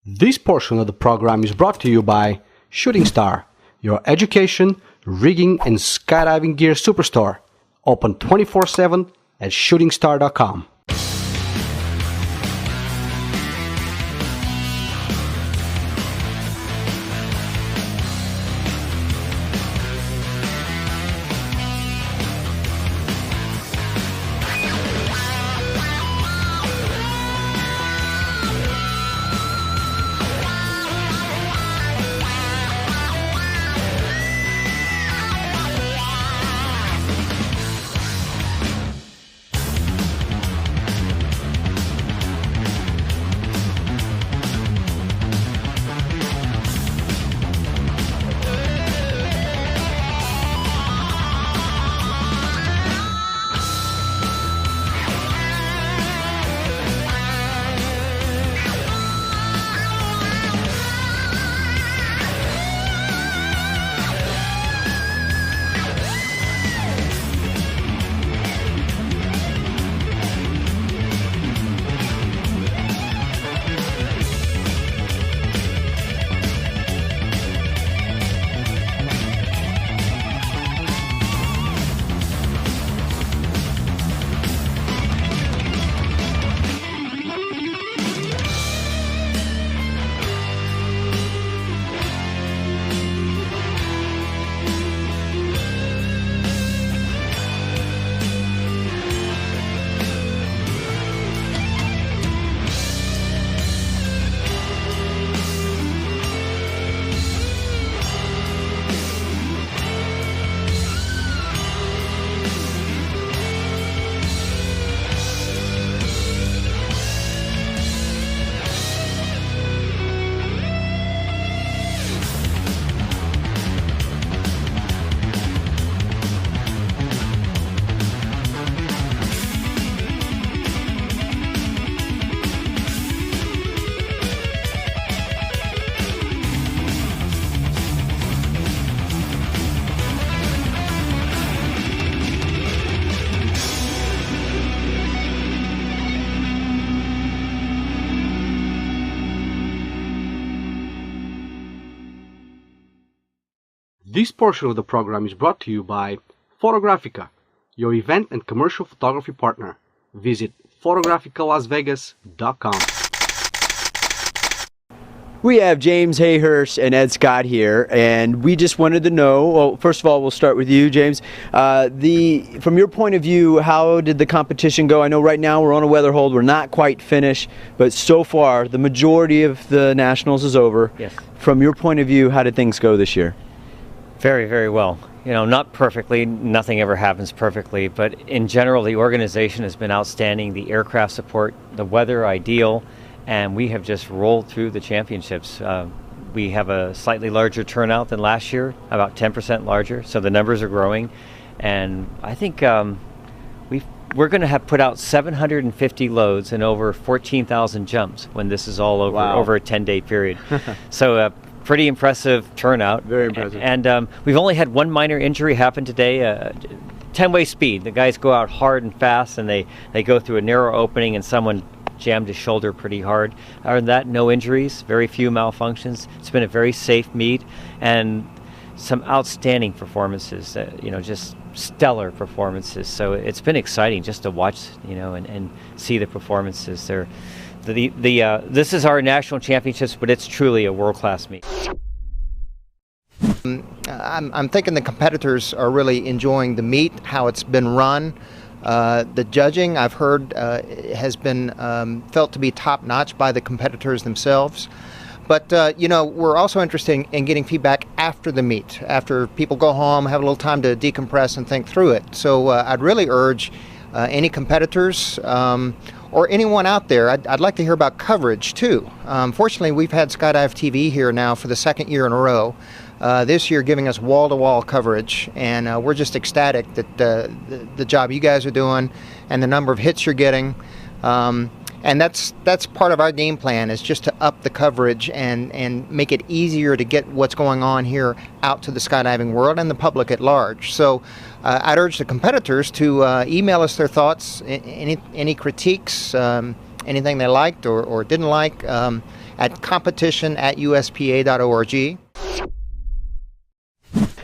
This portion of the program is brought to you by Shooting Star, your education, rigging, and skydiving gear superstore. Open 24/7 at shootingstar.com. This portion of the program is brought to you by Photographica, your event and commercial photography partner. Visit photographicalasvegas.com. We have James Hayhurst and Ed Scott here, and we just wanted to know, well, first of all, we'll start with you, James. From your point of view, how did the competition go? I know right now we're on a weather hold, we're not quite finished, but so far the majority of the Nationals is over. Yes. From your point of view, how did things go this year? Very, very well. You know, not perfectly, nothing ever happens perfectly, but in general the organization has been outstanding, the aircraft support, the weather ideal, and we have just rolled through the championships. We have a slightly larger turnout than last year, about 10% larger, so the numbers are growing, and I think we're going to have put out 750 loads and over 14,000 jumps when this is all over, Wow. over a 10-day period. So pretty impressive turnout. Very impressive. And we've only had one minor injury happen today, 10-way speed. The guys go out hard and fast, and they go through a narrow opening, and someone jammed his shoulder pretty hard. Other than that, no injuries, very few malfunctions. It's been a very safe meet, and some outstanding performances, just stellar performances. So it's been exciting just to watch, and see the performances. This is our national championships, but it's truly a world-class meet. I'm thinking the competitors are really enjoying the meet, how it's been run. The judging, I've heard, has been felt to be top-notch by the competitors themselves. But, we're also interested in getting feedback after the meet, after people go home, have a little time to decompress and think through it. So I'd really urge any competitors or anyone out there, I'd like to hear about coverage too. Fortunately, we've had Skydive TV here now for the second year in a row. This year giving us wall-to-wall coverage, and we're just ecstatic that the job you guys are doing and the number of hits you're getting. And that's part of our game plan, is just to up the coverage and make it easier to get what's going on here out to the skydiving world and the public at large. So I'd urge the competitors to email us their thoughts, any critiques, anything they liked or didn't like at competition@uspa.org.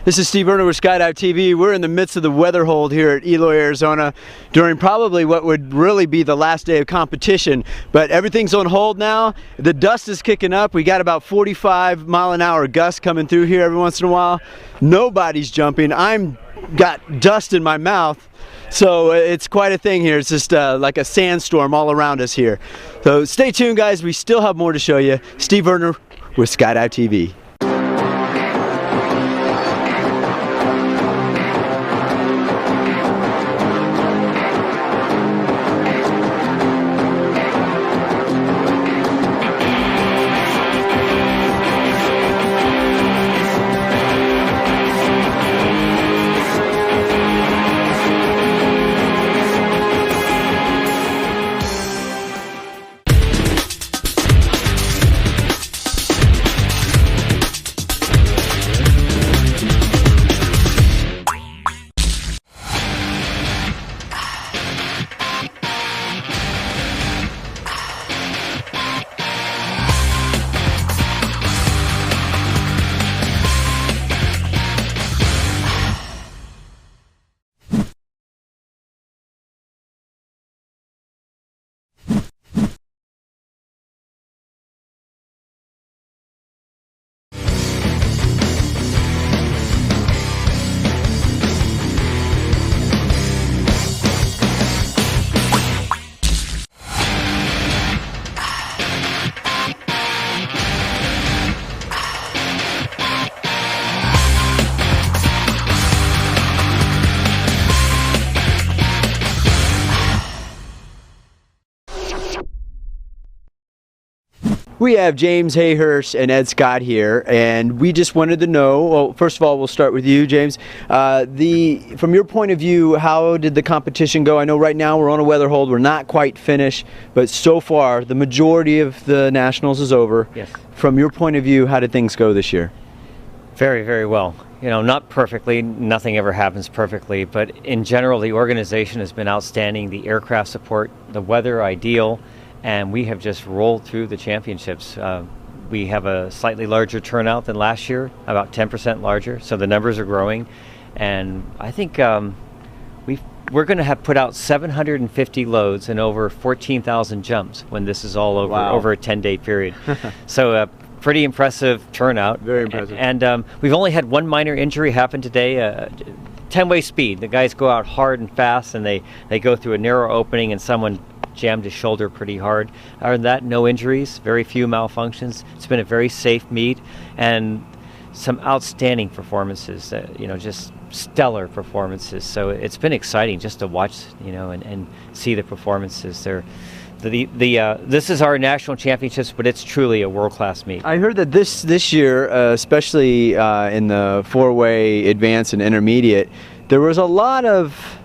This is Steve Verner with Skydive TV. We're in the midst of the weather hold here at Eloy, Arizona during probably what would really be the last day of competition. But everything's on hold now. The dust is kicking up. We got about 45-mile-an-hour gusts coming through here every once in a while. Nobody's jumping. I'm got dust in my mouth. So it's quite a thing here. It's just like a sandstorm all around us here. So stay tuned, guys. We still have more to show you. Steve Verner with Skydive TV. We have James Hayhurst and Ed Scott here, and we just wanted to know, well, first of all, we'll start with you, James. From your point of view, how did the competition go? I know right now we're on a weather hold, we're not quite finished, but so far the majority of the Nationals is over. Yes. From your point of view, how did things go this year? Very, very well. You know, not perfectly, nothing ever happens perfectly, but in general the organization has been outstanding, the aircraft support, the weather ideal, and we have just rolled through the championships. We have a slightly larger turnout than last year, about 10% larger, so the numbers are growing. And I think we're going to have put out 750 loads and over 14,000 jumps when this is all over, over a 10-day period. So pretty impressive turnout. Very impressive. And we've only had one minor injury happen today. 10-way speed. The guys go out hard and fast, and they go through a narrow opening, and someone jammed his shoulder pretty hard. Other than that, no injuries, very few malfunctions. It's been a very safe meet, and some outstanding performances, you know, just stellar performances. So it's been exciting just to watch, you know, and see the performances. This is our national championships, but it's truly a world-class meet. I heard that this year, especially in the four-way advanced and intermediate, there was a lot of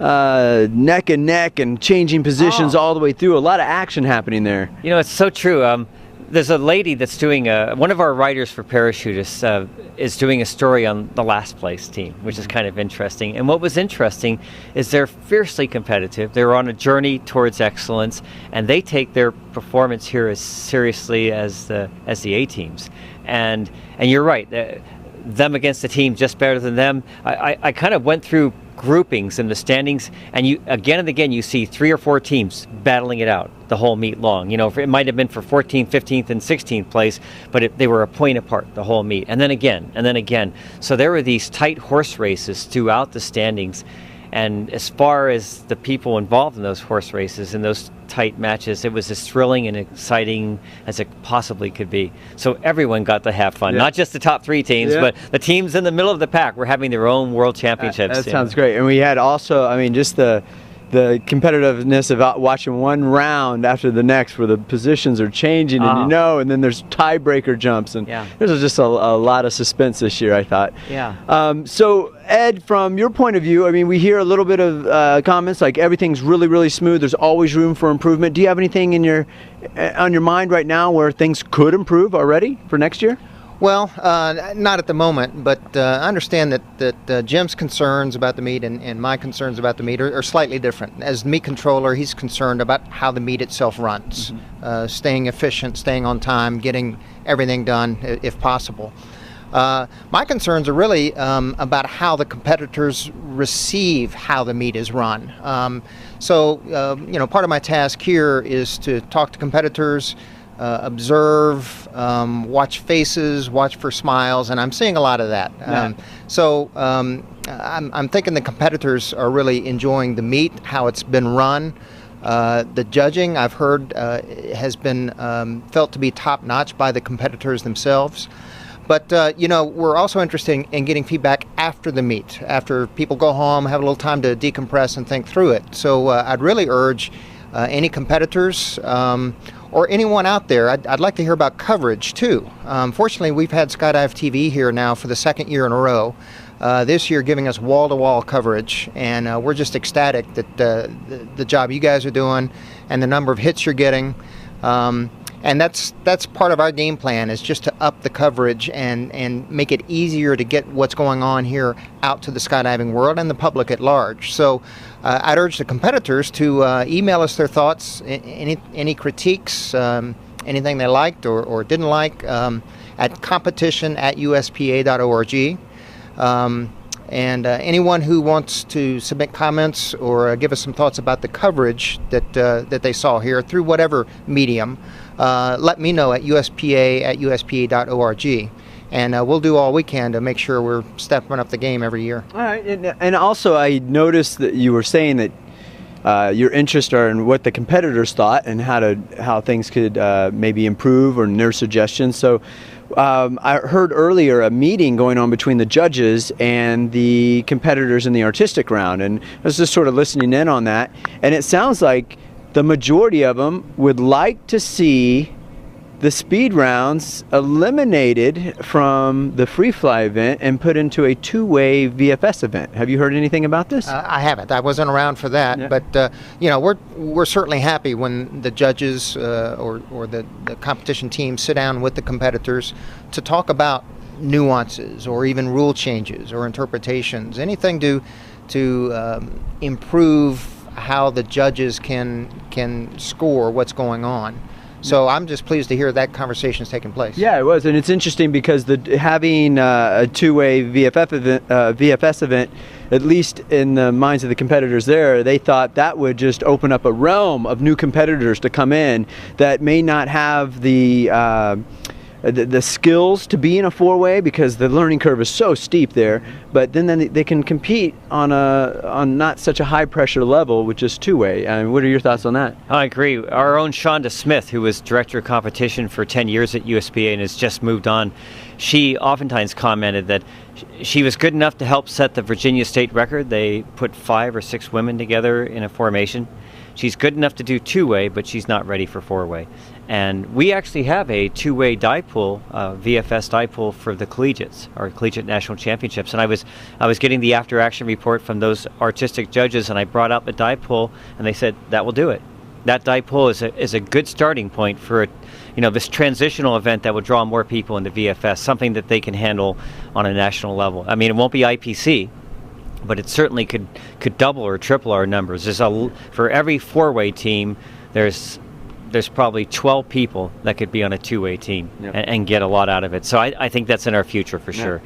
neck and neck and changing positions all the way through. A lot of action happening there. You know, it's so true. There's a lady that's doing one of our writers for Parachutists is doing a story on the last place team, which is kind of interesting. And what was interesting is they're fiercely competitive. They're on a journey towards excellence, and they take their performance here as seriously as the A teams. And you're right. Them against the team just better than them. I kind of went through groupings in the standings, and you again and again you see 3 or 4 teams battling it out the whole meet long. You know, it might have been for 14th, 15th, and 16th place, but they were a point apart the whole meet, and then again, and then again. So there were these tight horse races throughout the standings, and as far as the people involved in those horse races, in those tight matches, it was as thrilling and exciting as it possibly could be. So everyone got to have fun, not just the top 3 teams, but the teams in the middle of the pack were having their own world championships. That sounds great. And we had also, I mean, just the competitiveness of watching one round after the next where the positions are changing, and you know, and then there's tiebreaker jumps, and there's just a lot of suspense this year, I thought. So Ed, from your point of view, I mean, we hear a little bit of comments like everything's really, really smooth. There's always room for improvement. Do you have anything on your mind right now where things could improve already for next year? Well, not at the moment, but I understand that Jim's concerns about the meet and my concerns about the meet are slightly different. As meet controller, he's concerned about how the meet itself runs, staying efficient, staying on time, getting everything done if possible. My concerns are really about how the competitors receive how the meet is run. Part of my task here is to talk to competitors, observe, watch faces, watch for smiles, and I'm seeing a lot of that. I'm thinking the competitors are really enjoying the meet, how it's been run. The judging, I've heard, has been felt to be top-notch by the competitors themselves. But, we're also interested in getting feedback after the meet, after people go home, have a little time to decompress and think through it. So I'd really urge any competitors or anyone out there, I'd like to hear about coverage too. Fortunately, we've had Skydive TV here now for the second year in a row. This year giving us wall-to-wall coverage, and we're just ecstatic that the job you guys are doing and the number of hits you're getting. And that's part of our game plan, is just to up the coverage and make it easier to get what's going on here out to the skydiving world and the public at large. So I'd urge the competitors to email us their thoughts, any critiques, anything they liked or didn't like, at competition@uspa.org. And anyone who wants to submit comments or give us some thoughts about the coverage that they saw here through whatever medium, let me know at USPA@uspa.org. And we'll do all we can to make sure we're stepping up the game every year. All right, and also I noticed that you were saying that your interests are in what the competitors thought and how things could maybe improve, or their suggestions. So I heard earlier a meeting going on between the judges and the competitors in the artistic round, and I was just sort of listening in on that, and it sounds like the majority of them would like to see the speed rounds eliminated from the free fly event and put into a two-way VFS event. Have you heard anything about this? I haven't. I wasn't around for that, but we're certainly happy when the judges or the competition team sit down with the competitors to talk about nuances or even rule changes or interpretations, anything to improve how the judges can score what's going on. So I'm just pleased to hear that conversation's taking place. Yeah, it was, and it's interesting because having a two-way VFS event, at least in the minds of the competitors there, they thought that would just open up a realm of new competitors to come in that may not have the skills to be in a four-way, because the learning curve is so steep there, but then they can compete on not such a high pressure level with just two-way. What are your thoughts on that? I agree. Our own Shonda Smith, who was director of competition for 10 years at USPA and has just moved on, she oftentimes commented that she was good enough to help set the Virginia state record. They put 5 or 6 women together in a formation. She's good enough to do two-way, but she's not ready for four-way. And we actually have a two-way dive pool, VFS dive pool for the collegiates, our collegiate national championships. And I was getting the after-action report from those artistic judges, and I brought out the dive pool, and they said that will do it. That dive pool is a good starting point for this transitional event that will draw more people into VFS, something that they can handle on a national level. I mean, it won't be IPC, but it certainly could double or triple our numbers. For every four-way team, there's probably 12 people that could be on a two-way team and get a lot out of it. So I think that's in our future for sure.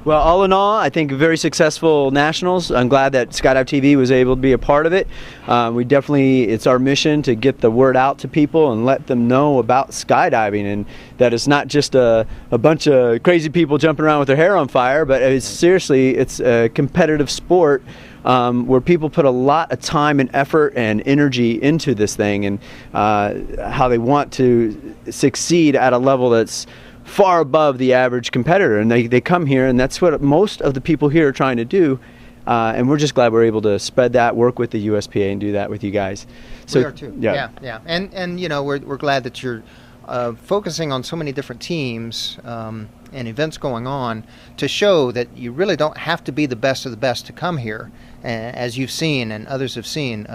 Well, all in all, I think very successful nationals. I'm glad that Skydive TV was able to be a part of it. It's our mission to get the word out to people and let them know about skydiving, and that it's not just a bunch of crazy people jumping around with their hair on fire, but it's a competitive sport where people put a lot of time and effort and energy into this thing, and how they want to succeed at a level that's far above the average competitor, and they come here, and that's what most of the people here are trying to do, and we're just glad we're able to spread that, work with the USPA, and do that with you guys. So, we are too. Yeah. And we're glad that you're focusing on so many different teams and events going on to show that you really don't have to be the best of the best to come here. As you've seen and others have seen,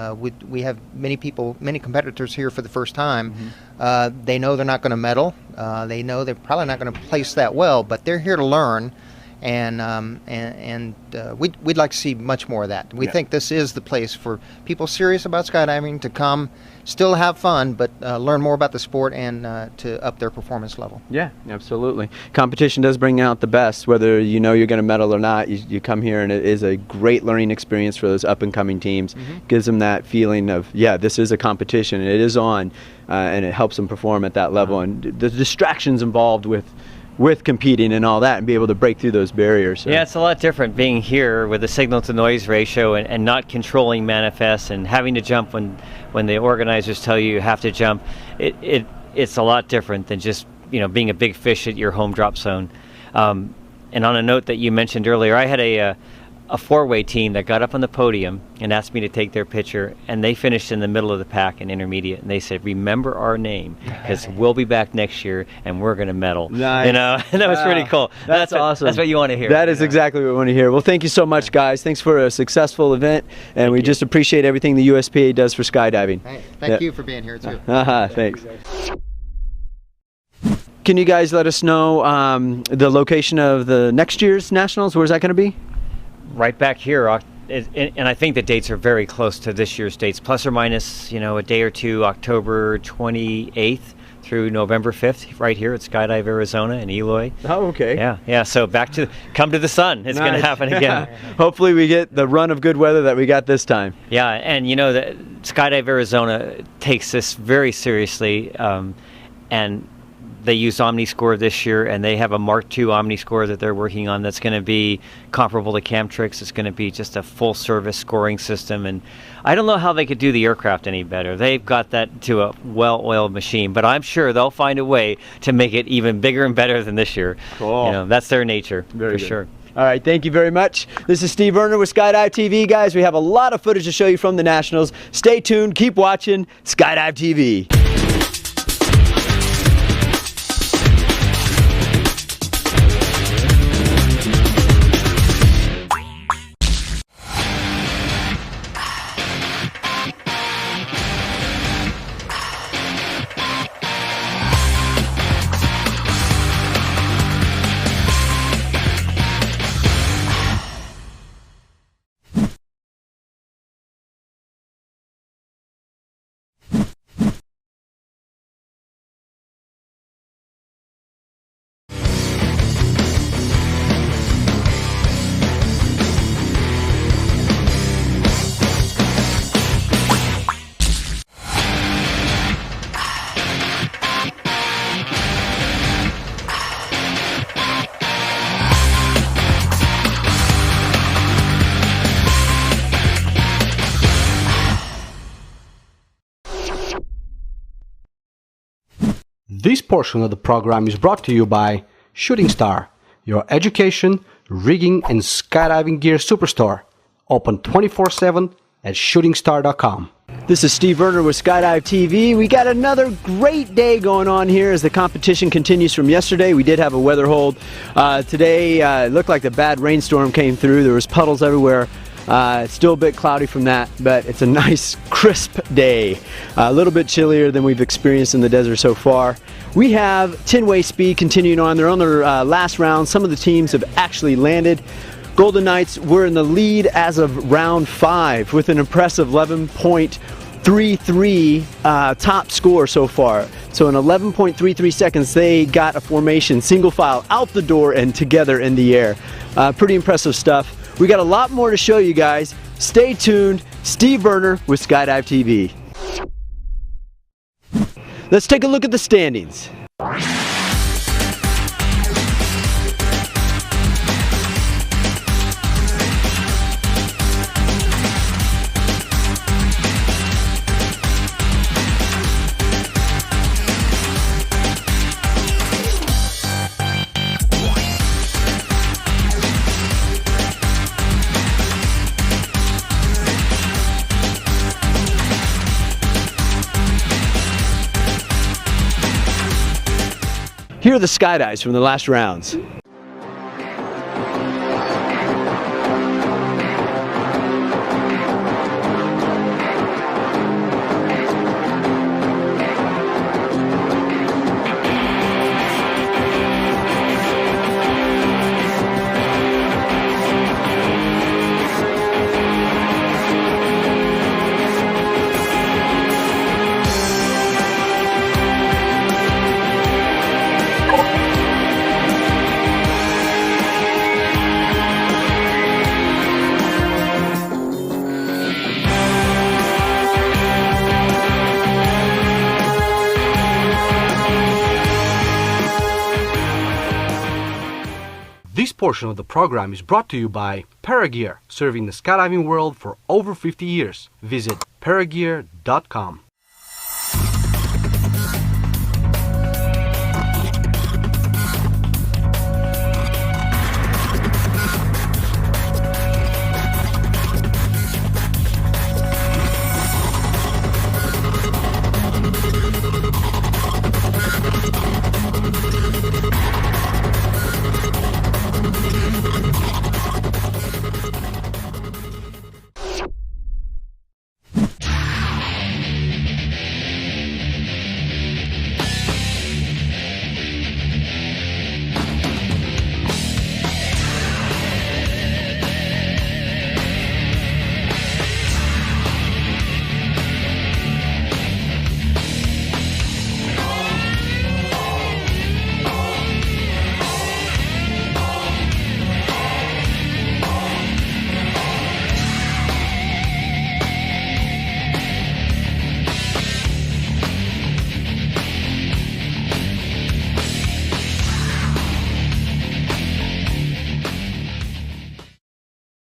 we have many competitors here for the first time. They know they're not going to medal. They know they're probably not going to place that well, but they're here to learn. And we'd like to see much more of that. We think this is the place for people serious about skydiving to come, still have fun, but learn more about the sport and to up their performance level. Yeah, absolutely. Competition does bring out the best, whether you know you're going to medal or not. You come here and it is a great learning experience for those up-and-coming teams. Gives them that feeling of, yeah, this is a competition, it is on, and it helps them perform at that level. And the distractions involved with competing and all that, and be able to break through those barriers. So. Yeah, it's a lot different being here with the signal to noise ratio and not controlling manifests and having to jump when the organizers tell you have to jump. It's a lot different than just being a big fish at your home drop zone. And on a note that you mentioned earlier, I had a four-way team that got up on the podium and asked me to take their picture, and they finished in the middle of the pack in intermediate, and they said, "Remember our name, because we'll be back next year and we're going to medal." Nice. And that was pretty cool. That's awesome. That's what you want to hear. That is exactly what we want to hear. Well, thank you so much, guys. Thanks for a successful event, and we just appreciate everything the USPA does for skydiving. Hey, thank you for being here too. Thanks. Can you guys let us know the location of the next year's Nationals? Where's that going to be? Right back here, and I think the dates are very close to this year's dates, plus or minus, a day or two, October 28th through November 5th, right here at Skydive Arizona in Eloy. Oh, okay. Yeah. So come to the sun. It's going to happen again. Hopefully we get the run of good weather that we got this time. Yeah, and the Skydive Arizona takes this very seriously, and they used OmniScore this year, and they have a Mark II OmniScore that they're working on that's going to be comparable to Camtrix. It's going to be just a full-service scoring system, and I don't know how they could do the aircraft any better. They've got that to a well-oiled machine, but I'm sure they'll find a way to make it even bigger and better than this year. Cool. That's their nature, very for good. sure. All right, thank you very much. This is Steve Verner with Skydive TV. Guys, we have a lot of footage to show you from the Nationals. Stay tuned, keep watching Skydive TV. This portion of the program is brought to you by Shooting Star, your education, rigging, and skydiving gear superstore. Open 24/7 at shootingstar.com. This is Steve Verner with Skydive TV. We got another great day going on here as the competition continues from yesterday. We did have a weather hold. Today it looked like the bad rainstorm came through. There was puddles everywhere. It's still a bit cloudy from that, but it's a nice crisp day. A little bit chillier than we've experienced in the desert so far. We have 10-way speed continuing on. They're on their last round. Some of the teams have actually landed. Golden Knights were in the lead as of round 5 with an impressive 11.33 top score so far. So in 11.33 seconds, they got a formation, single file, out the door and together in the air. Pretty impressive stuff. We got a lot more to show you guys. Stay tuned. Steve Verner with Skydive TV. Let's take a look at the standings. Here are the skydives from the last rounds. This portion of the program is brought to you by Paragear, serving the skydiving world for over 50 years. Visit paragear.com.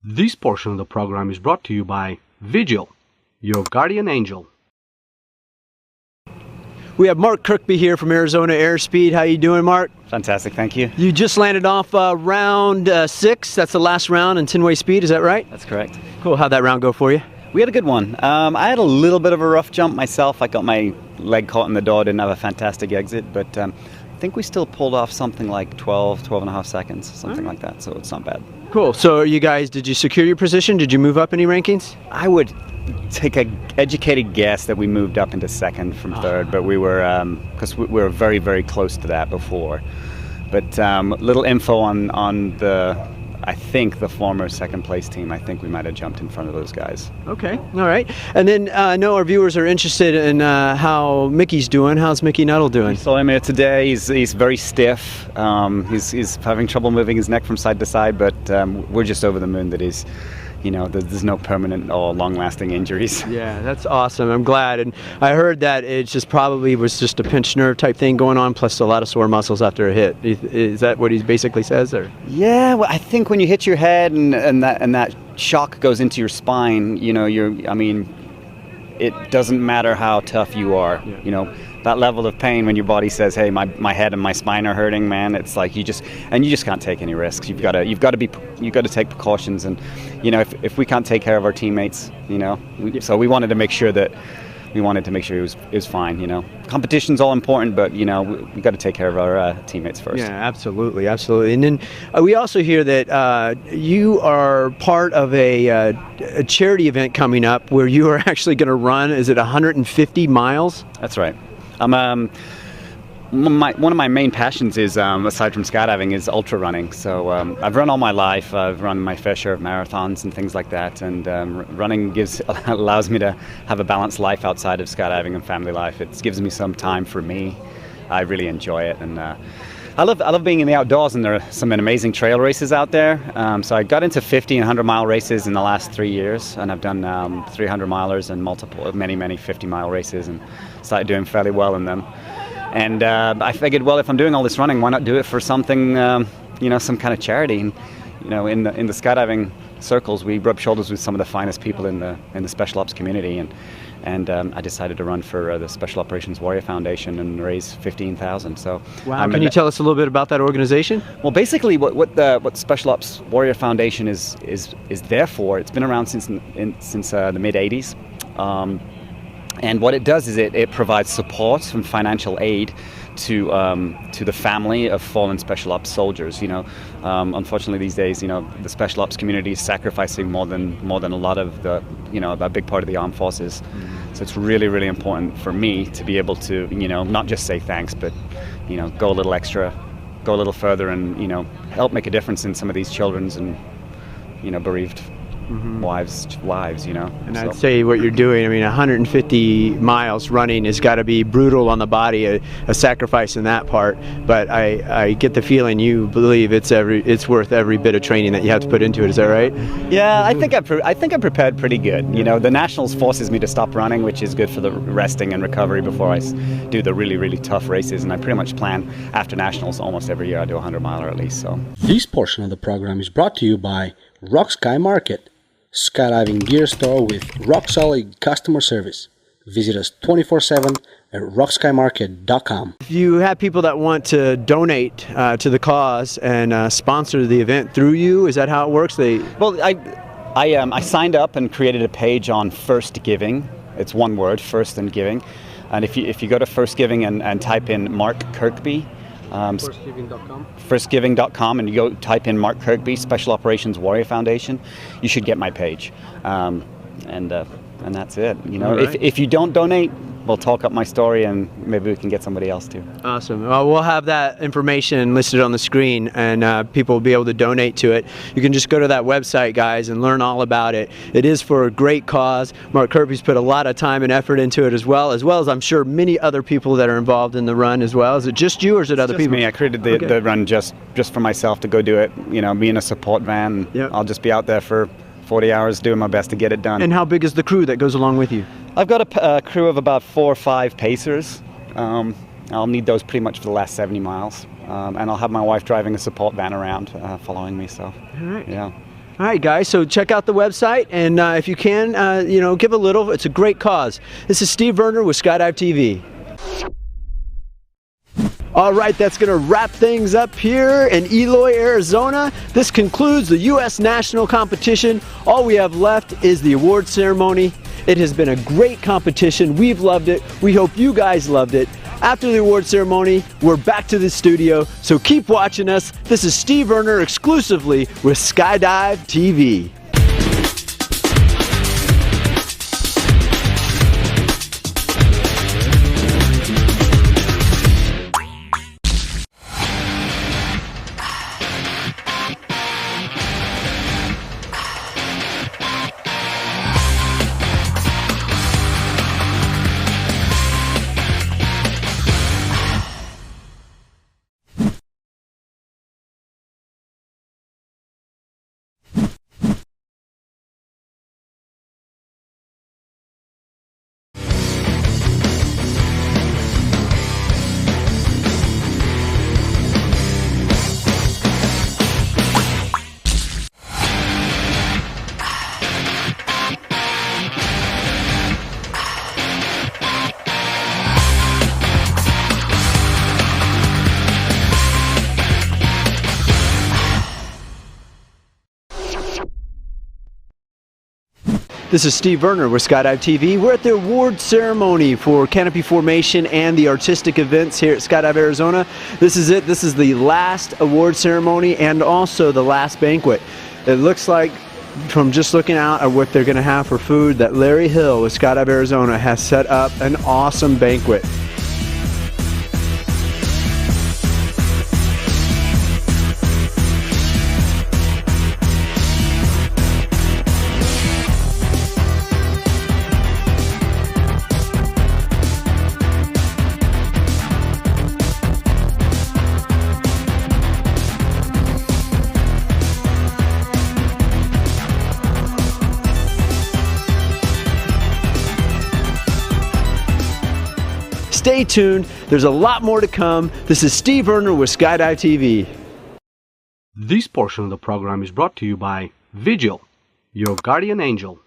This portion of the program is brought to you by Vigil, your guardian angel. We have Mark Kirkby here from Arizona Airspeed. How you doing, Mark? Fantastic, thank you. You just landed off round 6. That's the last round in 10-way speed, is that right? That's correct. Cool. How'd that round go for you? We had a good one. I had a little bit of a rough jump myself. I got my leg caught in the door, didn't have a fantastic exit, but I think we still pulled off something like 12 and a half seconds, something like that, so it's not bad. Cool. So you guys, did you secure your position? Did you move up any rankings? I would take an educated guess that we moved up into second from third, but we were, because we were very, very close to that before. But little info on the, I think the former second place team, I think we might have jumped in front of those guys. Okay, all right. And then I know our viewers are interested in how Mickey's doing. How's Mickey Nuttall doing? We saw him here today. He's very stiff. He's having trouble moving his neck from side to side, but we're just over the moon that he's, you know, there's no permanent or long-lasting injuries. Yeah, that's awesome. I'm glad. And I heard that it just probably was just a pinched nerve type thing going on, plus a lot of sore muscles after a hit. Is that what he basically says? Or? Yeah, well, I think when you hit your head and that shock goes into your spine, you know, it doesn't matter how tough you are. Yeah. You know, that level of pain when your body says, hey, my head and my spine are hurting, man, it's like you just can't take any risks. You've got to take precautions, and you know, if we can't take care of our teammates, you know, so we wanted to make sure he was fine. You know, competition's all important, but you know, we got to take care of our teammates first. Yeah, absolutely. And then we also hear that you are part of a charity event coming up where you are actually going to run. Is it 150 miles? That's right. One of my main passions is, aside from skydiving, is ultra running. So I've run all my life. I've run my fair share of marathons and things like that. And running allows me to have a balanced life outside of skydiving and family life. It gives me some time for me. I really enjoy it, and I love being in the outdoors. And there are some amazing trail races out there. So I got into 50 and 100-mile races in the last 3 years, and I've done 300-milers and many 50-mile races, and started doing fairly well in them. And I figured, well, if I'm doing all this running, why not do it for something, you know, some kind of charity? And you know, in the skydiving circles, we rub shoulders with some of the finest people in the special ops community, and I decided to run for the Special Operations Warrior Foundation and raise $15,000. So, wow! Can you tell us a little bit about that organization? Well, basically, what the Special Ops Warrior Foundation is there for. It's been around since the mid '80s. And what it does is it provides support and financial aid to the family of fallen special ops soldiers. You know, unfortunately these days, you know, the special ops community is sacrificing more than a lot of the, you know, a big part of the armed forces. So it's really, really important for me to be able to, you know, not just say thanks, but, you know, go a little extra, go a little further, and, you know, help make a difference in some of these children's and, you know, bereaved lives, you know. And I'd say what you're doing, I mean, 150 miles running has got to be brutal on the body, a sacrifice in that part. But I get the feeling you believe it's worth every bit of training that you have to put into it. Is that right? Yeah, I think I'm prepared pretty good. You know, the Nationals forces me to stop running, which is good for the resting and recovery before I do the really, really tough races. And I pretty much plan after Nationals almost every year I do a 100-miler at least. So this portion of the program is brought to you by Rock Sky Market, skydiving gear store with rock-solid customer service. Visit us 24/7 at rockskymarket.com. If you have people that want to donate to the cause and sponsor the event through you, is that how it works? Well, I signed up and created a page on First Giving. It's one word, First and Giving. And if you go to First Giving and type in Mark Kirkby, firstgiving.com, and you go type in Mark Kirkby, Special Operations Warrior Foundation, you should get my page, and that's it. You know, right. if you don't donate, we'll talk up my story and maybe we can get somebody else too. Awesome. Well, we'll have that information listed on the screen, and people will be able to donate to it. You can just go to that website, guys, and learn all about it. It is for a great cause. Mark Kirby's put a lot of time and effort into it as well as I'm sure many other people that are involved in the run as well. Is it just you, or is it other people? Me. I created the run just for myself to go do it. You know, me in a support van. Yep. I'll just be out there for 40 hours doing my best to get it done. And how big is the crew that goes along with you? I've got a crew of about 4 or 5 pacers. I'll need those pretty much for the last 70 miles. And I'll have my wife driving a support van around following me. So, all right. Yeah. All right, guys, so check out the website, and if you can, you know, give a little. It's a great cause. This is Steve Verner with Skydive TV. All right, that's going to wrap things up here in Eloy, Arizona. This concludes the U.S. National Competition. All we have left is the award ceremony. It has been a great competition. We've loved it. We hope you guys loved it. After the award ceremony, we're back to the studio, so keep watching us. This is Steve Verner exclusively with Skydive TV. This is Steve Verner with Skydive TV. We're at the award ceremony for canopy formation and the artistic events here at Skydive Arizona. This is it. This is the last award ceremony and also the last banquet. It looks like, from just looking out at what they're going to have for food, that Larry Hill with Skydive Arizona has set up an awesome banquet. Stay tuned, there's a lot more to come. This is Steve Verner with Skydive TV. This portion of the program is brought to you by Vigil, your guardian angel.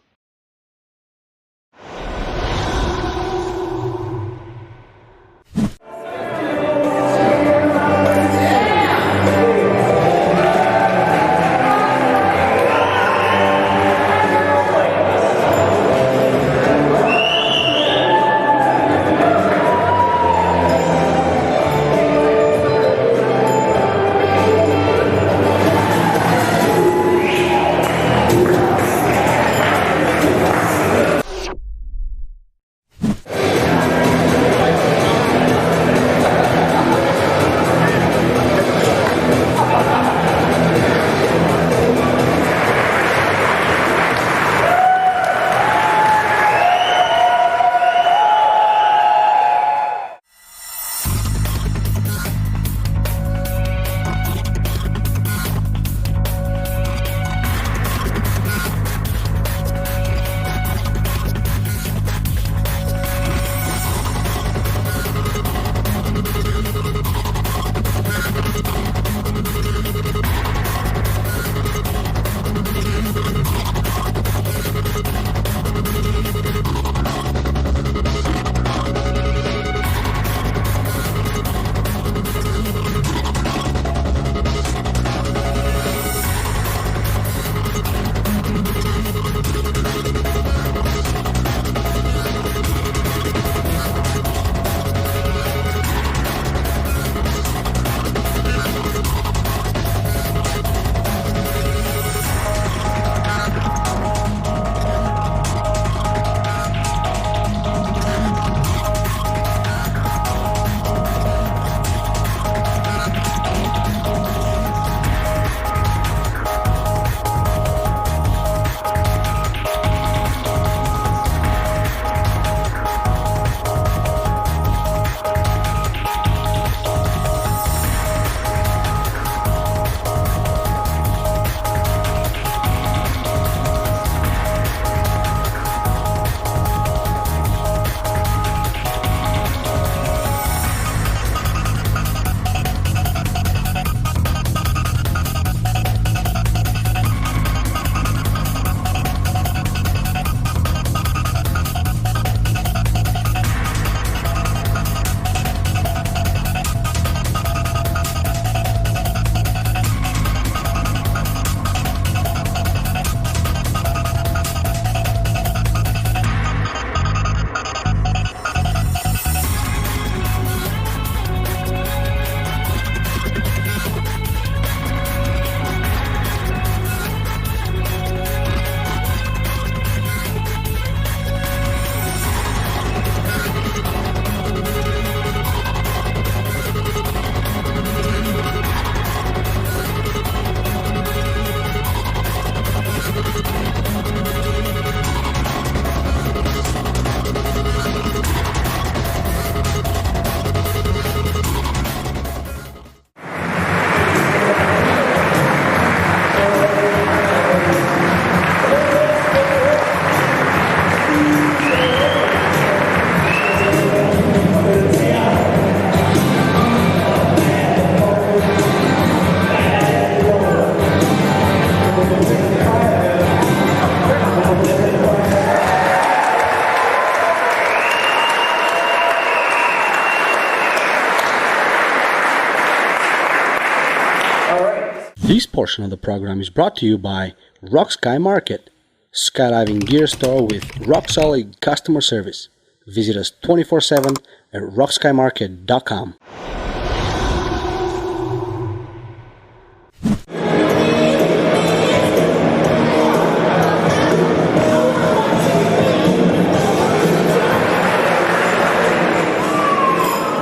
This portion of the program is brought to you by Rock Sky Market, skydiving gear store with rock-solid customer service. Visit us 24/7 at rockskymarket.com.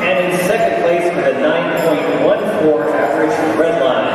And in second place with a 9.14 average red line.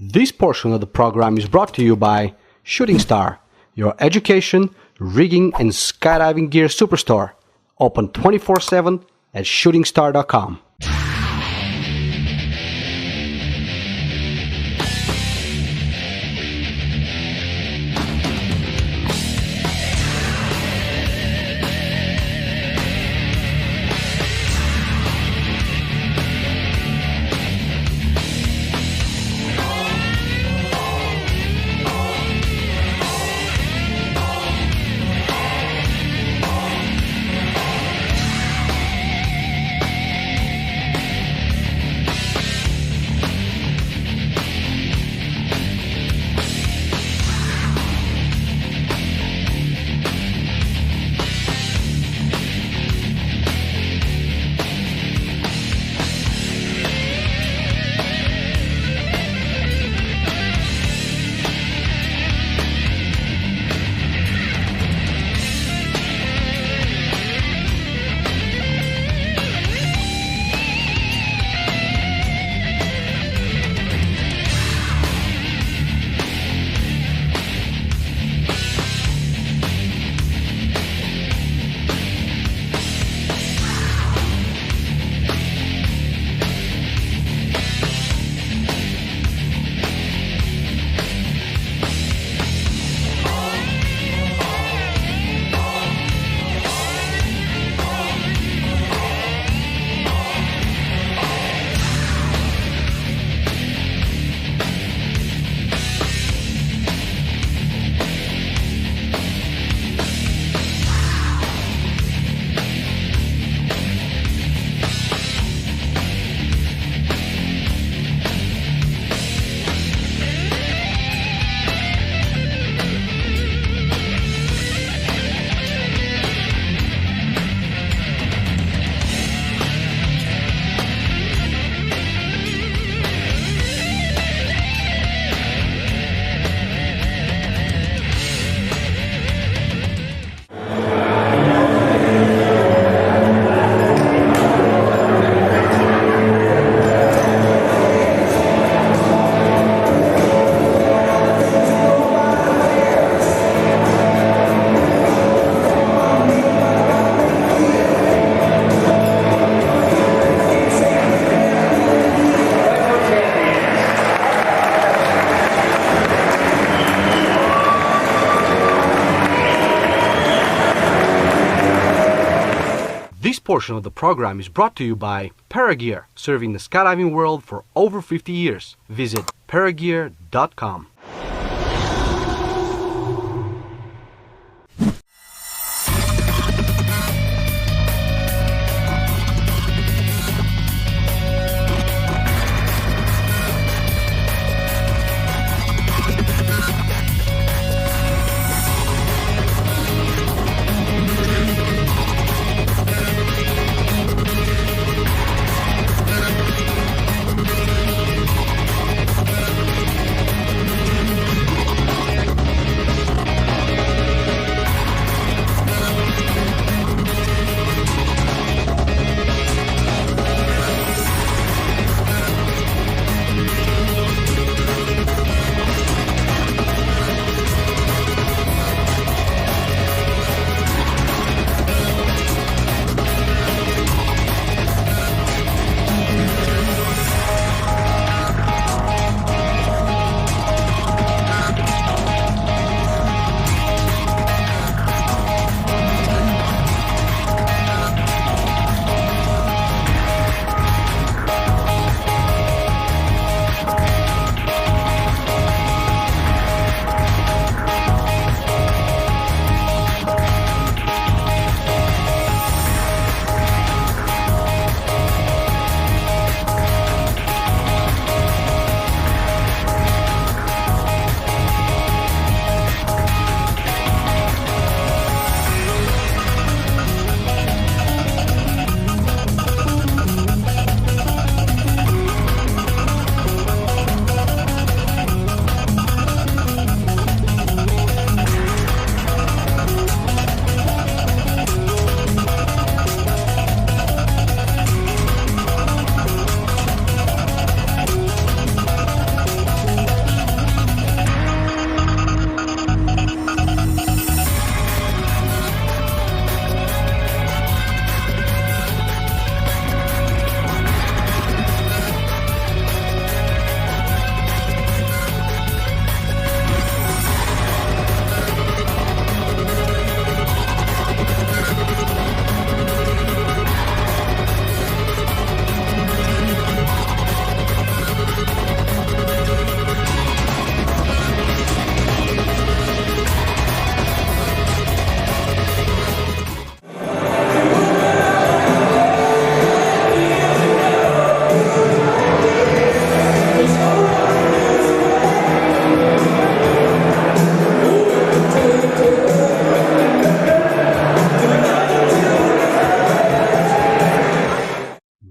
This portion of the program is brought to you by Shooting Star, your education, rigging, and skydiving gear superstore. Open 24/7 at shootingstar.com. This portion of the program is brought to you by Paragear, serving the skydiving world for over 50 years. Visit paragear.com.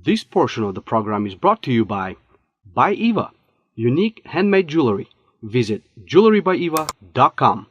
This portion of the program is brought to you by Eva, unique handmade jewelry. Visit jewelrybyeva.com.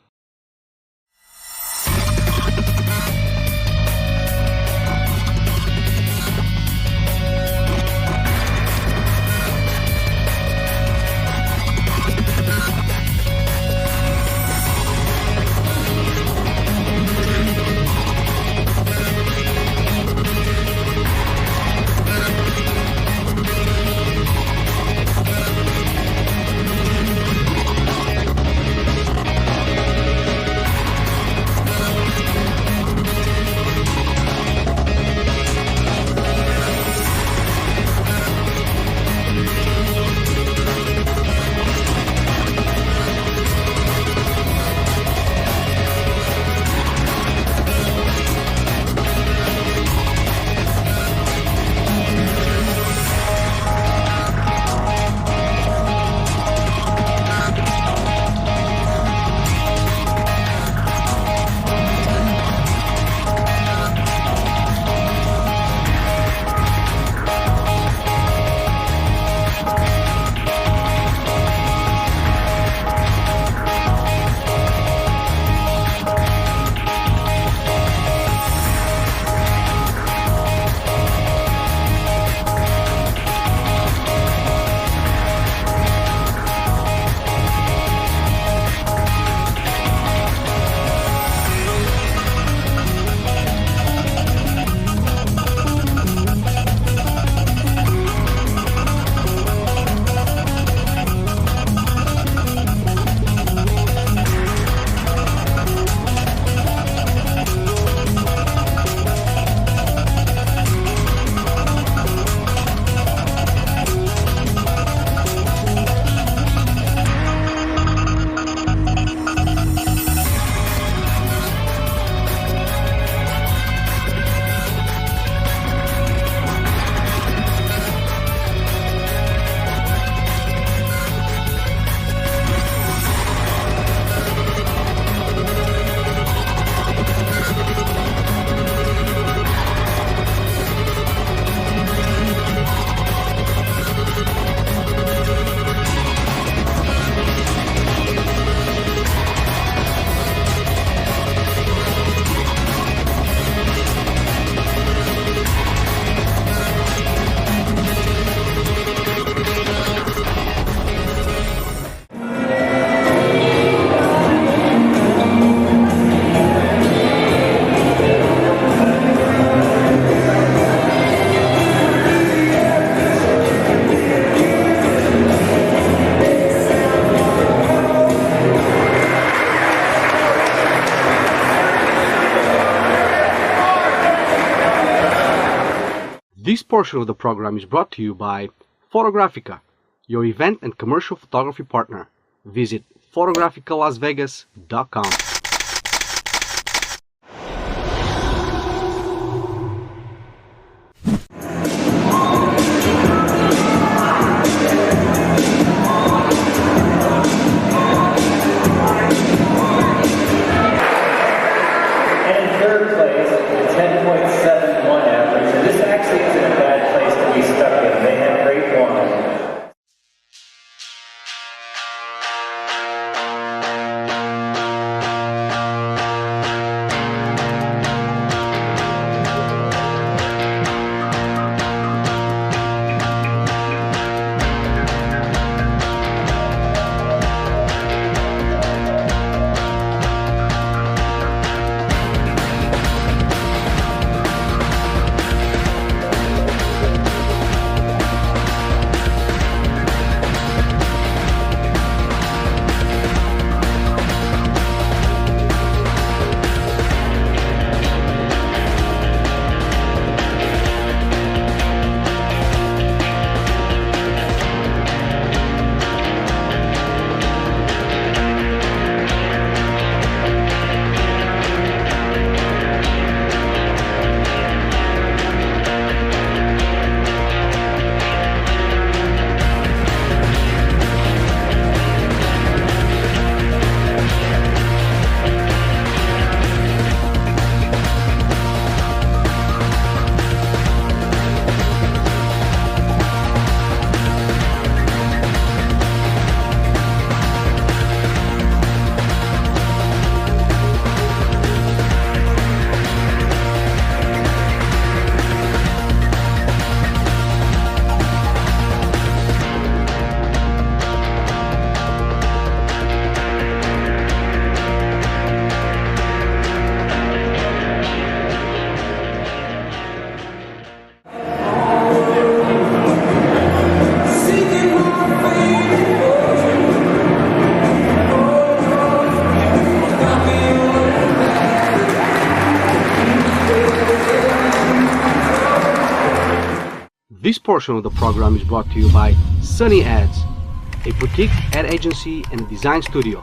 This portion of the program is brought to you by Photographica, your event and commercial photography partner. Visit photographicalasvegas.com. This portion of the program is brought to you by Sunny Ads, a boutique ad agency and design studio.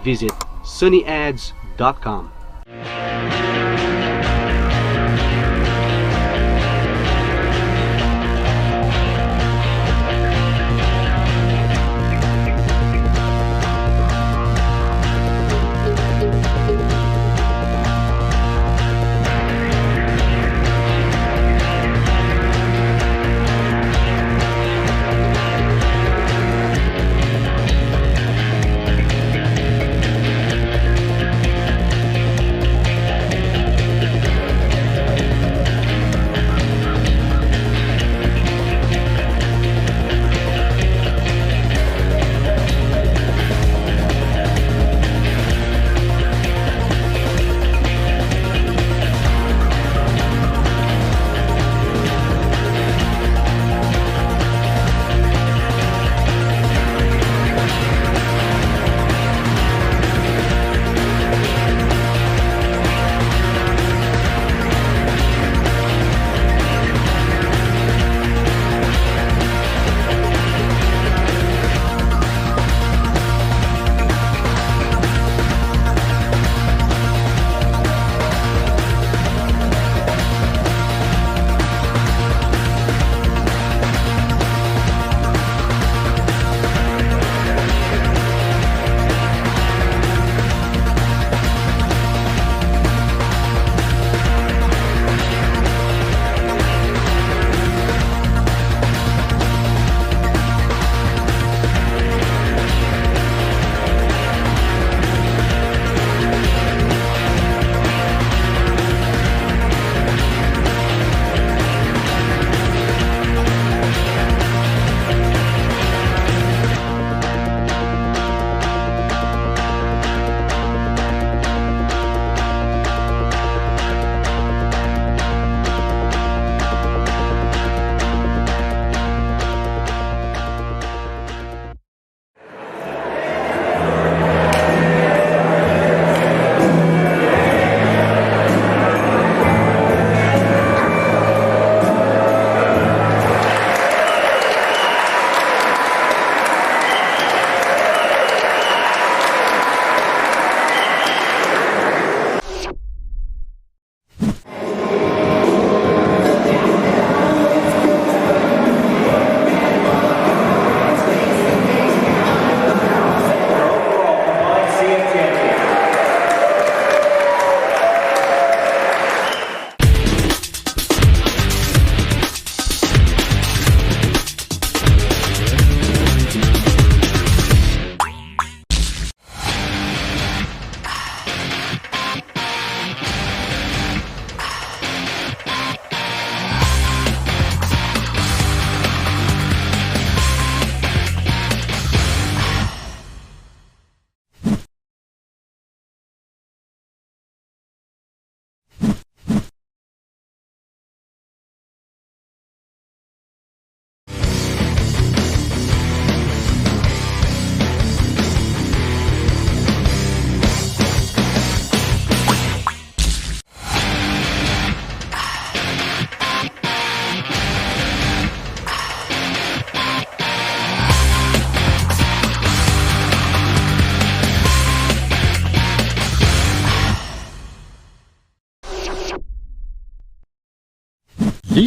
Visit sunnyads.com.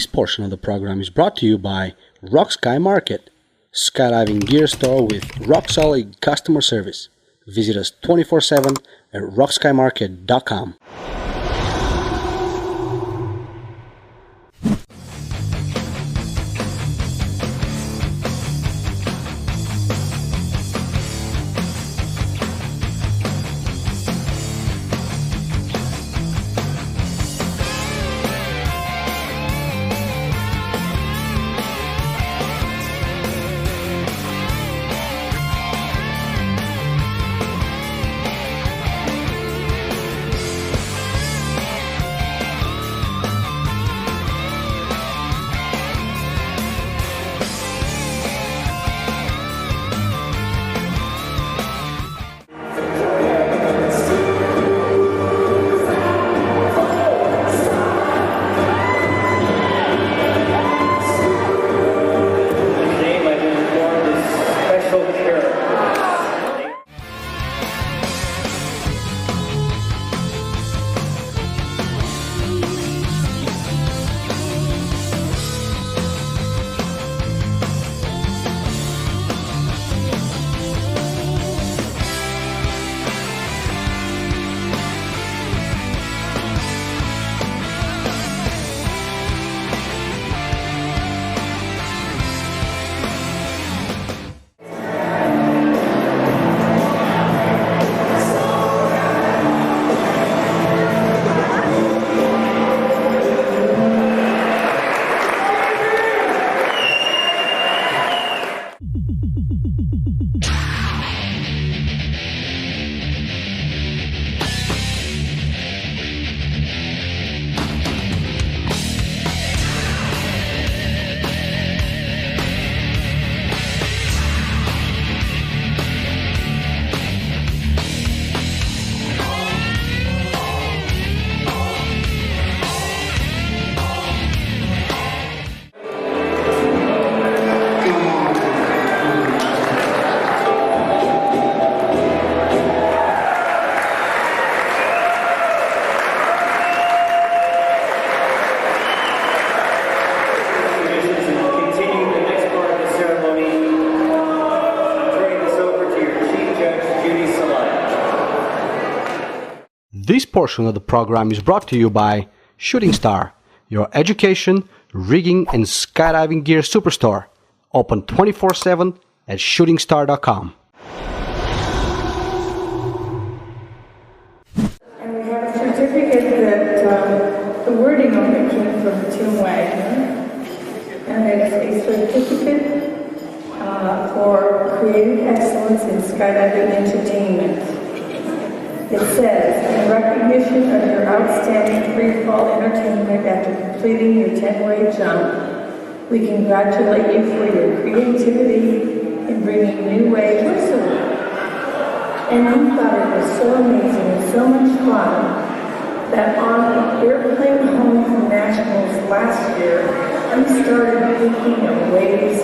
This portion of the program is brought to you by Rock Sky Market, skydiving gear store with rock-solid customer service. Visit us 24/7 at rockskymarket.com. This portion of the program is brought to you by Shooting Star, your education, rigging, and skydiving gear superstore. Open 24/7 at shootingstar.com. And we have a certificate that the wording on it came from Tim Wagner, and it's a certificate for creative excellence in skydiving entertainment. It says, in recognition of your outstanding free-fall entertainment after completing your 10-way jump, we congratulate you for your creativity in bringing new ways to the world. And I thought it was so amazing and so much fun that on the airplane home from Nationals last year, we started thinking of ways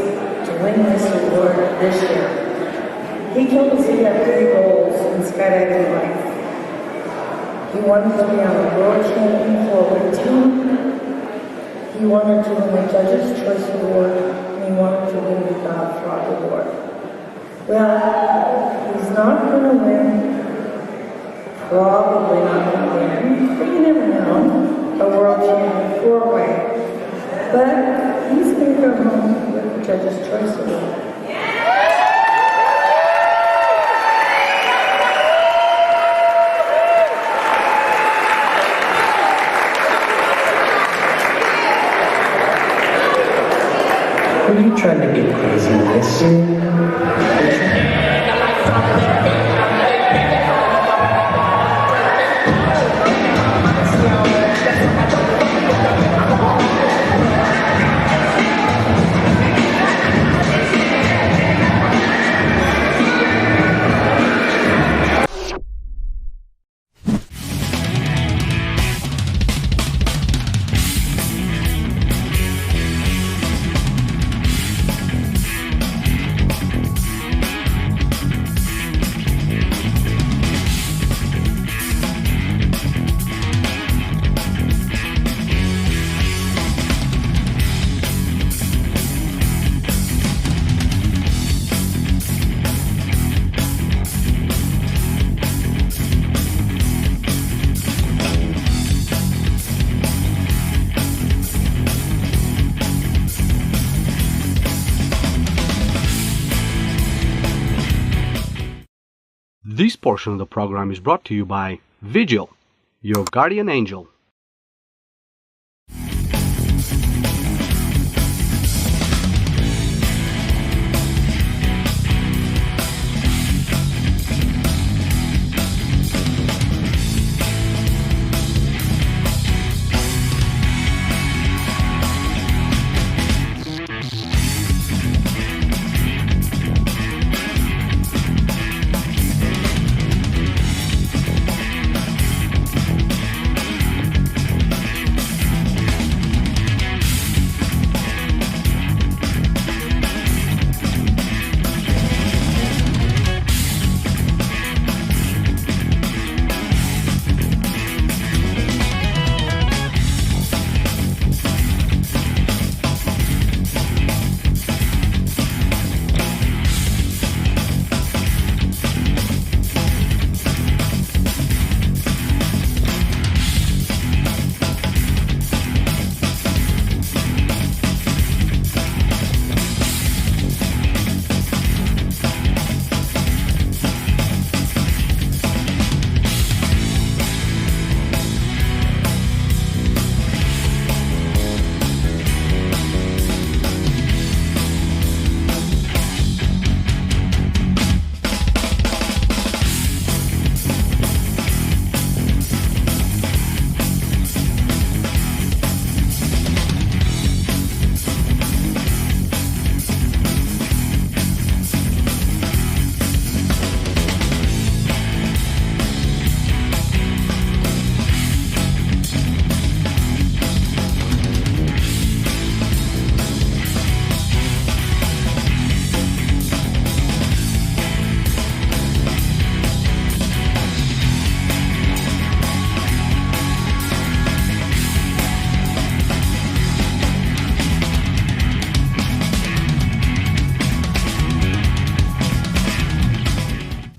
to win this award this year. He told us he had 3 goals in skydiving life. He wanted to be on the World Champion Forward team. He wanted to win the Judges' Choice Award, and he wanted to win the God Frog Award. Well, he's not going to win, probably not going to win, but you never know, a World Champion 4-way. But he's going to go home with the Judges' Choice Award. Are you trying to get crazy with this year? This portion of the program is brought to you by Vigil, your guardian angel.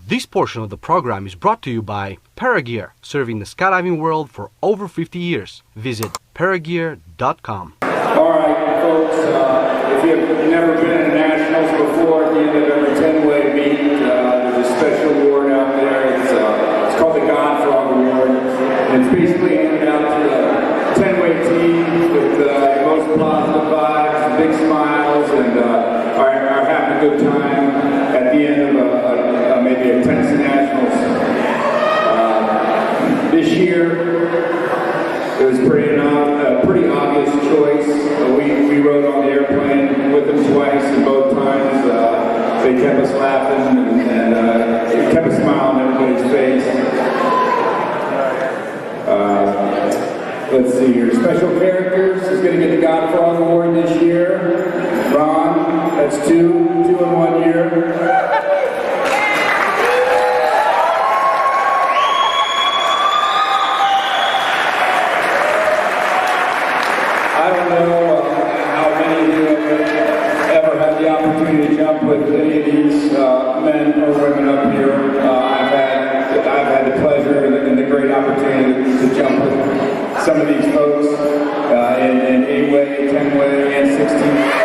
This portion of the program is brought to you by Paragear, serving the skydiving world for over 50 years. Visit paragear.com. All right, folks, if you've never been in nationals before, at the end of every 10-way meet, there's a special award out there. It's called the Godfrog Award. And it's basically handed out to the 10-way team with the most positive vibes, big smiles, and are having a good time at the end of maybe a Tennessee Nationals. This year, it was a pretty obvious choice. We rode on the airplane with them twice, and both times they kept us laughing and it kept a smile on everybody's face. Let's see here. Special characters is going to get the Godfrog Award this year. Ron, that's two in 1 year. I don't know how many of you have ever had the opportunity to jump with any of these men or women up here. I've had the pleasure and the great opportunity to jump with some of these folks in 8-way, 10-way, and 16-way.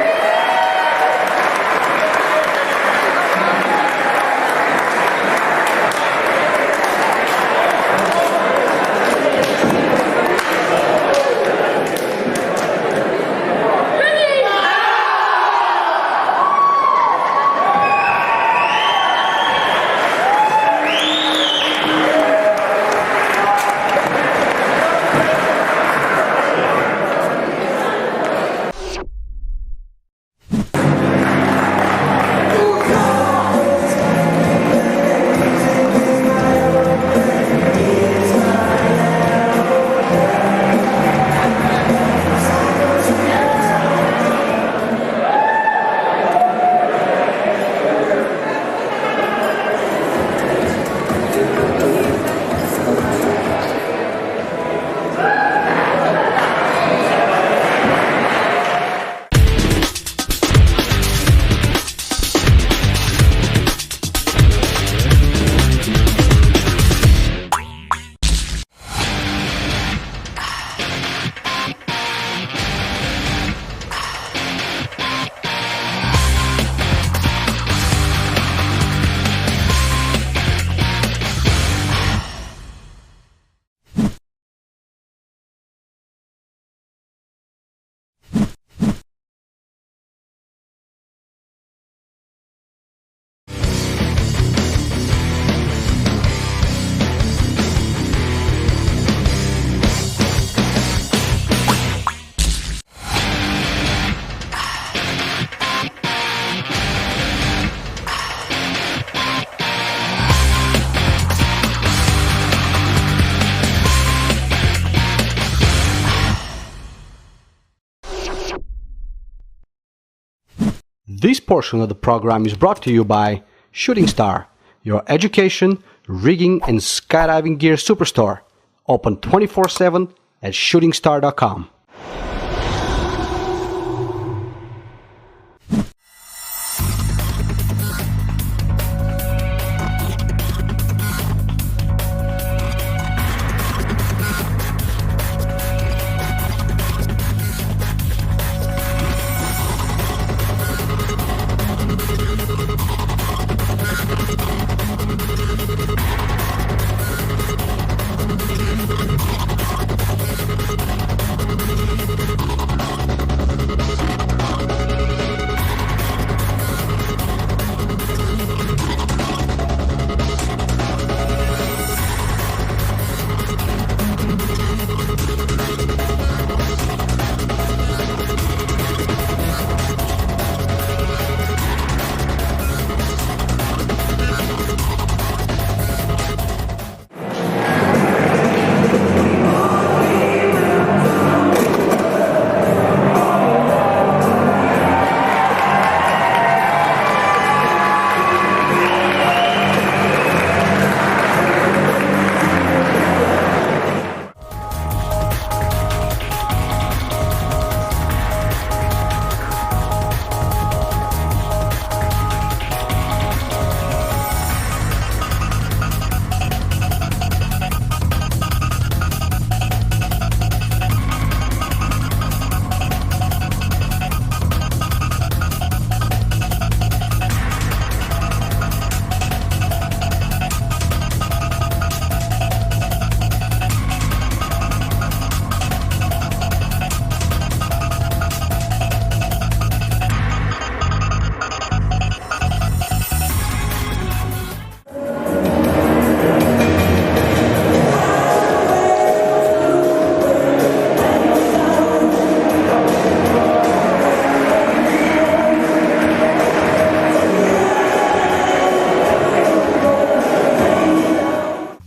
This portion of the program is brought to you by Shooting Star, your education, rigging, and skydiving gear superstore. Open 24/7 at shootingstar.com.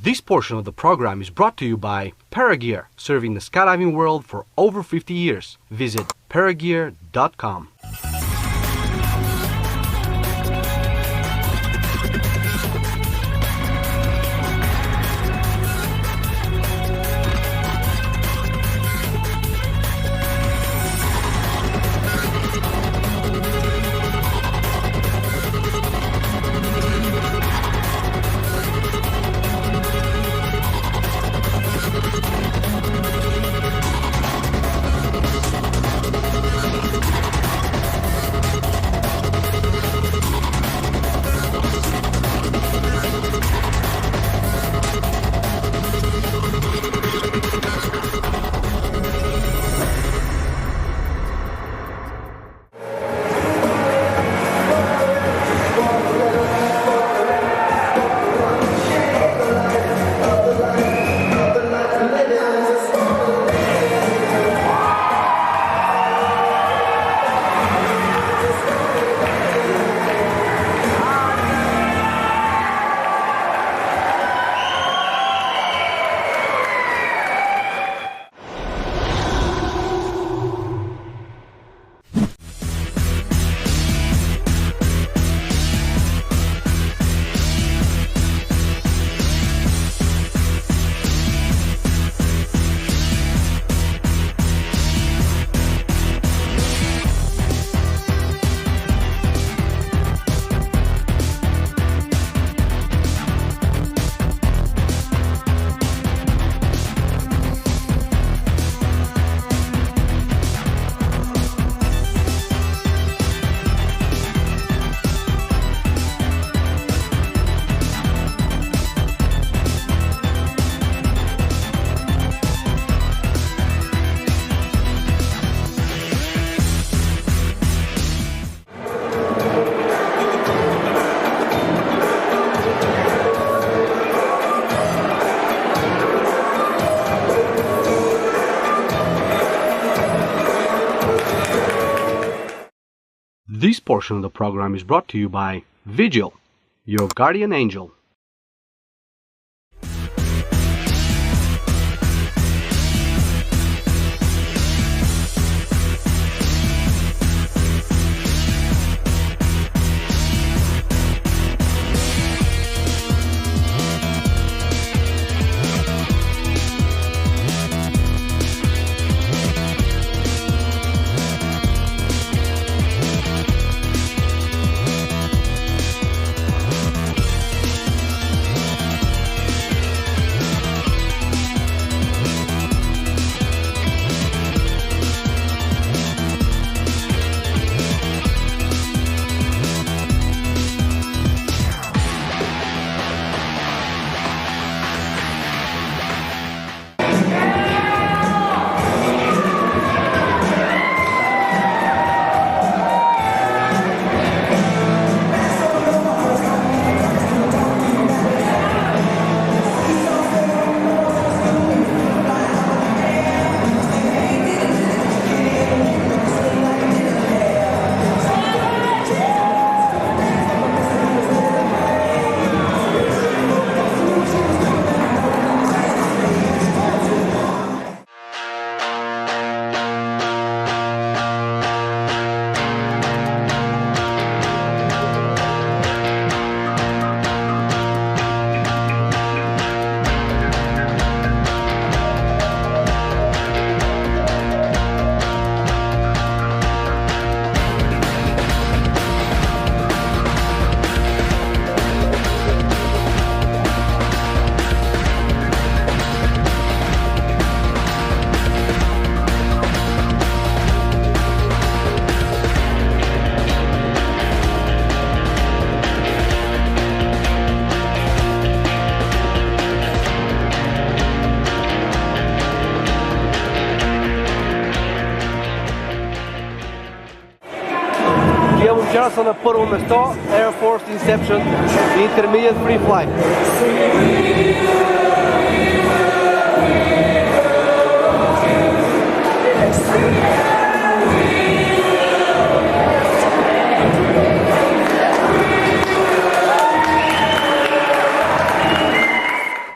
This portion of the program is brought to you by Paragear, serving the skydiving world for over 50 years. Visit paragear.com. This portion of the program is brought to you by Vigil, your guardian angel. have a chance on a put on the start, air force inception, the intermediate free flight.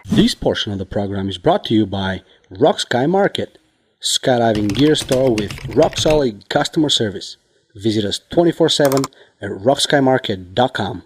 This portion of the program is brought to you by Rock Sky Market, skydiving gear store with rock-solid customer service. Visit us 24/7 at rockskymarket.com.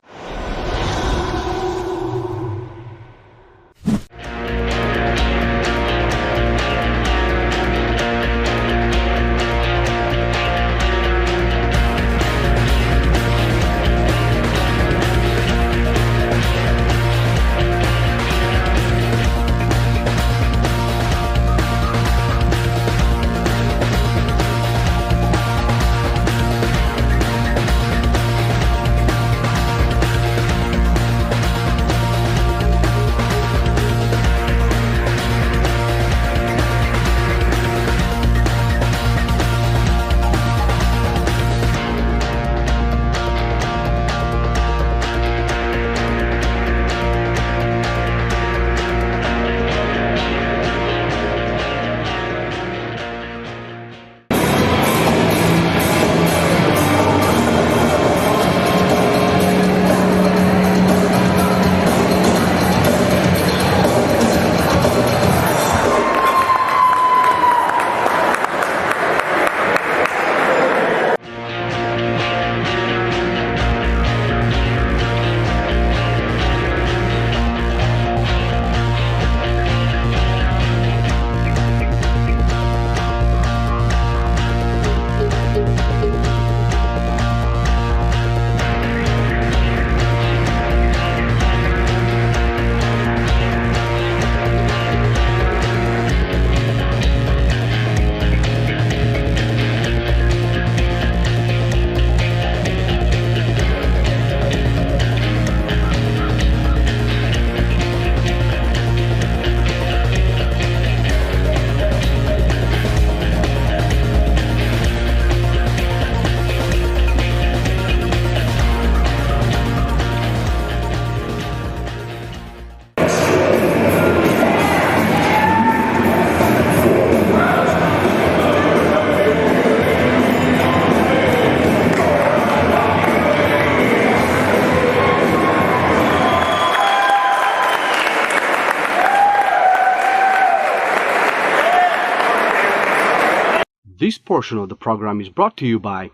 This portion of the program is brought to you by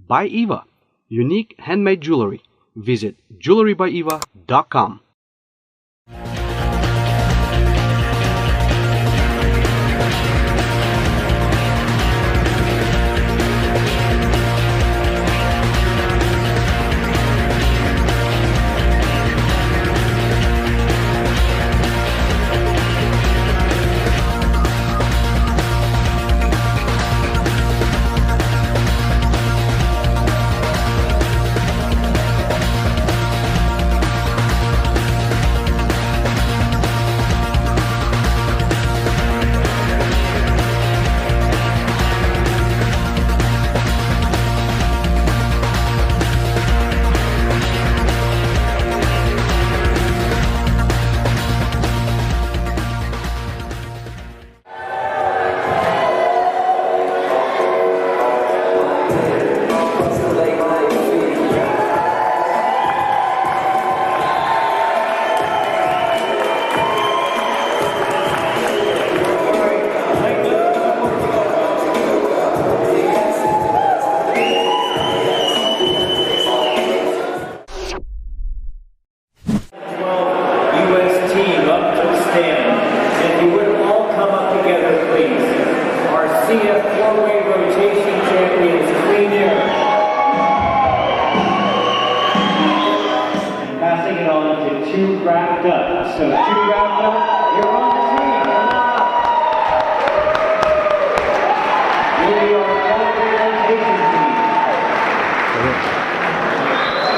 Eva, unique handmade jewelry. Visit jewelrybyeva.com.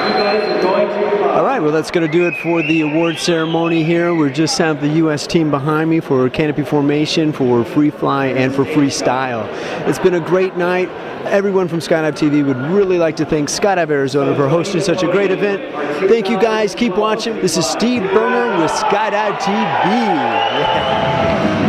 You guys are going to All right, well, that's going to do it for the award ceremony here. We just have the U.S. team behind me for canopy formation, for free fly, and for freestyle. It's been a great night. Everyone from Skydive TV would really like to thank Skydive Arizona for hosting such a great event. Thank you guys. Keep watching. This is Steve Verner with Skydive TV. Yeah.